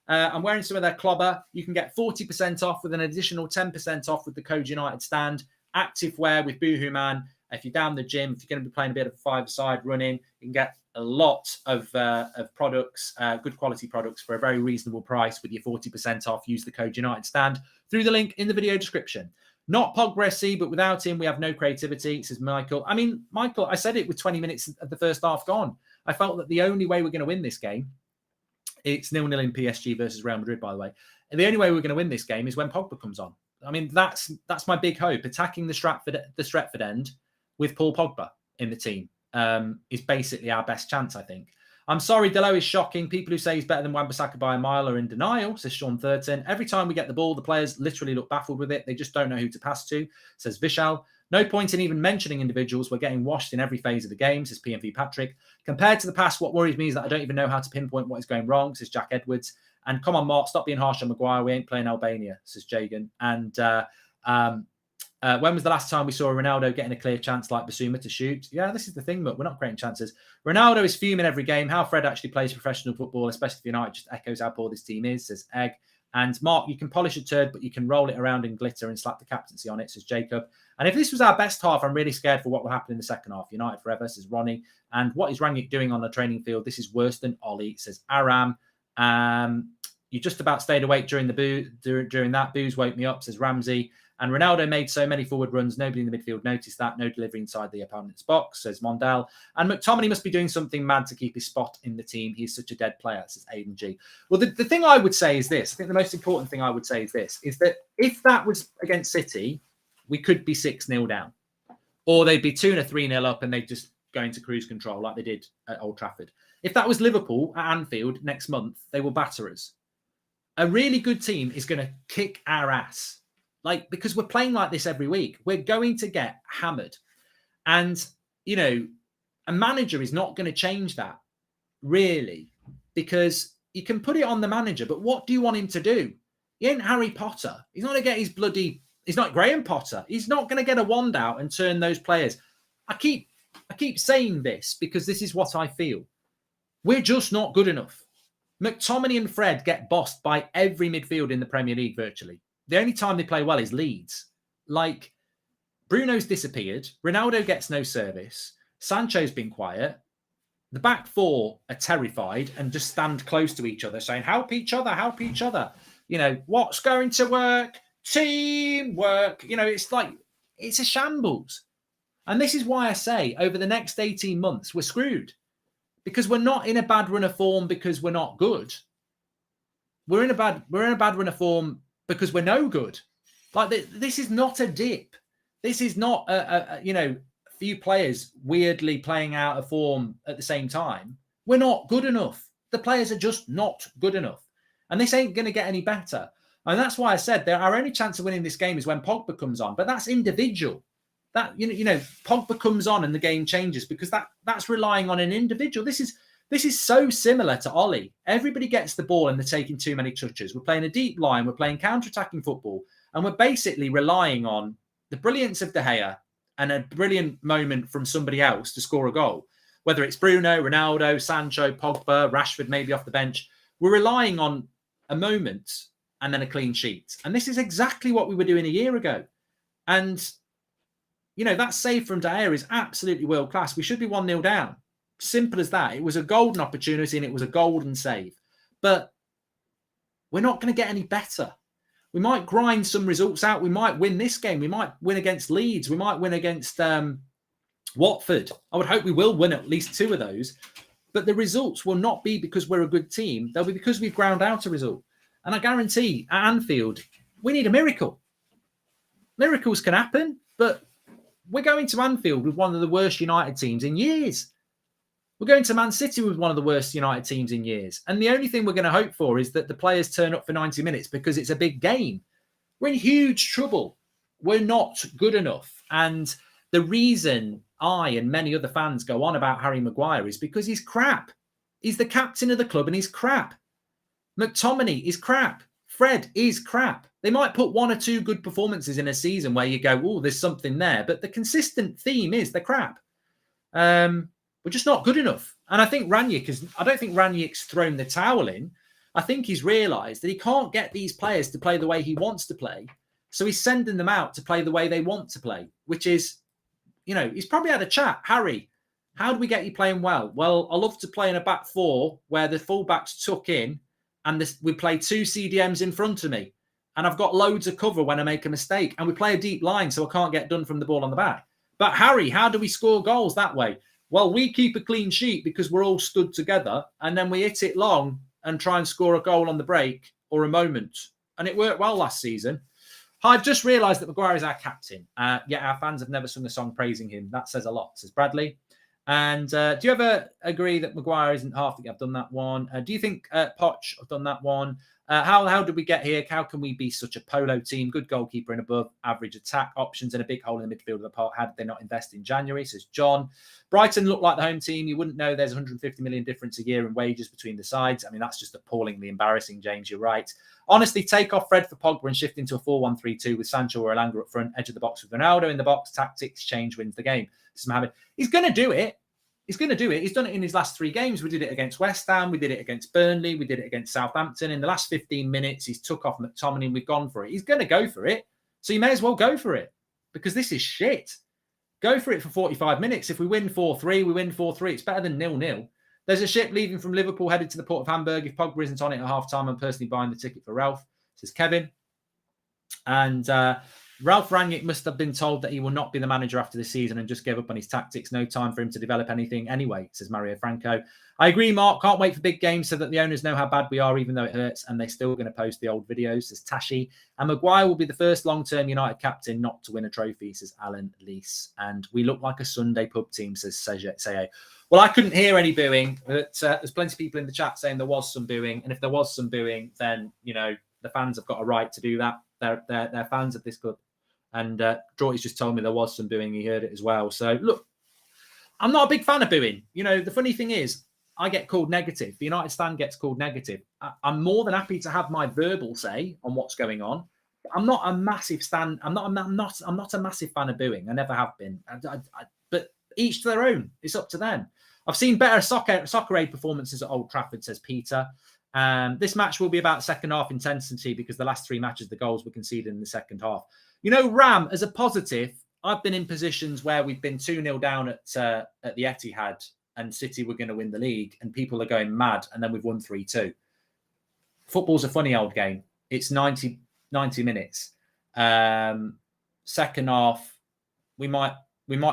[SPEAKER 1] I'm wearing some of their clobber. You can get 40% off with an additional 10% off with the code United Stand. Active wear with Boohoo Man. If you're down the gym, if you're going to be playing a bit of five-a-side running, you can get a lot of products, good quality products for a very reasonable price with your 40% off. Use the code United Stand through the link in the video description. Not Pogba, but without him, we have no creativity, says Michael. I mean, Michael, I said it with 20 minutes of the first half gone. I felt that the only way we're going to win this game, it's 0-0 in PSG versus Real Madrid, by the way. And the only way we're going to win this game is when Pogba comes on. I mean, that's my big hope. Attacking the Stretford end with Paul Pogba in the team is basically our best chance, I think. I'm sorry, Delo is shocking. People who say he's better than Wan-Bissaka by a mile are in denial, says Sean Thurton. Every time we get the ball, the players literally look baffled with it. They just don't know who to pass to, says Vishal. No point in even mentioning individuals. We're getting washed in every phase of the game, says PMV Patrick. Compared to the past, what worries me is that I don't even know how to pinpoint what is going wrong, says Jack Edwards. And come on, Mark, stop being harsh on Maguire. We ain't playing Albania, says Jagan. And when was the last time we saw Ronaldo getting a clear chance like Basuma to shoot? Yeah, this is the thing, but we're not creating chances. Ronaldo is fuming every game. How Fred actually plays professional football, especially for United, just echoes how poor this team is, says Egg. And Mark, you can polish a turd, but you can roll it around in glitter and slap the captaincy on it, says Jacob. And if this was our best half, I'm really scared for what will happen in the second half. United forever, says Ronnie. And what is Rangnick doing on the training field? This is worse than Ollie, says Aram. You just about stayed awake during that. Booze woke me up, says Ramsey. And Ronaldo made so many forward runs. Nobody in the midfield noticed that. No delivery inside the opponent's box, says Mondale. And McTominay must be doing something mad to keep his spot in the team. He's such a dead player, says Aidan G. Well, the thing I would say is this. I think the most important thing I would say is this, is that if that was against City, we could be 6-0 down. Or they'd be 2-0 or 3-0 up and they'd just go into cruise control like they did at Old Trafford. If that was Liverpool at Anfield next month, they will batter us. a really good team is going to kick our ass. Like, because we're playing like this every week, we're going to get hammered. And, you know, a manager is not going to change that, really, because you can put it on the manager, but what do you want him to do? He ain't Harry Potter. He's not going to get his bloody... He's not Graham Potter. He's not going to get a wand out and turn those players. I keep saying this because this is what I feel. We're just not good enough. McTominay and Fred get bossed by every midfield in the Premier League virtually. The only time they play well is Leeds. Like, Bruno's disappeared. Ronaldo gets no service. Sancho's been quiet. The back four are terrified and just stand close to each other saying, help each other, help each other. You know, what's going to work? Teamwork. You know, it's like, it's a shambles. And this is why I say over the next 18 months, we're screwed. Because we're not in a bad run of form because we're not good. We're in a bad run of form because we're no good. Like, this is not a dip. This is not a few players weirdly playing out of form at the same time. We're not good enough. The players are just not good enough. And this ain't going to get any better. And that's why I said that our only chance of winning this game is when Pogba comes on. But that's individual. That Pogba comes on and the game changes because that's relying on an individual. This is so similar to Ollie. Everybody gets the ball and they're taking too many touches. We're playing a deep line. We're playing counter-attacking football. And we're basically relying on the brilliance of De Gea and a brilliant moment from somebody else to score a goal. Whether it's Bruno, Ronaldo, Sancho, Pogba, Rashford, maybe off the bench. We're relying on a moment and then a clean sheet. And this is exactly what we were doing a year ago. And... you know, that save from De Gea is absolutely world class. We should be 1-0 down. Simple as that. It was a golden opportunity and it was a golden save. But we're not going to get any better. We might grind some results out. We might win this game. We might win against Leeds. We might win against Watford. I would hope we will win at least 2 of those. But the results will not be because we're a good team. They'll be because we've ground out a result. And I guarantee at Anfield, we need a miracle. Miracles can happen, but... we're going to Anfield with one of the worst United teams in years. We're going to Man City with one of the worst United teams in years. And the only thing we're going to hope for is that the players turn up for 90 minutes because it's a big game. We're in huge trouble. We're not good enough. And the reason I and many other fans go on about Harry Maguire is because he's crap. He's the captain of the club and he's crap. McTominay is crap. Fred is crap. They might put 1 or 2 good performances in a season where you go, oh, there's something there. But the consistent theme is the crap. We're just not good enough. And I think I don't think Ranić's thrown the towel in. I think he's realised that he can't get these players to play the way he wants to play. So he's sending them out to play the way they want to play, which is, you know, he's probably had a chat. Harry, how do we get you playing well? Well, I love to play in a back 4 where the fullbacks tuck in and we play 2 CDMs in front of me. And I've got loads of cover when I make a mistake. And we play a deep line so I can't get done from the ball on the back. But Harry, how do we score goals that way? Well, we keep a clean sheet because we're all stood together. And then we hit it long and try and score a goal on the break or a moment. And it worked well last season. I've just realised that Maguire is our captain. Yet our fans have never sung a song praising him. That says a lot, says Bradley. And do you ever agree that Maguire isn't half? I think I've done that one. Do you think Poch? I've done that one. How did we get here? How can we be such a polo team? Good goalkeeper and above average attack options and a big hole in the midfield of the park. How did they not invest in January? Says John. Brighton looked like the home team. You wouldn't know there's 150 million difference a year in wages between the sides. I mean, that's just appallingly embarrassing, James. You're right. Honestly, take off Fred for Pogba and shift into a 4-1-3-2 with Sancho or Elanga up front, edge of the box with Ronaldo in the box. Tactics change wins the game. This is Mohamed. He's going to do it. He's going to do it. He's done it in his last 3 games. We did it against West Ham. We did it against Burnley. We did it against Southampton. In the last 15 minutes, he's took off McTominay and we've gone for it. He's going to go for it. So you may as well go for it because this is shit. Go for it for 45 minutes. If we win 4-3, we win 4-3. It's better than 0-0. There's a ship leaving from Liverpool headed to the port of Hamburg. If Pogba isn't on it at half-time, I'm personally buying the ticket for Ralph, says Kevin. And Ralph Rangnick must have been told that he will not be the manager after the season and just gave up on his tactics. No time for him to develop anything anyway, says Mario Franco. I agree, Mark. Can't wait for big games so that the owners know how bad we are, even though it hurts, and they're still going to post the old videos, says Tashi. And Maguire will be the first long-term United captain not to win a trophy, says Alan Leese. And we look like a Sunday pub team, says Seje. Well, I couldn't hear any booing, but there's plenty of people in the chat saying there was some booing. And if there was some booing, then, you know, the fans have got a right to do that. They're fans of this club. And Jorty's just told me there was some booing. He heard it as well. So, look, I'm not a big fan of booing. You know, the funny thing is, I get called negative. The United stand gets called negative. I'm more than happy to have my verbal say on what's going on. I'm not a massive stand. I'm not a massive fan of booing. I never have been. But each to their own. It's up to them. I've seen better soccer aid performances at Old Trafford, says Peter. This match will be about second half intensity because the last 3 matches, the goals were conceded in the second half. You know, Ram, as a positive, I've been in positions where we've been 2-0 down at the Etihad and City were going to win the league and people are going mad and then we've won 3-2. Football's a funny old game. It's 90 minutes. Second half, we might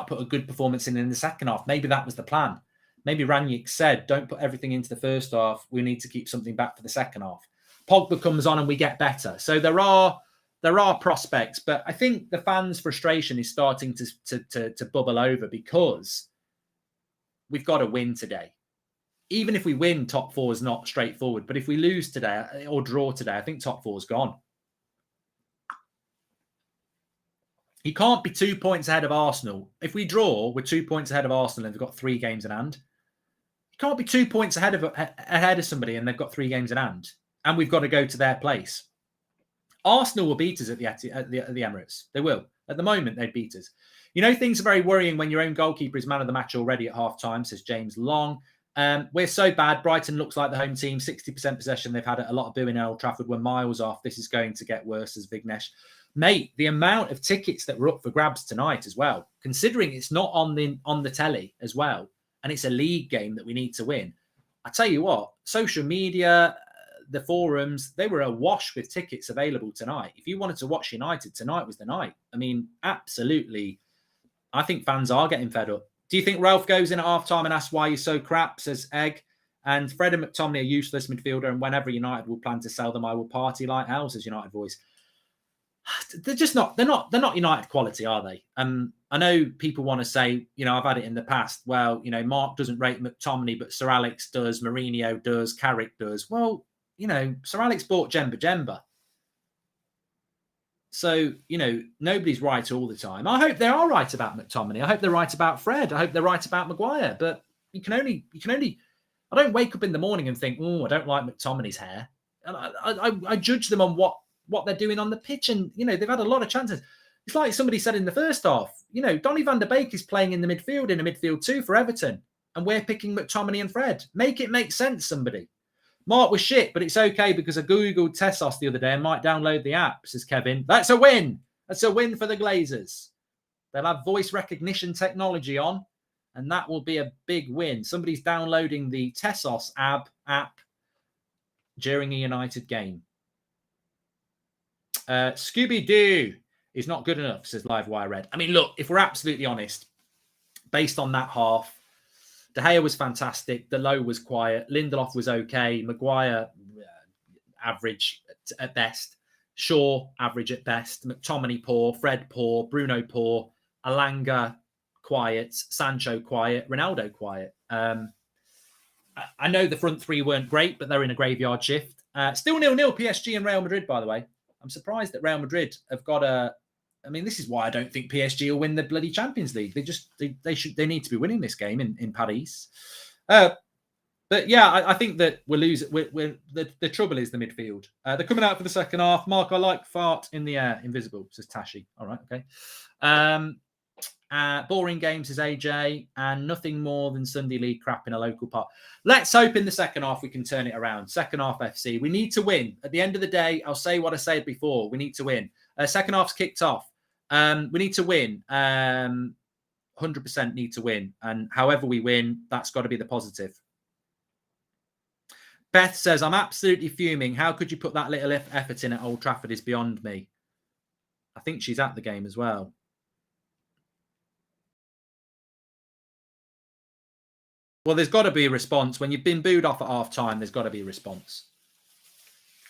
[SPEAKER 1] put a good performance in the second half. Maybe that was the plan. Maybe Rangnick said, don't put everything into the first half. We need to keep something back for the second half. Pogba comes on and we get better. So there are prospects, but I think the fans' frustration is starting to bubble over because we've got to win today. Even if we win, top 4 is not straightforward. But if we lose today or draw today, I think top 4 is gone. You can't be 2 points ahead of Arsenal. If we draw, we're 2 points ahead of Arsenal and they've got 3 games in hand. You can't be 2 points ahead of somebody and they've got 3 games in hand. And we've got to go to their place. Arsenal will beat us at the Emirates. They will. At the moment, they'd beat us. You know, things are very worrying when your own goalkeeper is man of the match already at half-time, says James Long. We're so bad. Brighton looks like the home team. 60% possession. They've had a lot of booing at Old Trafford. We're miles off. This is going to get worse, says Vignesh. Mate, the amount of tickets that were up for grabs tonight as well, considering it's not on the telly as well, and it's a league game that we need to win. I tell you what, social media, the forums, they were awash with tickets available tonight. If you wanted to watch United, tonight was the night. I mean, absolutely. I think fans are getting fed up. Do you think Ralph goes in at half-time and asks why you're so crap, says Egg? And Fred and McTominay are useless midfielder, and whenever United will plan to sell them, I will party like hell, says United Voice. They're just not. They're not United quality, are they? I know people want to say, you know, I've had it in the past. Well, you know, Mark doesn't rate McTominay, but Sir Alex does, Mourinho does, Carrick does. Well, you know, Sir Alex bought Jemba. So, you know, nobody's right all the time. I hope they are right about McTominay. I hope they're right about Fred. I hope they're right about Maguire. But you can only. I don't wake up in the morning and think, oh, I don't like McTominay's hair. And I judge them on what they're doing on the pitch. And, you know, they've had a lot of chances. It's like somebody said in the first half, you know, Donny van der Beek is playing in the midfield, in a midfield 2 for Everton. And we're picking McTominay and Fred. Make it make sense, somebody. Mark was shit, but it's okay because I Googled Tessos the other day and might download the app, says Kevin. That's a win. That's a win for the Glazers. They'll have voice recognition technology on, and that will be a big win. Somebody's downloading the Tessos app during a United game. Scooby-Doo is not good enough, says Livewire Red. I mean, look, if we're absolutely honest, based on that half, De Gea was fantastic. Dalot was quiet. Lindelof was okay. Maguire, average at best. Shaw, average at best. McTominay, poor. Fred, poor. Bruno, poor. Alanga, quiet. Sancho, quiet. Ronaldo, quiet. I know the front 3 weren't great, but they're in a graveyard shift. Still 0-0 PSG and Real Madrid, by the way. I'm surprised that Real Madrid have got a... I mean, this is why I don't think PSG will win the bloody Champions League. They need to be winning this game in Paris. But yeah, I think that we'll lose. The trouble is the midfield. They're coming out for the second half. Mark, I like fart in the air, invisible, says Tashi. All right, okay. Boring games, says AJ, and nothing more than Sunday League crap in a local park. Let's hope in the second half we can turn it around. Second half FC. We need to win. At the end of the day, I'll say what I said before. We need to win. Second half's kicked off. We need to win. 100% need to win. And however we win, that's got to be the positive. Beth says, I'm absolutely fuming. How could you put that little effort in at Old Trafford is beyond me. I think she's at the game as well. Well, there's got to be a response. When you've been booed off at half-time, there's got to be a response.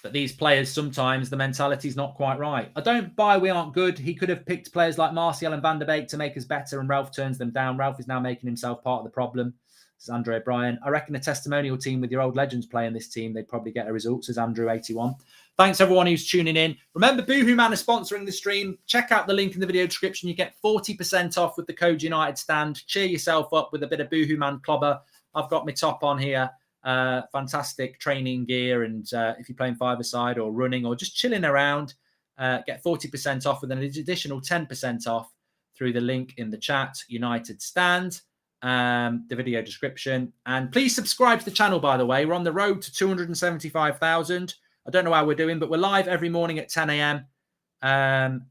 [SPEAKER 1] But these players, sometimes the mentality's not quite right. I don't buy we aren't good. He could have picked players like Martial and Van der Beek to make us better, and Ralph turns them down. Ralph is now making himself part of the problem, says Andre O'Brien. I reckon a testimonial team with your old legends playing this team, they'd probably get a result, says Andrew81. Thanks, everyone who's tuning in. Remember, Boohoo Man is sponsoring the stream. Check out the link in the video description. You get 40% off with the code United Stand. Cheer yourself up with a bit of Boohoo Man clobber. I've got my top on here. Fantastic training gear, and if you're playing five-a-side or running or just chilling around, get 40% off with an additional 10% off through the link in the chat. United Stand, the video description, and please subscribe to the channel. By the way, we're on the road to 275,000. I don't know how we're doing, but we're live every morning at 10 a.m.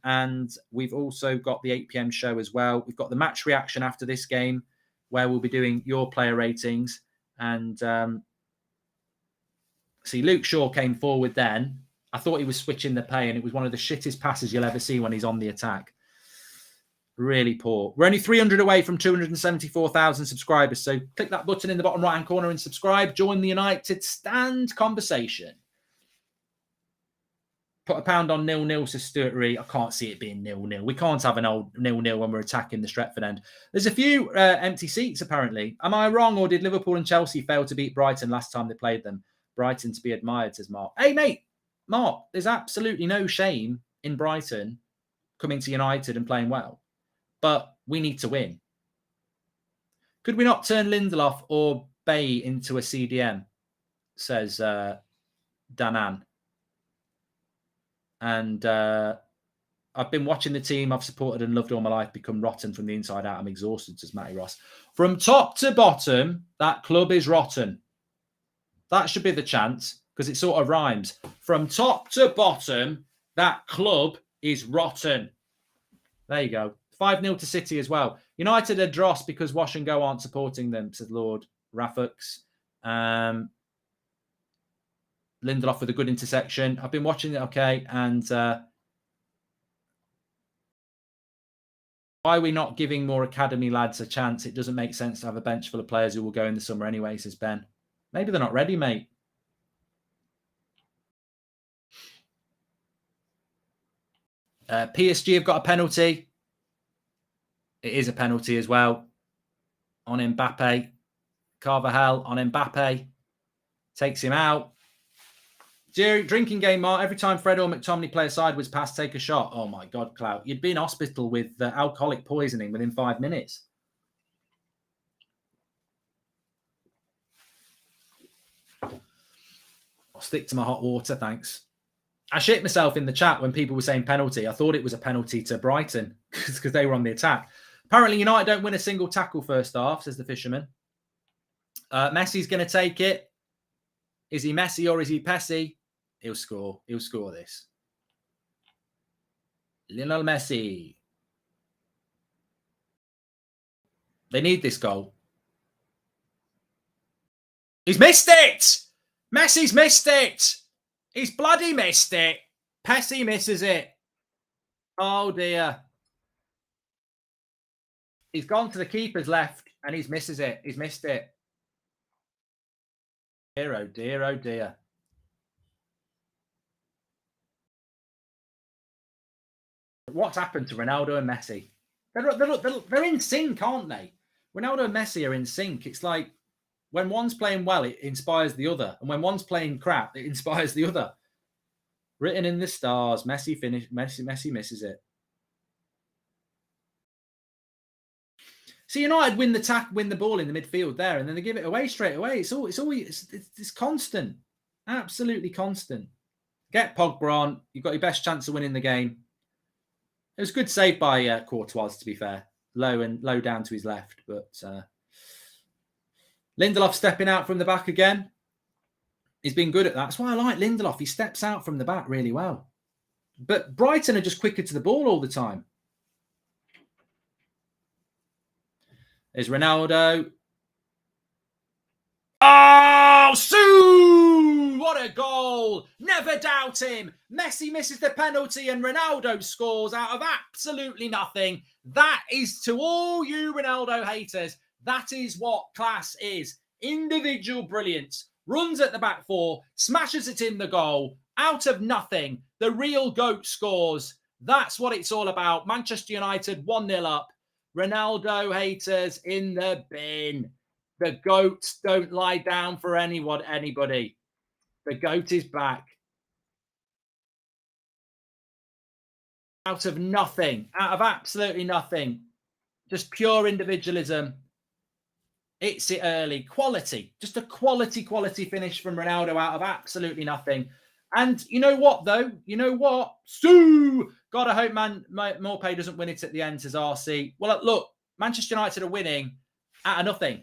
[SPEAKER 1] And we've also got the 8 p.m. show as well. We've got the match reaction after this game, where we'll be doing your player ratings. And see, Luke Shaw came forward then. I thought he was switching the pay, and it was one of the shittest passes you'll ever see when he's on the attack. Really poor. We're only 300 away from 274,000 subscribers. So click that button in the bottom right-hand corner and subscribe. Join the United Stand conversation. Put a pound on 0-0, says Stuart Ree. I can't see it being 0-0. We can't have an old 0-0 when we're attacking the Stretford end. There's a few empty seats, apparently. Am I wrong, or did Liverpool and Chelsea fail to beat Brighton last time they played them? Brighton to be admired, says Mark. Hey, mate, Mark, there's absolutely no shame in Brighton coming to United and playing well. But we need to win. Could we not turn Lindelof or Bay into a CDM, says Danan. And I've been watching the team I've supported and loved all my life become rotten from the inside out. I'm exhausted, says Matty Ross. From top to bottom, that club is rotten. That should be the chant, because it sort of rhymes. From top to bottom, that club is rotten. There you go. 5-0 to City as well. United are dross because Wash and Go aren't supporting them, says Lord Raffux. Lindelof with a good intersection. I've been watching it, okay. And why are we not giving more academy lads a chance? It doesn't make sense to have a bench full of players who will go in the summer anyway, says Ben. Maybe they're not ready, mate. PSG have got a penalty. It is a penalty as well on Mbappe. Carvajal on Mbappe. Takes him out. Drinking game, Mark. Every time Fred or McTominay play a sideways pass, take a shot. Oh, my God, Clout. You'd be in hospital with alcoholic poisoning within 5 minutes. I'll stick to my hot water, thanks. I shit myself in the chat when people were saying penalty. I thought it was a penalty to Brighton because they were on the attack. Apparently, United don't win a single tackle first half, says the fisherman. Messi's going to take it. Is he Messi or is he Pessi? He'll score. He'll score this. Lionel Messi. They need this goal. He's missed it. Messi's missed it. He's bloody missed it. Pessi misses it. Oh, dear. He's gone to the keeper's left and he's misses it. He's missed it. Dear, oh, dear, oh, dear. What's happened to Ronaldo and Messi? They're in sync, aren't they? Ronaldo and Messi are in sync. It's like when one's playing well, it inspires the other. And when one's playing crap, it inspires the other. Written in the stars, Messi misses it. So United win the ball in the midfield there, and then they give it away straight away. It's constant. Absolutely constant. Get Pogba on. You've got your best chance of winning the game. It was a good save by Courtois, to be fair. Low down to his left. But Lindelof stepping out from the back again. He's been good at that. That's why I like Lindelof. He steps out from the back really well. But Brighton are just quicker to the ball all the time. There's Ronaldo. Oh, Sue! What a goal! Never doubt him. Messi misses the penalty and Ronaldo scores out of absolutely nothing. That is, to all you Ronaldo haters, that is what class is. Individual brilliance. Runs at the back four, smashes it in the goal. Out of nothing, the real GOAT scores. That's what it's all about. Manchester United 1-0 up. Ronaldo haters in the bin. The GOATs don't lie down for anybody. The GOAT is back. Out of nothing, out of absolutely nothing. Just pure individualism. It's it early. Quality. Just a quality finish from Ronaldo out of absolutely nothing. And you know what, though? You know what? Sue! God, I hope Morpay doesn't win it at the end, says RC. Well, look, Manchester United are winning out of nothing.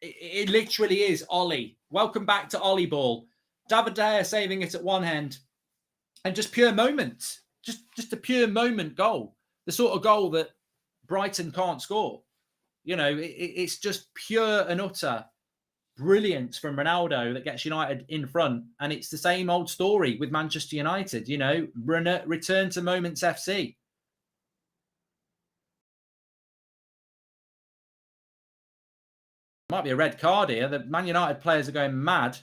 [SPEAKER 1] It literally is Ollie. Welcome back to Ollie ball. David De Gea saving it at one hand. And just pure moments. Just a pure moment goal. The sort of goal that Brighton can't score. You know, it's just pure and utter brilliance from Ronaldo that gets United in front. And it's the same old story with Manchester United. You know, return to Moments FC. Might be a red card here. The Man United players are going mad.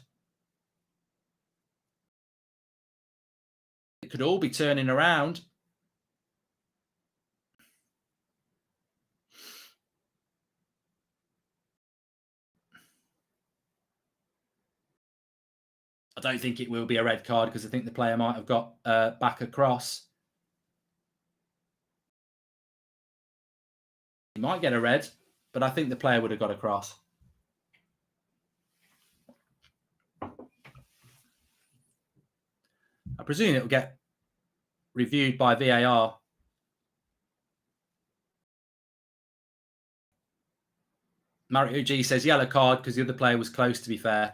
[SPEAKER 1] It could all be turning around. I don't think it will be a red card because I think the player might have got back across. He might get a red, but I think the player would have got across. I presume it will get reviewed by VAR. Mario G says yellow card because the other player was close, to be fair.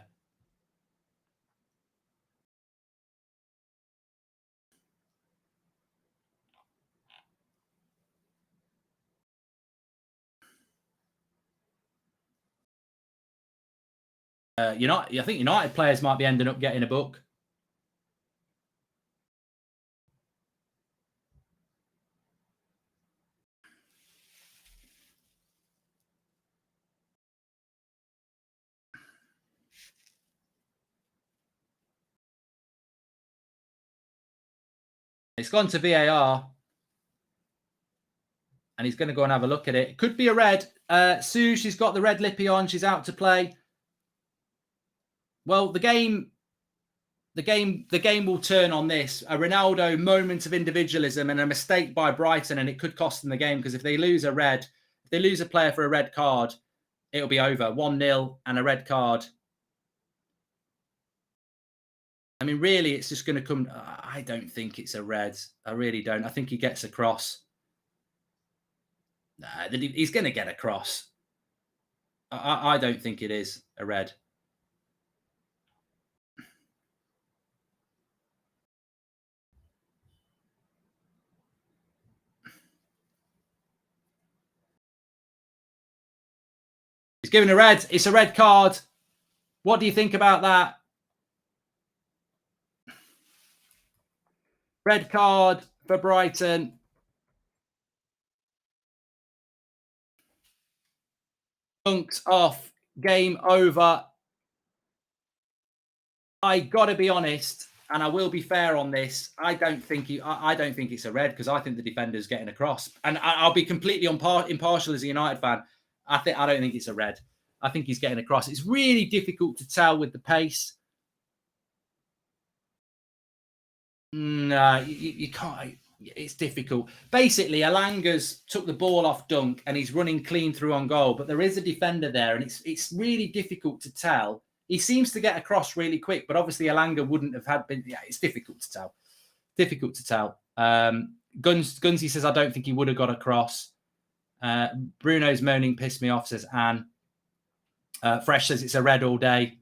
[SPEAKER 1] I think United players might be ending up getting a book. It's gone to VAR. And he's going to go and have a look at it. It could be a red. Sue, she's got the red lippy on. She's out to play. Well, the game will turn on this. A Ronaldo moment of individualism and a mistake by Brighton, and it could cost them the game because if they lose a red, if they lose a player for a red card, it'll be over. 1-0 and a red card. I mean, really, it's just going to come. I don't think it's a red. I really don't. I think he gets across. Nah, he's going to get across. I don't think it is a red. He's given a red. It's a red card. What do you think about that? Red card for Brighton. Dunks off. Game over. I got to be honest, and I will be fair on this. I don't think it's a red because I think the defender's getting across. And I'll be completely impartial as a United fan. I don't think it's a red. I think he's getting across. It's really difficult to tell with the pace. No, you can't. It's difficult. Basically, Alanga's took the ball off Dunk and he's running clean through on goal. But there is a defender there, and it's really difficult to tell. He seems to get across really quick, but obviously Alanga wouldn't have had been. Yeah, it's difficult to tell. Difficult to tell. Gunsy says, I don't think he would have got across. Bruno's moaning pissed me off, says Anne. Fresh says it's a red all day.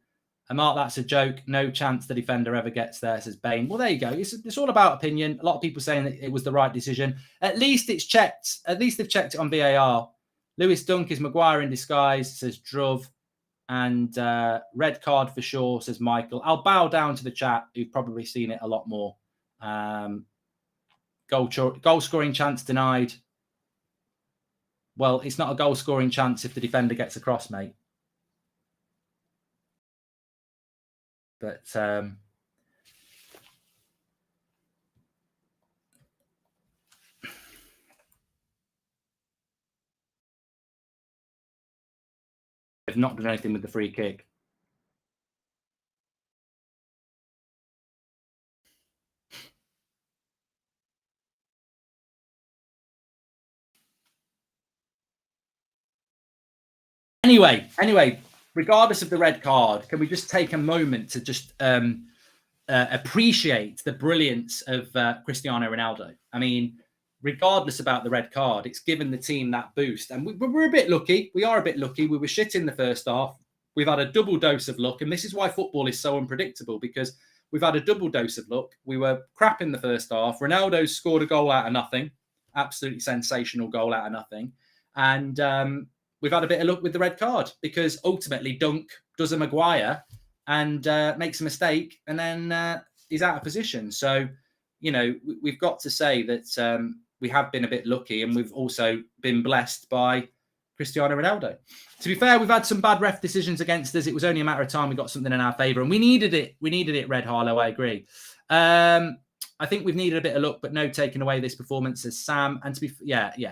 [SPEAKER 1] Mark, that's a joke. No chance the defender ever gets there, says Bain. Well, there you go. It's all about opinion. A lot of people saying that it was the right decision. At least it's checked. At least they've checked it on VAR. Lewis Dunk is Maguire in disguise, says Druv. And red card for sure, says Michael. I'll bow down to the chat, who've probably seen it a lot more. Goal scoring chance denied. Well, it's not a goal scoring chance if the defender gets across, mate. But they've not done anything with the free kick. Anyway, regardless of the red card, can we just take a moment to just appreciate the brilliance of Cristiano Ronaldo? I mean, regardless about the red card, it's given the team that boost. And we're a bit lucky. We are a bit lucky. We were shit in the first half. We've had a double dose of luck. And this is why football is so unpredictable, because we've had a double dose of luck. We were crap in the first half. Ronaldo scored a goal out of nothing. Absolutely sensational goal out of nothing. And we've had a bit of luck with the red card, because ultimately Dunk does a Maguire and makes a mistake, and then he's out of position. So, you know, we've got to say that we have been a bit lucky, and we've also been blessed by Cristiano Ronaldo. To be fair, we've had some bad ref decisions against us. It was only a matter of time we got something in our favour, and we needed it. We needed it, Red Harlow, I agree. I think we've needed a bit of luck, but no taking away this performance, says Sam. And to be,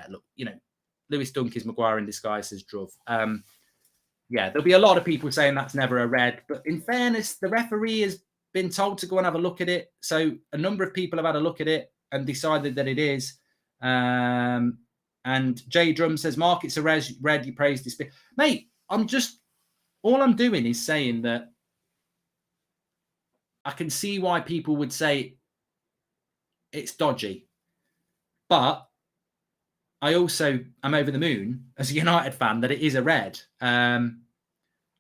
[SPEAKER 1] look, you know, Lewis Dunk is Maguire in disguise, says Druv. Yeah, there'll be a lot of people saying that's never a red, but in fairness, the referee has been told to go and have a look at it. So a number of people have had a look at it and decided that it is. And J Drum says, Mark, it's a red, you praised this. Mate, all I'm doing is saying that I can see why people would say it's dodgy. But I also am over the moon as a United fan that it is a red. I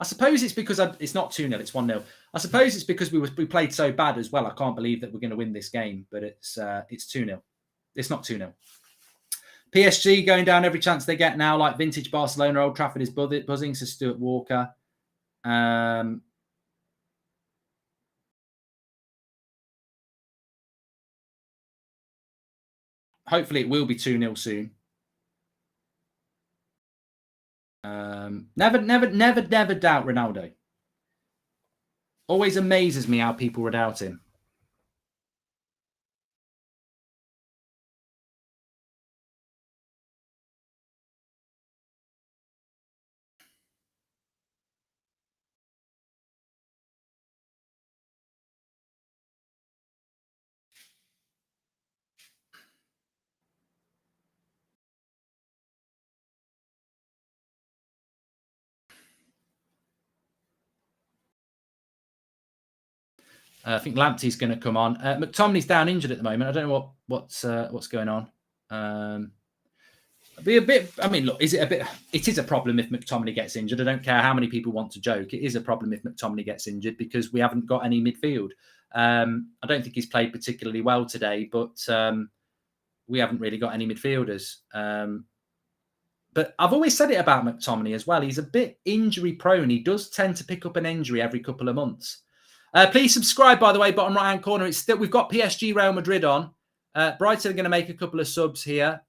[SPEAKER 1] suppose it's because it's not 2-0, it's 1-0. I suppose it's because we played so bad as well. I can't believe that we're going to win this game, but it's 2-0. It's not 2-0. PSG going down every chance they get now, like vintage Barcelona. Old Trafford is buzzing, says Stuart Walker. Hopefully it will be 2-0 soon. Never doubt Ronaldo. Always amazes me how people would doubt him. I think Lamptey's going to come on. McTominay's down injured at the moment. I don't know what's going on. Be a bit. I mean, look, is it a bit? It is a problem if McTominay gets injured. I don't care how many people want to joke. It is a problem if McTominay gets injured because we haven't got any midfield. I don't think he's played particularly well today, but we haven't really got any midfielders. But I've always said it about McTominay as well. He's a bit injury prone. He does tend to pick up an injury every couple of months. Please subscribe, by the way, bottom right-hand corner. It's still, we've got PSG Real Madrid on. Brighton are going to make a couple of subs here.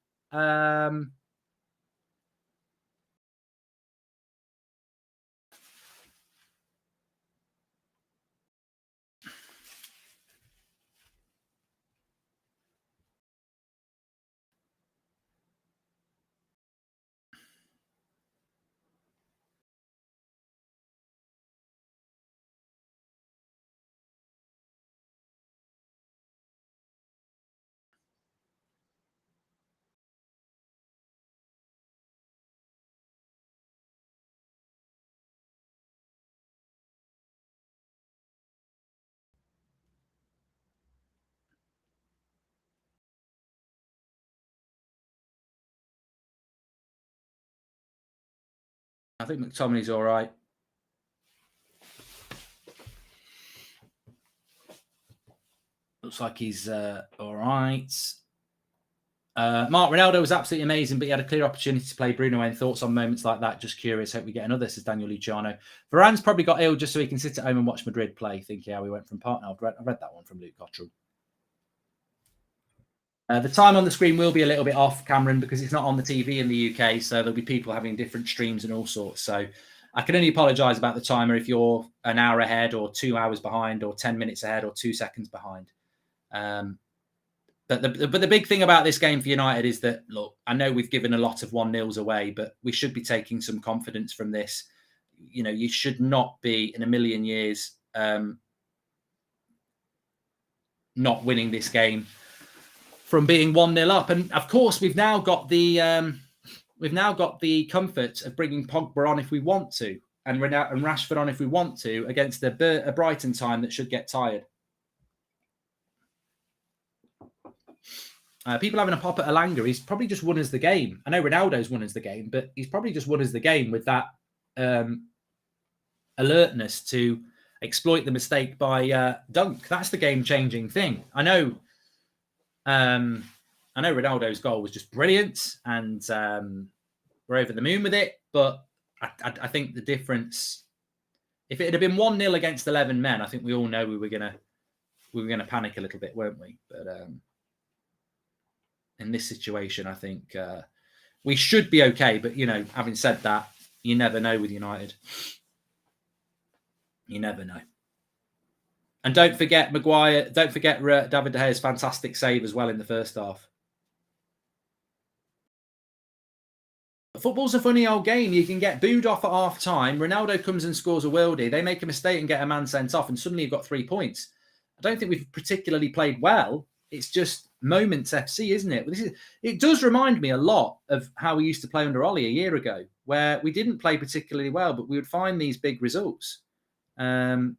[SPEAKER 1] I think McTominay's all right. Looks like he's all right. Mark, Ronaldo was absolutely amazing, but he had a clear opportunity to play Bruno. Any thoughts on moments like that? Just curious. Hope we get another, says Daniel Luciano. Varane's probably got ill just so he can sit at home and watch Madrid play, thinking how he went from partner. I read that one from Luke Cottrell. The time on the screen will be a little bit off, Cameron, because it's not on the TV in the UK, so there'll be people having different streams and all sorts. So I can only apologise about the timer if you're an hour ahead or 2 hours behind or 10 minutes ahead or 2 seconds behind. But the big thing about this game for United is that, look, I know we've given a lot of 1-0s away, but we should be taking some confidence from this. You know, you should not be in a million years not winning this game from being 1-0 up. And of course, we've now got the comfort of bringing Pogba on if we want to, and Rashford on if we want to, against a Brighton time that should get tired. People having a pop at Elanga. He's probably just won us the game. I know Ronaldo's won us the game, but he's probably just won us the game with that alertness to exploit the mistake by Dunk. That's the game-changing thing. I know Ronaldo's goal was just brilliant, and we're over the moon with it. But I think the difference, if it had been 1-0 against 11 men, I think we all know we were gonna panic a little bit, weren't we? But in this situation, I think we should be okay. But, you know, having said that, you never know with United. You never know. And don't forget Maguire. Don't forget David De Gea's fantastic save as well in the first half. Football's a funny old game. You can get booed off at half time. Ronaldo comes and scores a worldie. They make a mistake and get a man sent off, and suddenly you've got 3 points. I don't think we've particularly played well. It's just moments FC, isn't it? It does remind me a lot of how we used to play under Ollie a year ago, where we didn't play particularly well, but we would find these big results. And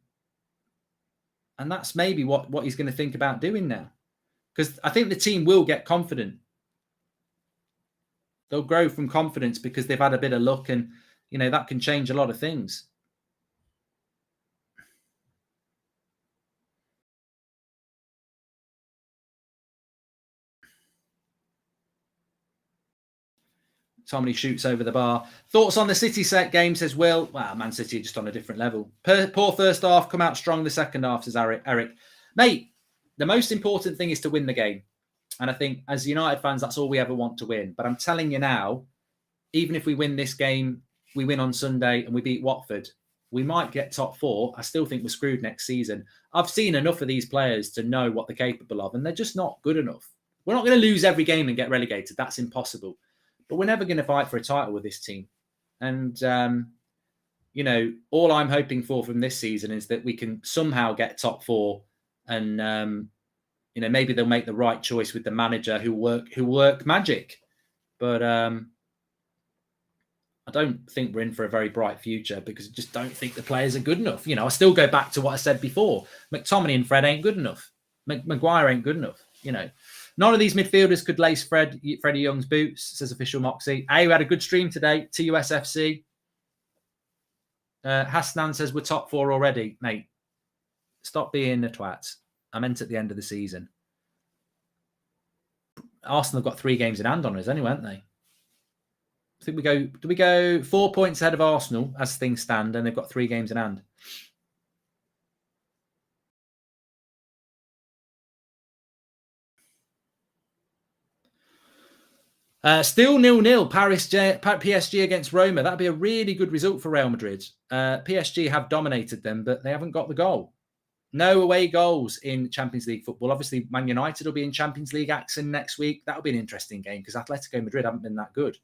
[SPEAKER 1] that's maybe what he's going to think about doing now. Because I think the team will get confident. They'll grow from confidence because they've had a bit of luck, and, you know, that can change a lot of things. Tommy shoots over the bar. Thoughts on the City set game, says Will. Well, Man City are just on a different level. Poor first half, come out strong the second half, says Eric. Mate, the most important thing is to win the game. And I think as United fans, that's all we ever want to win. But I'm telling you now, even if we win this game, we win on Sunday and we beat Watford, we might get top 4. I still think we're screwed next season. I've seen enough of these players to know what they're capable of, and they're just not good enough. We're not going to lose every game and get relegated. That's impossible. But we're never going to fight for a title with this team. And, you know, all I'm hoping for from this season is that we can somehow get top 4, and, you know, maybe they'll make the right choice with the manager who work magic. But I don't think we're in for a very bright future, because I just don't think the players are good enough. You know, I still go back to what I said before. McTominay and Fred ain't good enough. Maguire ain't good enough, you know. None of these midfielders could lace Freddie Young's boots, says official Moxie. Hey, we had a good stream today. TUSFC. Hasnan says we're top 4 already. Mate, stop being a twat. I meant at the end of the season. Arsenal have got 3 games in hand on us anyway, haven't they? I think we go 4 points ahead of Arsenal as things stand, and they've got 3 games in hand. Still 0-0, PSG against Roma. That'd be a really good result for Real Madrid. PSG have dominated them, but they haven't got the goal. No away goals in Champions League football. Obviously, Man United will be in Champions League action next week. That'll be an interesting game because Atletico Madrid haven't been that good.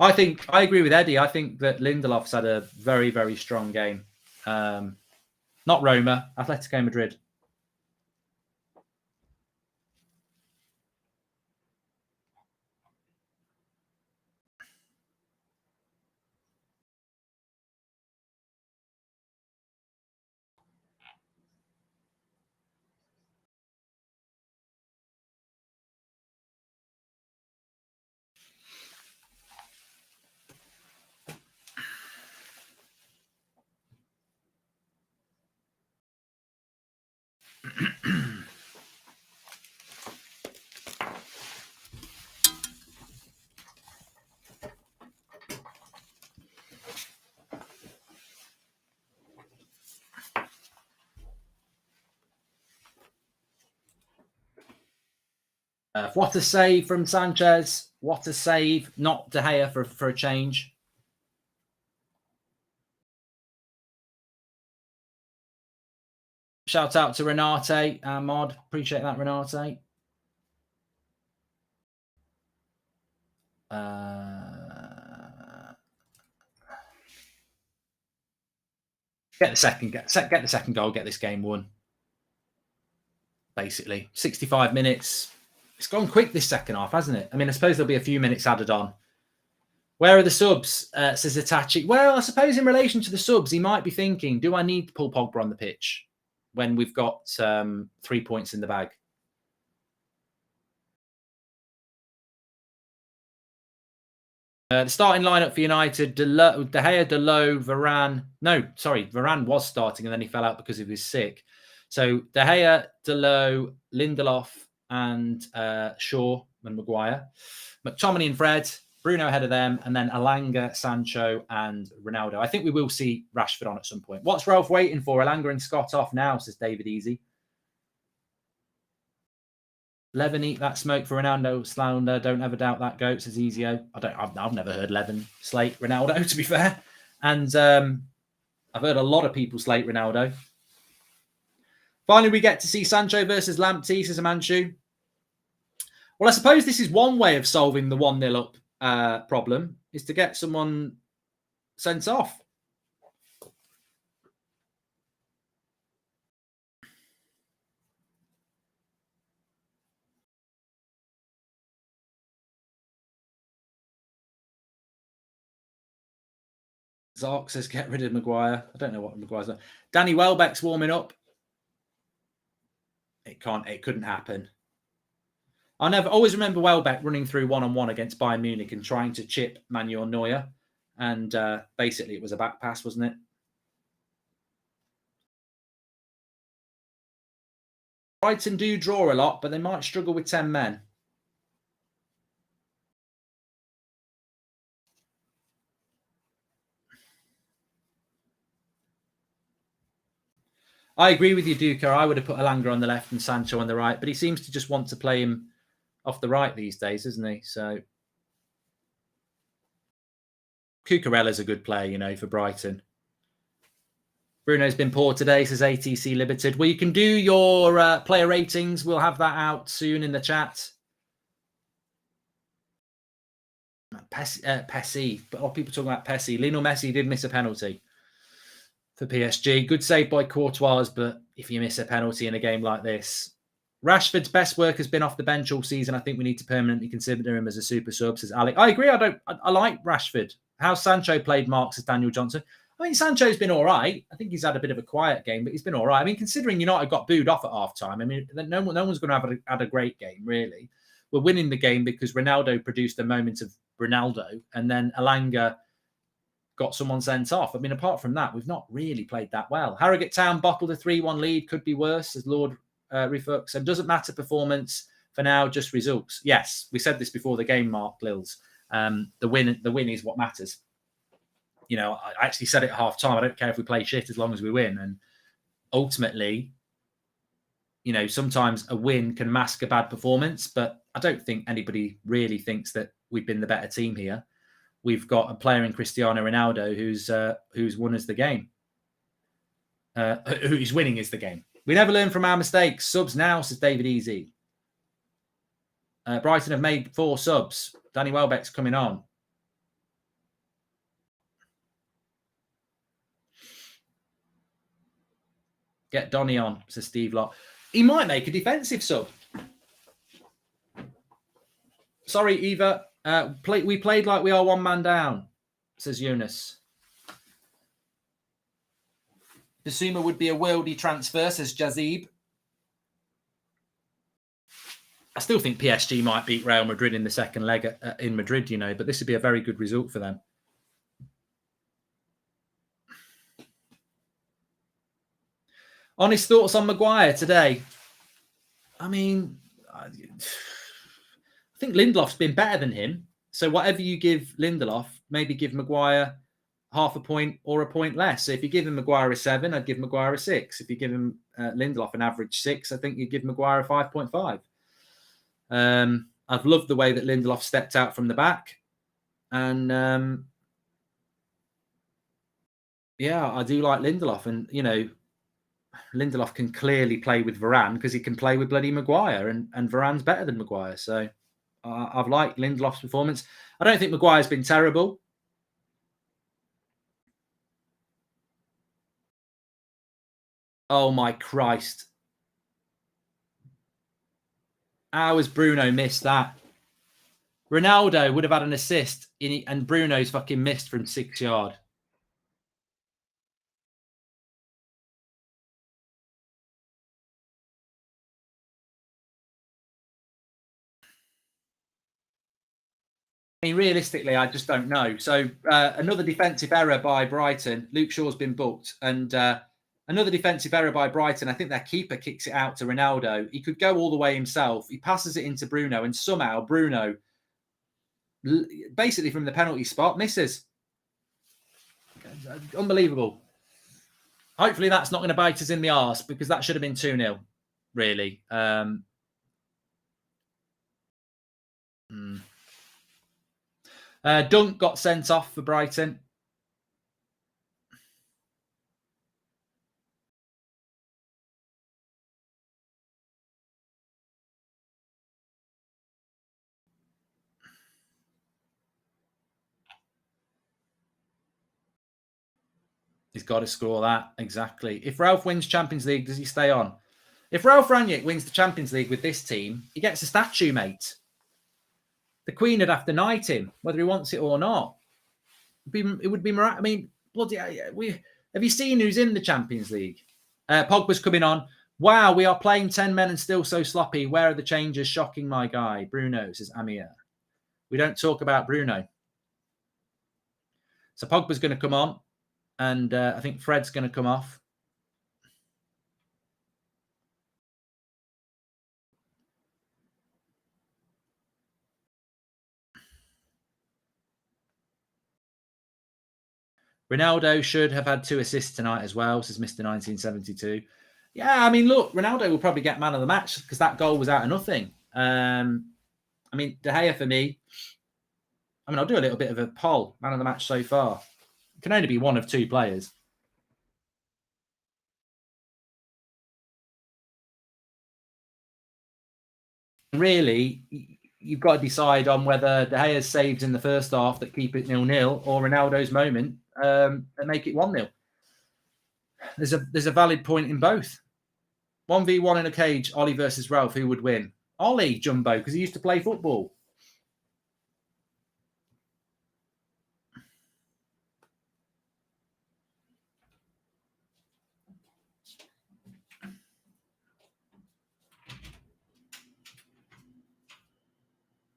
[SPEAKER 1] I agree with Eddie. I think that Lindelof's had a very, very strong game. Not Roma, Atletico Madrid. What a save from Sanchez. What a save. Not De Gea for a change. Shout out to Renate, our mod. Appreciate that, Renate. Get the second goal, get this game won. Basically, 65 minutes. It's gone quick this second half, hasn't it? I mean, I suppose there'll be a few minutes added on. Where are the subs? Says Itachi. Well, I suppose in relation to the subs, he might be thinking, do I need Paul Pogba on the pitch when we've got 3 points in the bag? The starting lineup for United, De Gea, Delot, Varane. No, sorry, Varane was starting and then he fell out because he was sick. So De Gea, Delot, Lindelof, and Shaw and Maguire. McTominay and Fred, Bruno ahead of them, and then Elanga, Sancho, and Ronaldo. I think we will see Rashford on at some point. What's Ralph waiting for? Elanga and Scott off now, says David Easy. Levin, eat that smoke for Ronaldo. Slander, don't ever doubt that goat, says Ezio. I've never heard Levin slate Ronaldo, to be fair. And I've heard a lot of people slate Ronaldo. Finally, we get to see Sancho versus Lamptey, says Amanchu. Well, I suppose this is one way of solving the 1-0 up problem, is to get someone sent off. Zark says get rid of Maguire. I don't know what Maguire's done. Danny Welbeck's warming up. It couldn't happen. I always remember Welbeck running through one-on-one against Bayern Munich and trying to chip Manuel Neuer. And basically it was a back pass, wasn't it? Brighton do draw a lot, but they might struggle with 10 men. I agree with you, Duca. I would have put Elanga on the left and Sancho on the right, but he seems to just want to play him off the right these days, isn't he? So Cucurella's a good player, for Brighton. Bruno's been poor today, says ATC Limited. Well, you can do your player ratings. We'll have that out soon in the chat. Pessi. But a lot of people talking about Pessi. Lionel Messi did miss a penalty for PSG. Good save by Courtois, but if you miss a penalty in a game like this. Rashford's best work has been off the bench all season. I think we need to permanently consider him as a super sub, says Alec. I agree. I like Rashford. How Sancho played, Mark, says Daniel Johnson. I mean, Sancho's been all right. I think he's had a bit of a quiet game, but he's been all right. I mean, considering United got booed off at half-time, I mean, no one's going to have had a great game, really. We're winning the game because Ronaldo produced a moment of Ronaldo, and then Elanga got someone sent off. I mean, apart from that, we've not really played that well. Harrogate Town bottled a 3-1 lead. Could be worse, as Lord Refux. And doesn't matter performance for now, just results. Yes, we said this before the game, Mark Lils. The win is what matters. I actually said it at half time. I don't care if we play shit as long as we win. And ultimately, sometimes a win can mask a bad performance, but I don't think anybody really thinks that we've been the better team here. We've got a player in Cristiano Ronaldo who's won us the game. Who's winning is the game. We never learn from our mistakes. Subs now, says David Easy. Brighton have made 4 subs. Danny Welbeck's coming on. Get Donny on, says Steve Lott. He might make a defensive sub. Sorry, Eva. We played like we are 1 man down, says Eunice. Basuma would be a worldy transfer, says Jazib. I still think PSG might beat Real Madrid in the second leg in Madrid, but this would be a very good result for them. Honest thoughts on Maguire today? I mean, I think Lindelof's been better than him. So whatever you give Lindelof, maybe give Maguire half a point or a point less. So if you give him Maguire a 7, I'd give Maguire a 6. If you give him Lindelof an average 6, I think you'd give Maguire a 5.5. I've loved the way that Lindelof stepped out from the back. And yeah, I do like Lindelof. And, you know, Lindelof can clearly play with Varane because he can play with bloody Maguire. And Varane's better than Maguire. So I've liked Lindelof's performance. I don't think Maguire's been terrible. Oh, my Christ. How has Bruno missed that? Ronaldo would have had an assist, and Bruno's fucking missed from 6 yards. I mean, realistically, I just don't know. So another defensive error by Brighton. Luke Shaw's been booked. And another defensive error by Brighton. I think their keeper kicks it out to Ronaldo. He could go all the way himself. He passes it into Bruno. And somehow Bruno, basically from the penalty spot, misses. Unbelievable. Hopefully that's not going to bite us in the arse, because that should have been 2-0, really. Dunk got sent off for Brighton. He's got to score that, exactly. If Ralph wins Champions League, does he stay on? If Ralph Rangnick wins the Champions League with this team, he gets a statue, mate. The Queen would have to knight him, whether he wants it or not. It would be miraculous. I mean, bloody, have you seen who's in the Champions League? Pogba's coming on. Wow, we are playing 10 men and still so sloppy. Where are the changes? Shocking, my guy. Bruno, says Amir. We don't talk about Bruno. So Pogba's going to come on. And I think Fred's going to come off. Ronaldo should have had 2 assists tonight as well, says Mr. 1972. Yeah, I mean, look, Ronaldo will probably get man of the match because that goal was out of nothing. I mean, De Gea for me, I mean, I'll do a little bit of a poll. Man of the match so far. It can only be one of 2 players. Really, you've got to decide on whether De Gea's saves in the first half that keep it 0-0 or Ronaldo's moment that make it 1-0. There's a valid point in both. 1v1 in a cage, Ollie versus Ralph, who would win? Ollie, Jumbo, because he used to play football.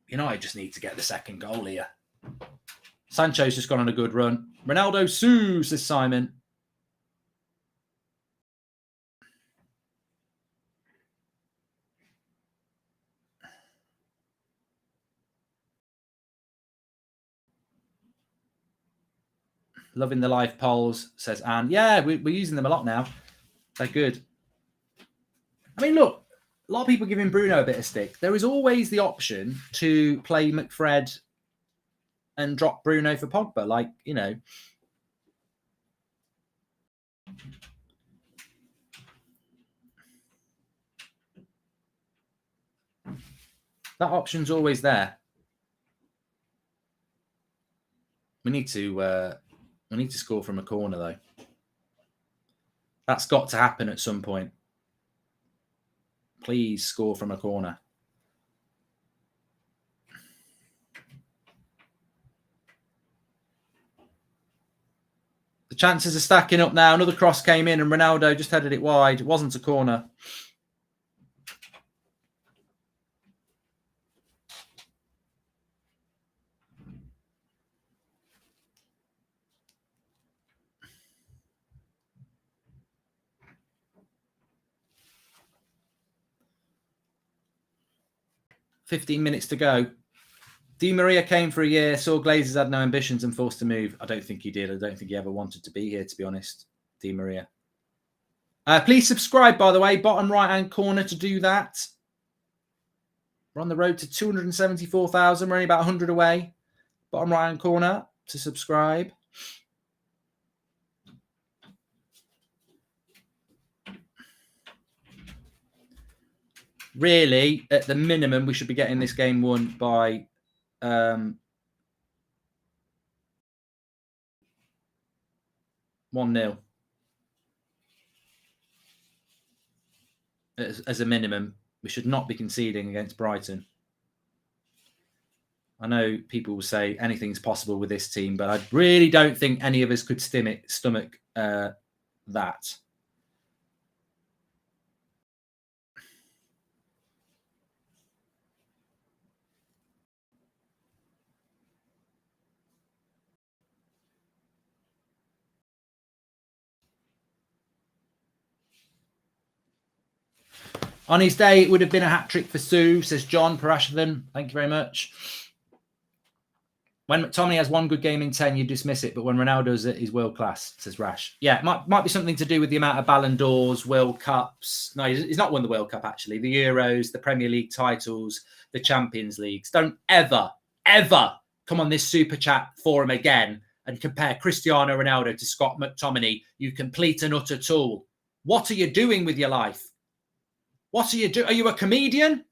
[SPEAKER 1] United just need to get the second goal here. Sancho's just gone on a good run. Ronaldo Sue, says Simon. Loving the live polls, says Anne. Yeah, we're using them a lot now. They're good. I mean, look, a lot of people giving Bruno a bit of stick. There is always the option to play McFred and drop Bruno for Pogba. Like, you know. That option's always there. We need to score from a corner, though. That's got to happen at some point. Please score from a corner. The chances are stacking up now. Another cross came in and Ronaldo just headed it wide. It wasn't a corner. 15 minutes to go. Di Maria came for a year, saw Glazers had no ambitions and forced to move. I don't think he did. I don't think he ever wanted to be here, to be honest, Di Maria. Please subscribe, by the way, bottom right-hand corner to do that. We're on the road to 274,000. We're only about 100 away. Bottom right-hand corner to subscribe. Really, at the minimum, we should be getting this game won by 1-0. As a minimum, we should not be conceding against Brighton. I know people will say anything's possible with this team, but I really don't think any of us could stomach that. On his day, it would have been a hat-trick for Sue, says John Parashithan. Thank you very much. When McTominay has one good game in 10, you dismiss it. But when Ronaldo's at his world class, says Rash. Yeah, it might be something to do with the amount of Ballon d'Ors, World Cups. No, he's not won the World Cup, actually. The Euros, the Premier League titles, the Champions Leagues. Don't ever come on this Super Chat forum again and compare Cristiano Ronaldo to Scott McTominay. You complete and utter tool. What are you doing with your life? What are you doing? Are you a comedian?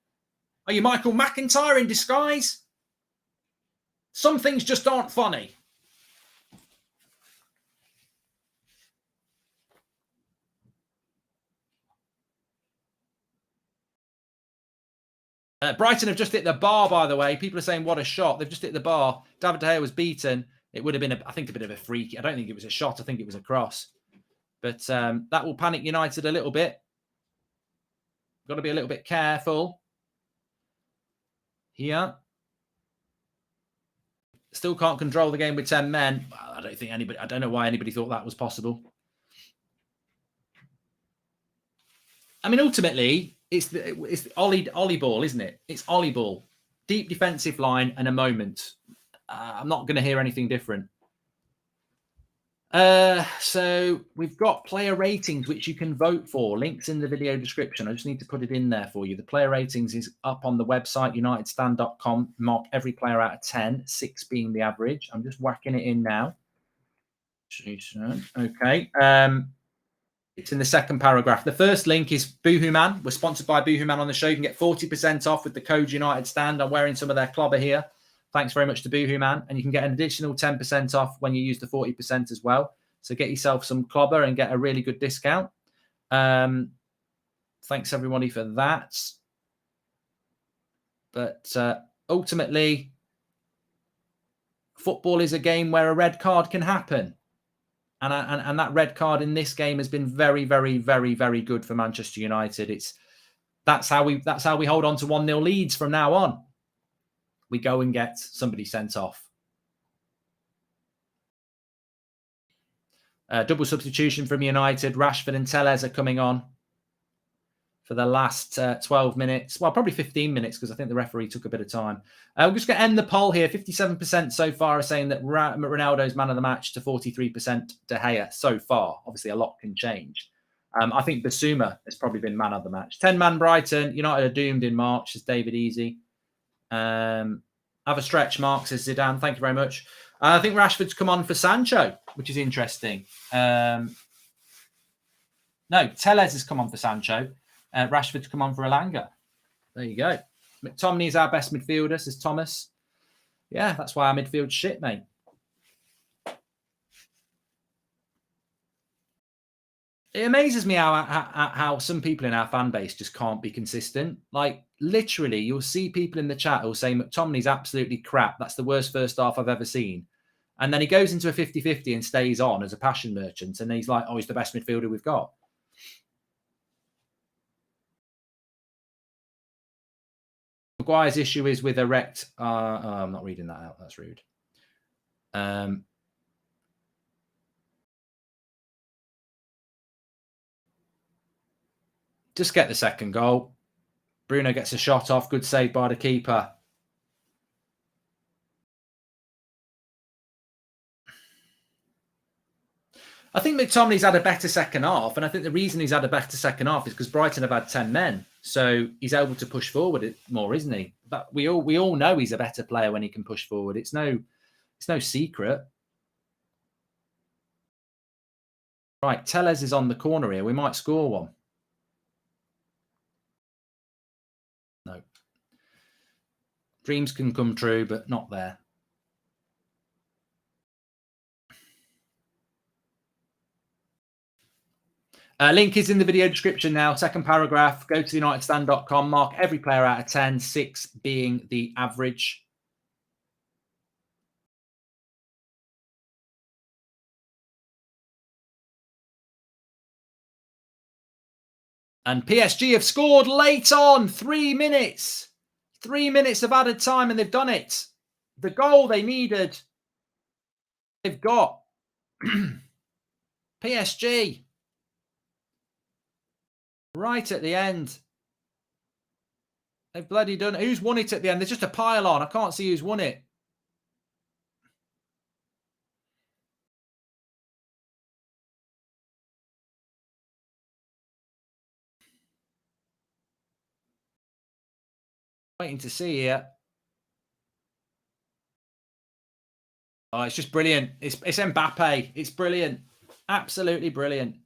[SPEAKER 1] Are you Michael McIntyre in disguise? Some things just aren't funny. Brighton have just hit the bar, by the way. People are saying, what a shot. They've just hit the bar. David De Gea was beaten. It would have been, I think, a bit of a freak. I don't think it was a shot. I think it was a cross. But that will panic United a little bit. Got to be a little bit careful here. Still can't control the game with 10 men. I don't know why anybody thought that was possible. I mean, ultimately, it's Ollie ball, isn't it? It's Ollie ball. Deep defensive line and a moment. I'm not going to hear anything different. So we've got player ratings, which you can vote for. Links in the video description. I just need to put it in there for you. The player ratings is up on the website, unitedstand.com. Mark every player out of 10, 6 being the average. I'm just whacking it in now. Okay. It's in the second paragraph. The first link is Boohoo Man. We're sponsored by Boohoo Man on the show. You can get 40% off with the code United Stand. I'm wearing some of their clobber here. Thanks very much to Boohoo Man. And you can get an additional 10% off when you use the 40% as well. So get yourself some clobber and get a really good discount. Thanks, everybody, for that. But ultimately, football is a game where a red card can happen. And that red card in this game has been very, very, very, very good for Manchester United. That's how we hold on to 1-0 leads from now on. We go and get somebody sent off. Double substitution from United. Rashford and Tellez are coming on for the last 12 minutes. Well, probably 15 minutes because I think the referee took a bit of time. We're just going to end the poll here. 57% so far are saying that Ronaldo's man of the match to 43% De Gea so far. Obviously, a lot can change. I think Basuma has probably been man of the match. 10-man Brighton. United are doomed in March, says David Easy. Have a stretch, Mark, says Zidane. Thank you very much. I think Rashford's come on for Sancho, which is interesting. No, Tellez has come on for Sancho. Rashford's come on for Elanga. There you go. McTominay is our best midfielder, says Thomas. Yeah, that's why our midfield's shit, mate. It amazes me how some people in our fan base just can't be consistent. Like, literally, you'll see people in the chat who'll say McTominay's absolutely crap. That's the worst first half I've ever seen. And then he goes into a 50-50 and stays on as a passion merchant. And he's like, oh, he's the best midfielder we've got. Maguire's issue is with erect. I'm not reading that out. That's rude. Just get the second goal. Bruno gets a shot off. Good save by the keeper. I think McTominay's had a better second half, and I think the reason he's had a better second half is because Brighton have had 10 men, so he's able to push forward more, isn't he? But we all know he's a better player when he can push forward. It's no secret. Right, Tellez is on the corner here. We might score one. No. Dreams can come true, but not there. Link is in the video description now. Second paragraph. Go to unitedstand.com. Mark every player out of 10, 6 being the average. And PSG have scored late on. 3 minutes. 3 minutes of added time, and they've done it. The goal they needed, they've got. PSG. Right at the end. They've bloody done it. Who's won it at the end? There's just a pile on. I can't see who's won it. Waiting to see here. Oh, it's just brilliant. It's Mbappe. It's brilliant. Absolutely brilliant.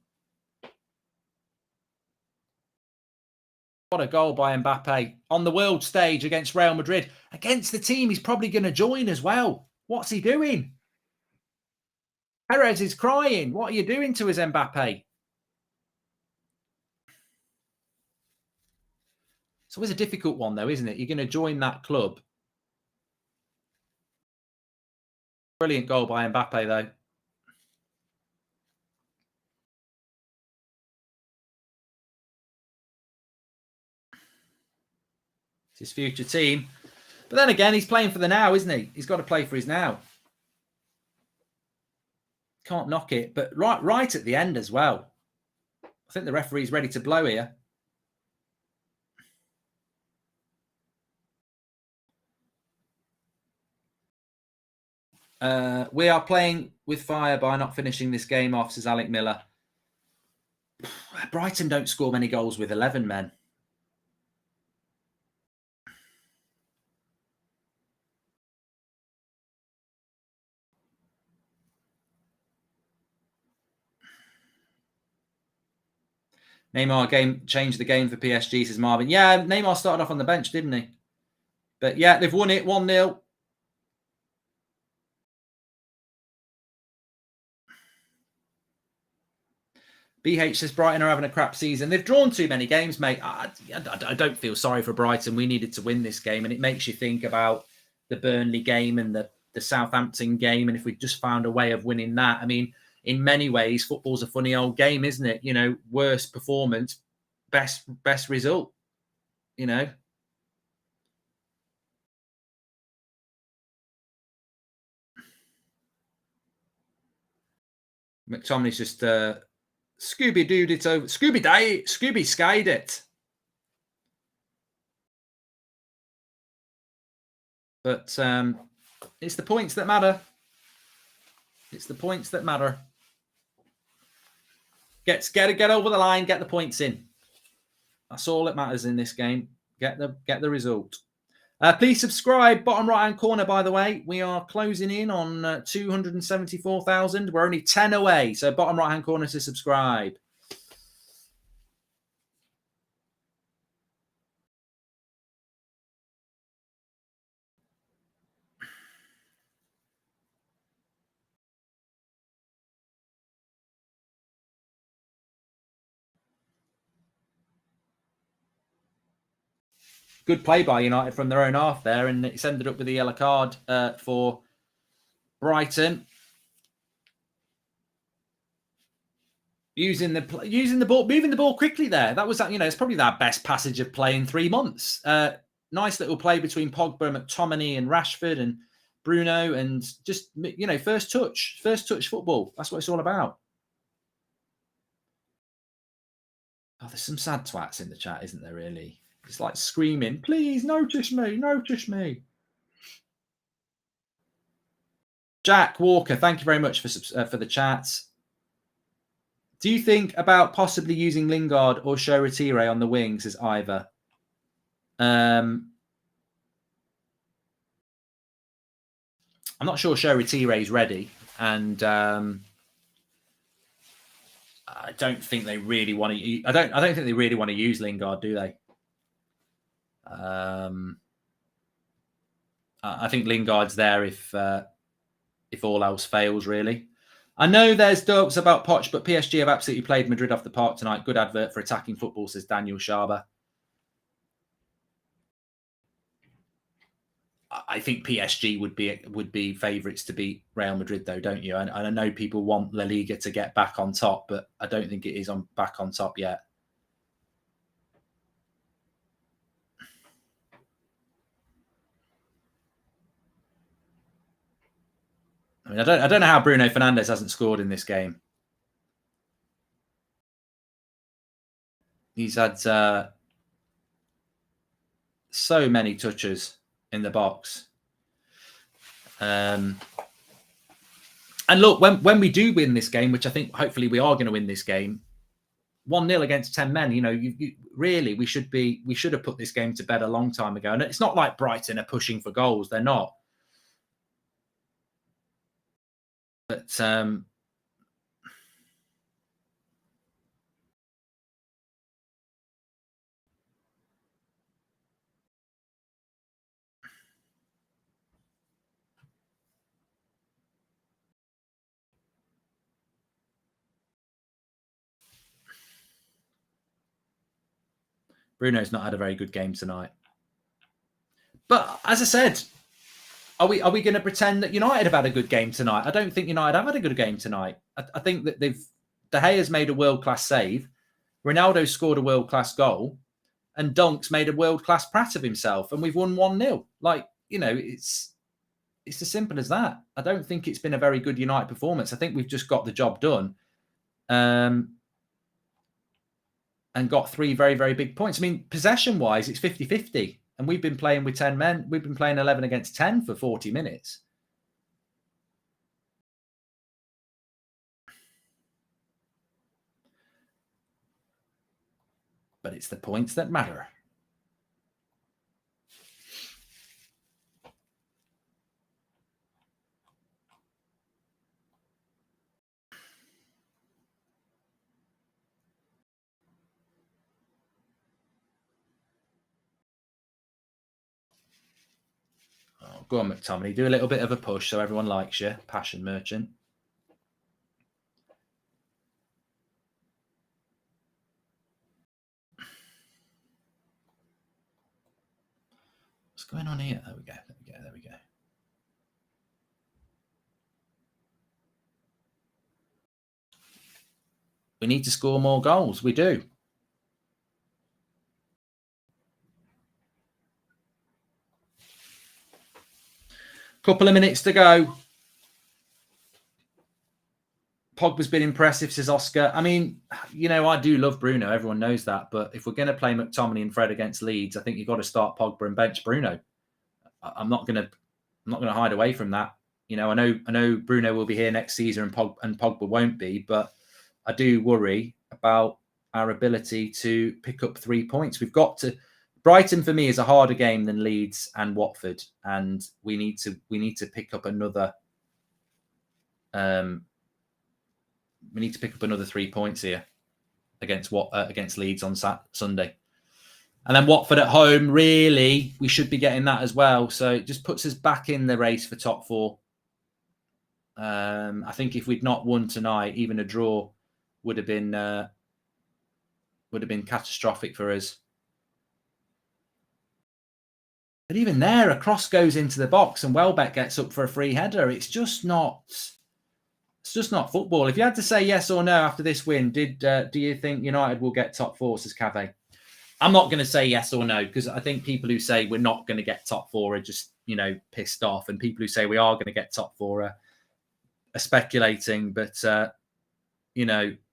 [SPEAKER 1] What a goal by Mbappe on the world stage against Real Madrid. Against the team he's probably going to join as well. What's he doing? Perez is crying. What are you doing to his Mbappe? It's always a difficult one, though, isn't it? You're going to join that club. Brilliant goal by Mbappe, though. It's his future team. But then again, he's playing for the now, isn't he? He's got to play for his now. Can't knock it. But right at the end as well. I think the referee's ready to blow here. We are playing with fire by not finishing this game off, says Alec Miller. Brighton don't score many goals with 11 men. Neymar changed the game for PSG, says Marvin. Yeah, Neymar started off on the bench, didn't he? But yeah, they've won it 1-0. BH says Brighton are having a crap season. They've drawn too many games, mate. I don't feel sorry for Brighton. We needed to win this game, and it makes you think about the Burnley game and the Southampton game, and if we just found a way of winning that. I mean, in many ways, football's a funny old game, isn't it? You know, worst performance, best result, you know. McTominay's just Scooby-Dooed it over. Scooby-Skied it. But it's the points that matter. It's the points that matter. Get over the line, get the points in. That's all that matters in this game. Get the result. Please subscribe. Bottom right-hand corner, by the way. We are closing in on 274,000. We're only 10 away. So bottom right-hand corner to subscribe. Good play by United from their own half there, and it's ended up with a yellow card for Brighton. Using the ball, moving the ball quickly there. That was, you know, it's probably their best passage of play in 3 months. Nice little play between Pogba, McTominay, and Rashford and Bruno, and just, you know, first touch football. That's what it's all about. Oh, there's some sad twats in the chat, isn't there? Really. It's like screaming, please notice me, notice me. Jack Walker, thank you very much for the chat. Do you think about possibly using Lingard or Shoretire on the wings as either? I'm not sure Shoretire is ready, and I don't think they really want to. I don't think they really want to use Lingard, do they? I think Lingard's there if all else fails, really. I know there's doubts about Poch, but PSG have absolutely played Madrid off the park tonight. Good advert for attacking football, says Daniel Sharber. I think PSG would be favourites to beat Real Madrid, though, don't you? And I know people want La Liga to get back on top, but I don't think it is back on top yet. I mean, I don't know how Bruno Fernandes hasn't scored in this game. He's had so many touches in the box. And look, when we do win this game, which I think hopefully we are going to win this game, 1-0 against 10 men, you know, really we should have put this game to bed a long time ago. And it's not like Brighton are pushing for goals; they're not. But Bruno's not had a very good game tonight. But as I said, are we going to pretend that United have had a good game tonight? I don't think United have had a good game tonight. I think that De Gea's made a world-class save, Ronaldo scored a world-class goal, and Dunk's made a world-class prat of himself, and we've won 1-0. Like, you know, it's as simple as that. I don't think it's been a very good United performance. I think we've just got the job done. And got 3 very, very big points. I mean, possession-wise, it's 50-50. And we've been playing with 10 men. We've been playing 11 against 10 for 40 minutes. But it's the points that matter. Oh, go on, McTominay. Do a little bit of a push so everyone likes you. Passion merchant. What's going on here? There we go. There we go. There we go. We need to score more goals. We do. Couple of minutes to go. Pogba's been impressive, says Oscar. I mean, you know, I do love Bruno. Everyone knows that. But if we're going to play McTominay and Fred against Leeds, I think you've got to start Pogba and bench Bruno. I'm not going to hide away from that. You know, I know Bruno will be here next season and Pogba won't be, but I do worry about our ability to pick up 3 points. We've got to. Brighton for me is a harder game than Leeds and Watford, and we need to pick up another. We need to pick up another 3 points here against Leeds on Sunday. And then Watford at home, really, we should be getting that as well. So it just puts us back in the race for top 4. I think if we'd not won tonight, even a draw would have been catastrophic for us. But even there, a cross goes into the box and Welbeck gets up for a free header. It's just not football. If you had to say yes or no after this win, do you think United will get top 4, says Cave? I'm not going to say yes or no, because I think people who say we're not going to get top 4 are just, you know, pissed off. And people who say we are going to get top 4 are speculating. But, you know, –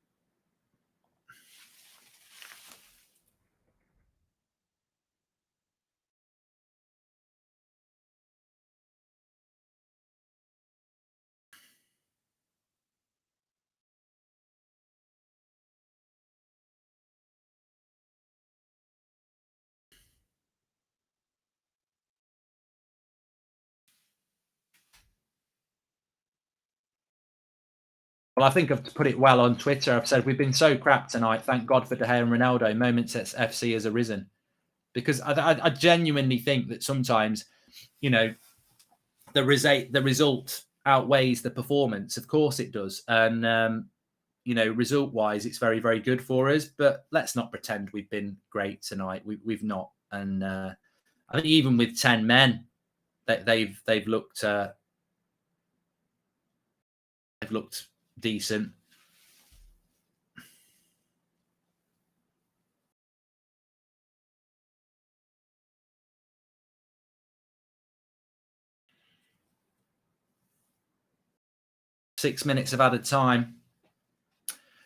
[SPEAKER 1] Well, I think I've put it well on Twitter. I've said we've been so crap tonight. Thank God for De Gea and Ronaldo. Moments FC has arisen. Because I genuinely think that sometimes, you know, the result outweighs the performance. Of course it does. And, you know, result-wise, it's very, very good for us. But let's not pretend we've been great tonight. We've not. And I think even with 10 men, they've looked decent. Six minutes of added time.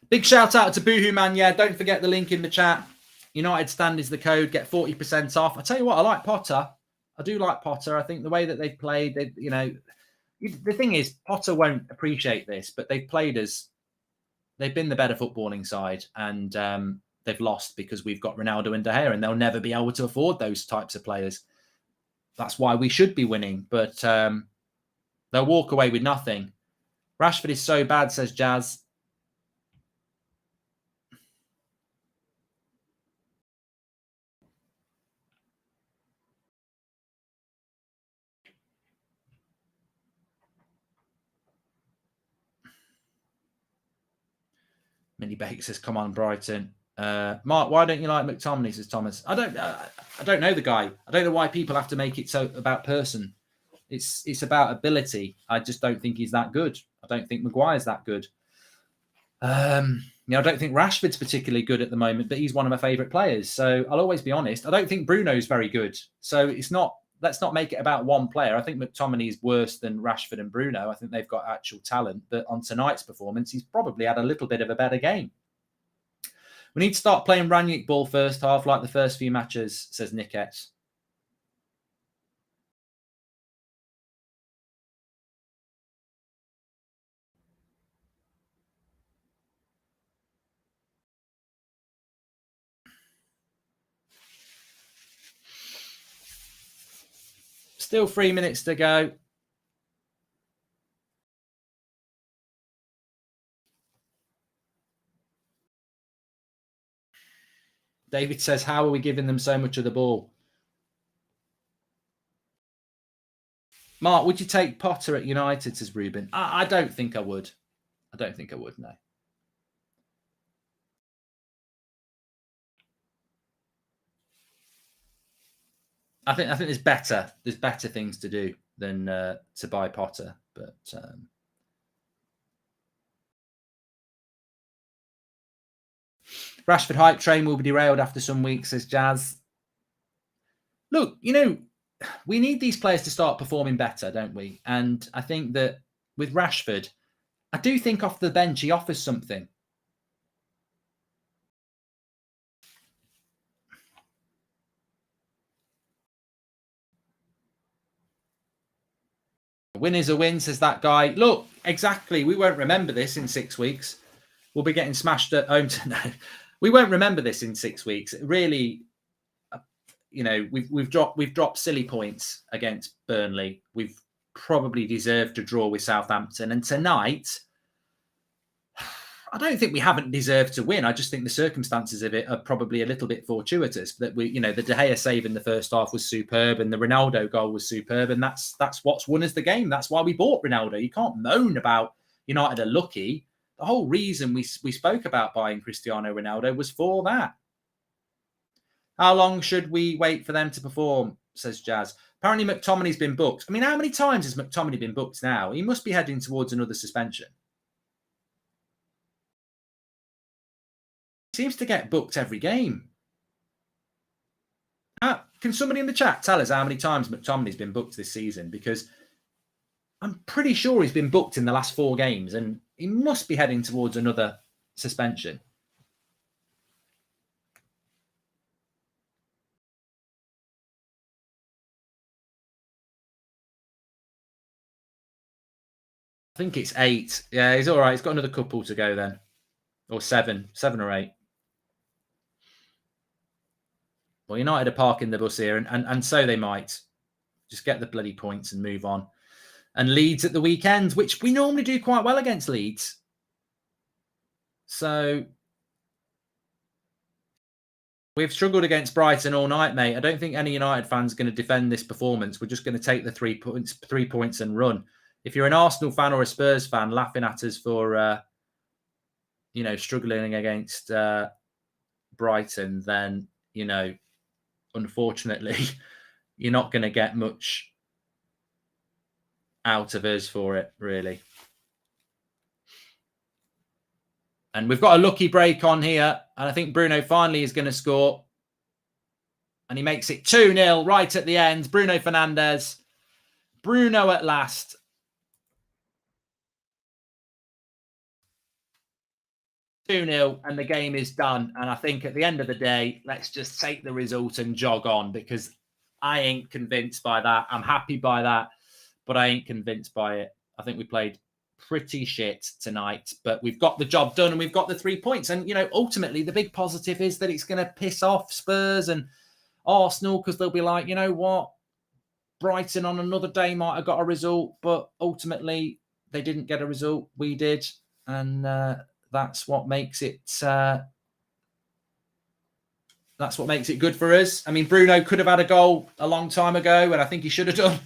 [SPEAKER 1] Big shout out to Boohoo Man. Yeah, don't forget the link in the chat. United Stand is the code. Get 40% off. I tell you what, I like Potter. I do like Potter. I think the way that they've played, you know, the thing is, Potter won't appreciate this, but they've played as they've been the better footballing side, and they've lost because we've got Ronaldo and De Gea, and they'll never be able to afford those types of players. That's why we should be winning, but they'll walk away with nothing. Rashford is so bad, says Jazz. Minnie Bake says, "Come on, Brighton." Mark, why don't you like McTominay? Says Thomas. I don't know the guy. I don't know why people have to make it so about person. It's about ability. I just don't think he's that good. I don't think Maguire's that good. You know, I don't think Rashford's particularly good at the moment, but he's one of my favourite players. So I'll always be honest. I don't think Bruno's very good. So it's not. Let's not make it about one player. I think McTominay is worse than Rashford and Bruno. I think they've got actual talent. But on tonight's performance, he's probably had a little bit of a better game. We need to start playing Ranić ball first half like the first few matches, says Nickett. Still 3 minutes to go. David says, how are we giving them so much of the ball? Mark, would you take Potter at United, says Ruben? I don't think I would. I don't think I would, no. I think there's better things to do than to buy Potter, but Rashford hype train will be derailed after some weeks, says Jazz. Look, you know, we need these players to start performing better, don't we? And I think that with Rashford, I do think off the bench he offers something. A win is a win, says that guy. Look, exactly. We won't remember this in 6 weeks. We'll be getting smashed at home tonight. We won't remember this in 6 weeks. It really, you know, we've dropped silly points against Burnley. We've probably deserved to draw with Southampton. And tonight, I don't think we haven't deserved to win. I just think the circumstances of it are probably a little bit fortuitous. That we, you know, the De Gea save in the first half was superb, and the Ronaldo goal was superb, and that's what's won us the game. That's why we bought Ronaldo. You can't moan about United are lucky. The whole reason we spoke about buying Cristiano Ronaldo was for that. How long should we wait for them to perform, says Jazz. Apparently McTominay's been booked. I mean, how many times has McTominay been booked now? He must be heading towards another suspension. He seems to get booked every game. Can somebody in the chat tell us how many times McTominay's been booked this season? Because I'm pretty sure he's been booked in the last 4 games, and he must be heading towards another suspension. I think it's 8. Yeah, he's all right. He's got another couple to go then. Or 7 or 8. Well, United are parking the bus here, and so they might. Just get the bloody points and move on. And Leeds at the weekend, which we normally do quite well against Leeds. So we've struggled against Brighton all night, mate. I don't think any United fan's going to defend this performance. We're just going to take the 3 points and run. If you're an Arsenal fan or a Spurs fan laughing at us for, struggling against Brighton, then, unfortunately, you're not going to get much out of us for it, really. And we've got a lucky break on here. And I think Bruno finally is going to score. And he makes it 2-0 right at the end. Bruno Fernandes. Bruno at last. (2-0) and the game is done. And I think at the end of the day, let's just take the result and jog on, because I ain't convinced by that. I'm happy by that, but I ain't convinced by it. I think we played pretty shit tonight, but we've got the job done and we've got the 3 points. And, ultimately the big positive is that it's going to piss off Spurs and Arsenal, because they'll be like, you know what? Brighton on another day might have got a result, but ultimately they didn't get a result. We did. And, that's what makes it good for us. I mean, Bruno could have had a goal a long time ago, and I think he should have done.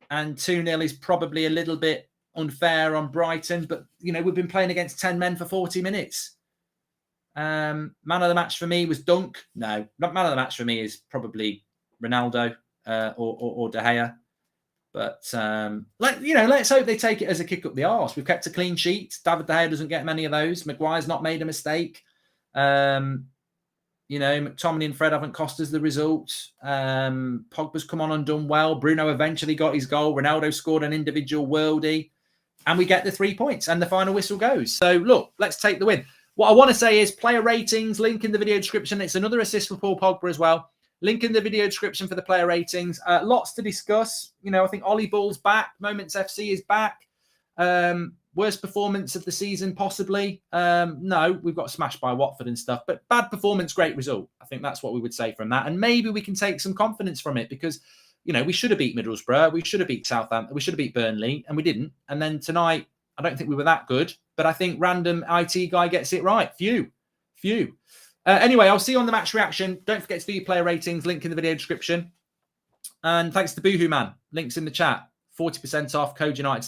[SPEAKER 1] And 2-0 is probably a little bit unfair on Brighton, but we've been playing against 10 men for 40 minutes. Man of the match for me was Dunk. No, not man of the match for me is probably Ronaldo or De Gea. But, let's hope they take it as a kick up the arse. We've kept a clean sheet. David De Gea doesn't get many of those. Maguire's not made a mistake. McTominay and Fred haven't cost us the result. Pogba's come on and done well. Bruno eventually got his goal. Ronaldo scored an individual worldie. And we get the 3 points and the final whistle goes. So, look, let's take the win. What I want to say is player ratings, link in the video description. It's another assist for Paul Pogba as well. Link in the video description for the player ratings. Lots to discuss. I think Ollie Ball's back. Moments FC is back. Worst performance of the season, possibly. No, we've got smashed by Watford and stuff. But bad performance, great result. I think that's what we would say from that. And maybe we can take some confidence from it, because, we should have beat Middlesbrough. We should have beat Southampton. We should have beat Burnley, and we didn't. And then tonight, I don't think we were that good. But I think random IT guy gets it right. Few. Anyway, I'll see you on the match reaction. Don't forget to do your player ratings. Link in the video description. And thanks to Boohoo Man. Links in the chat. 40% off. Code United.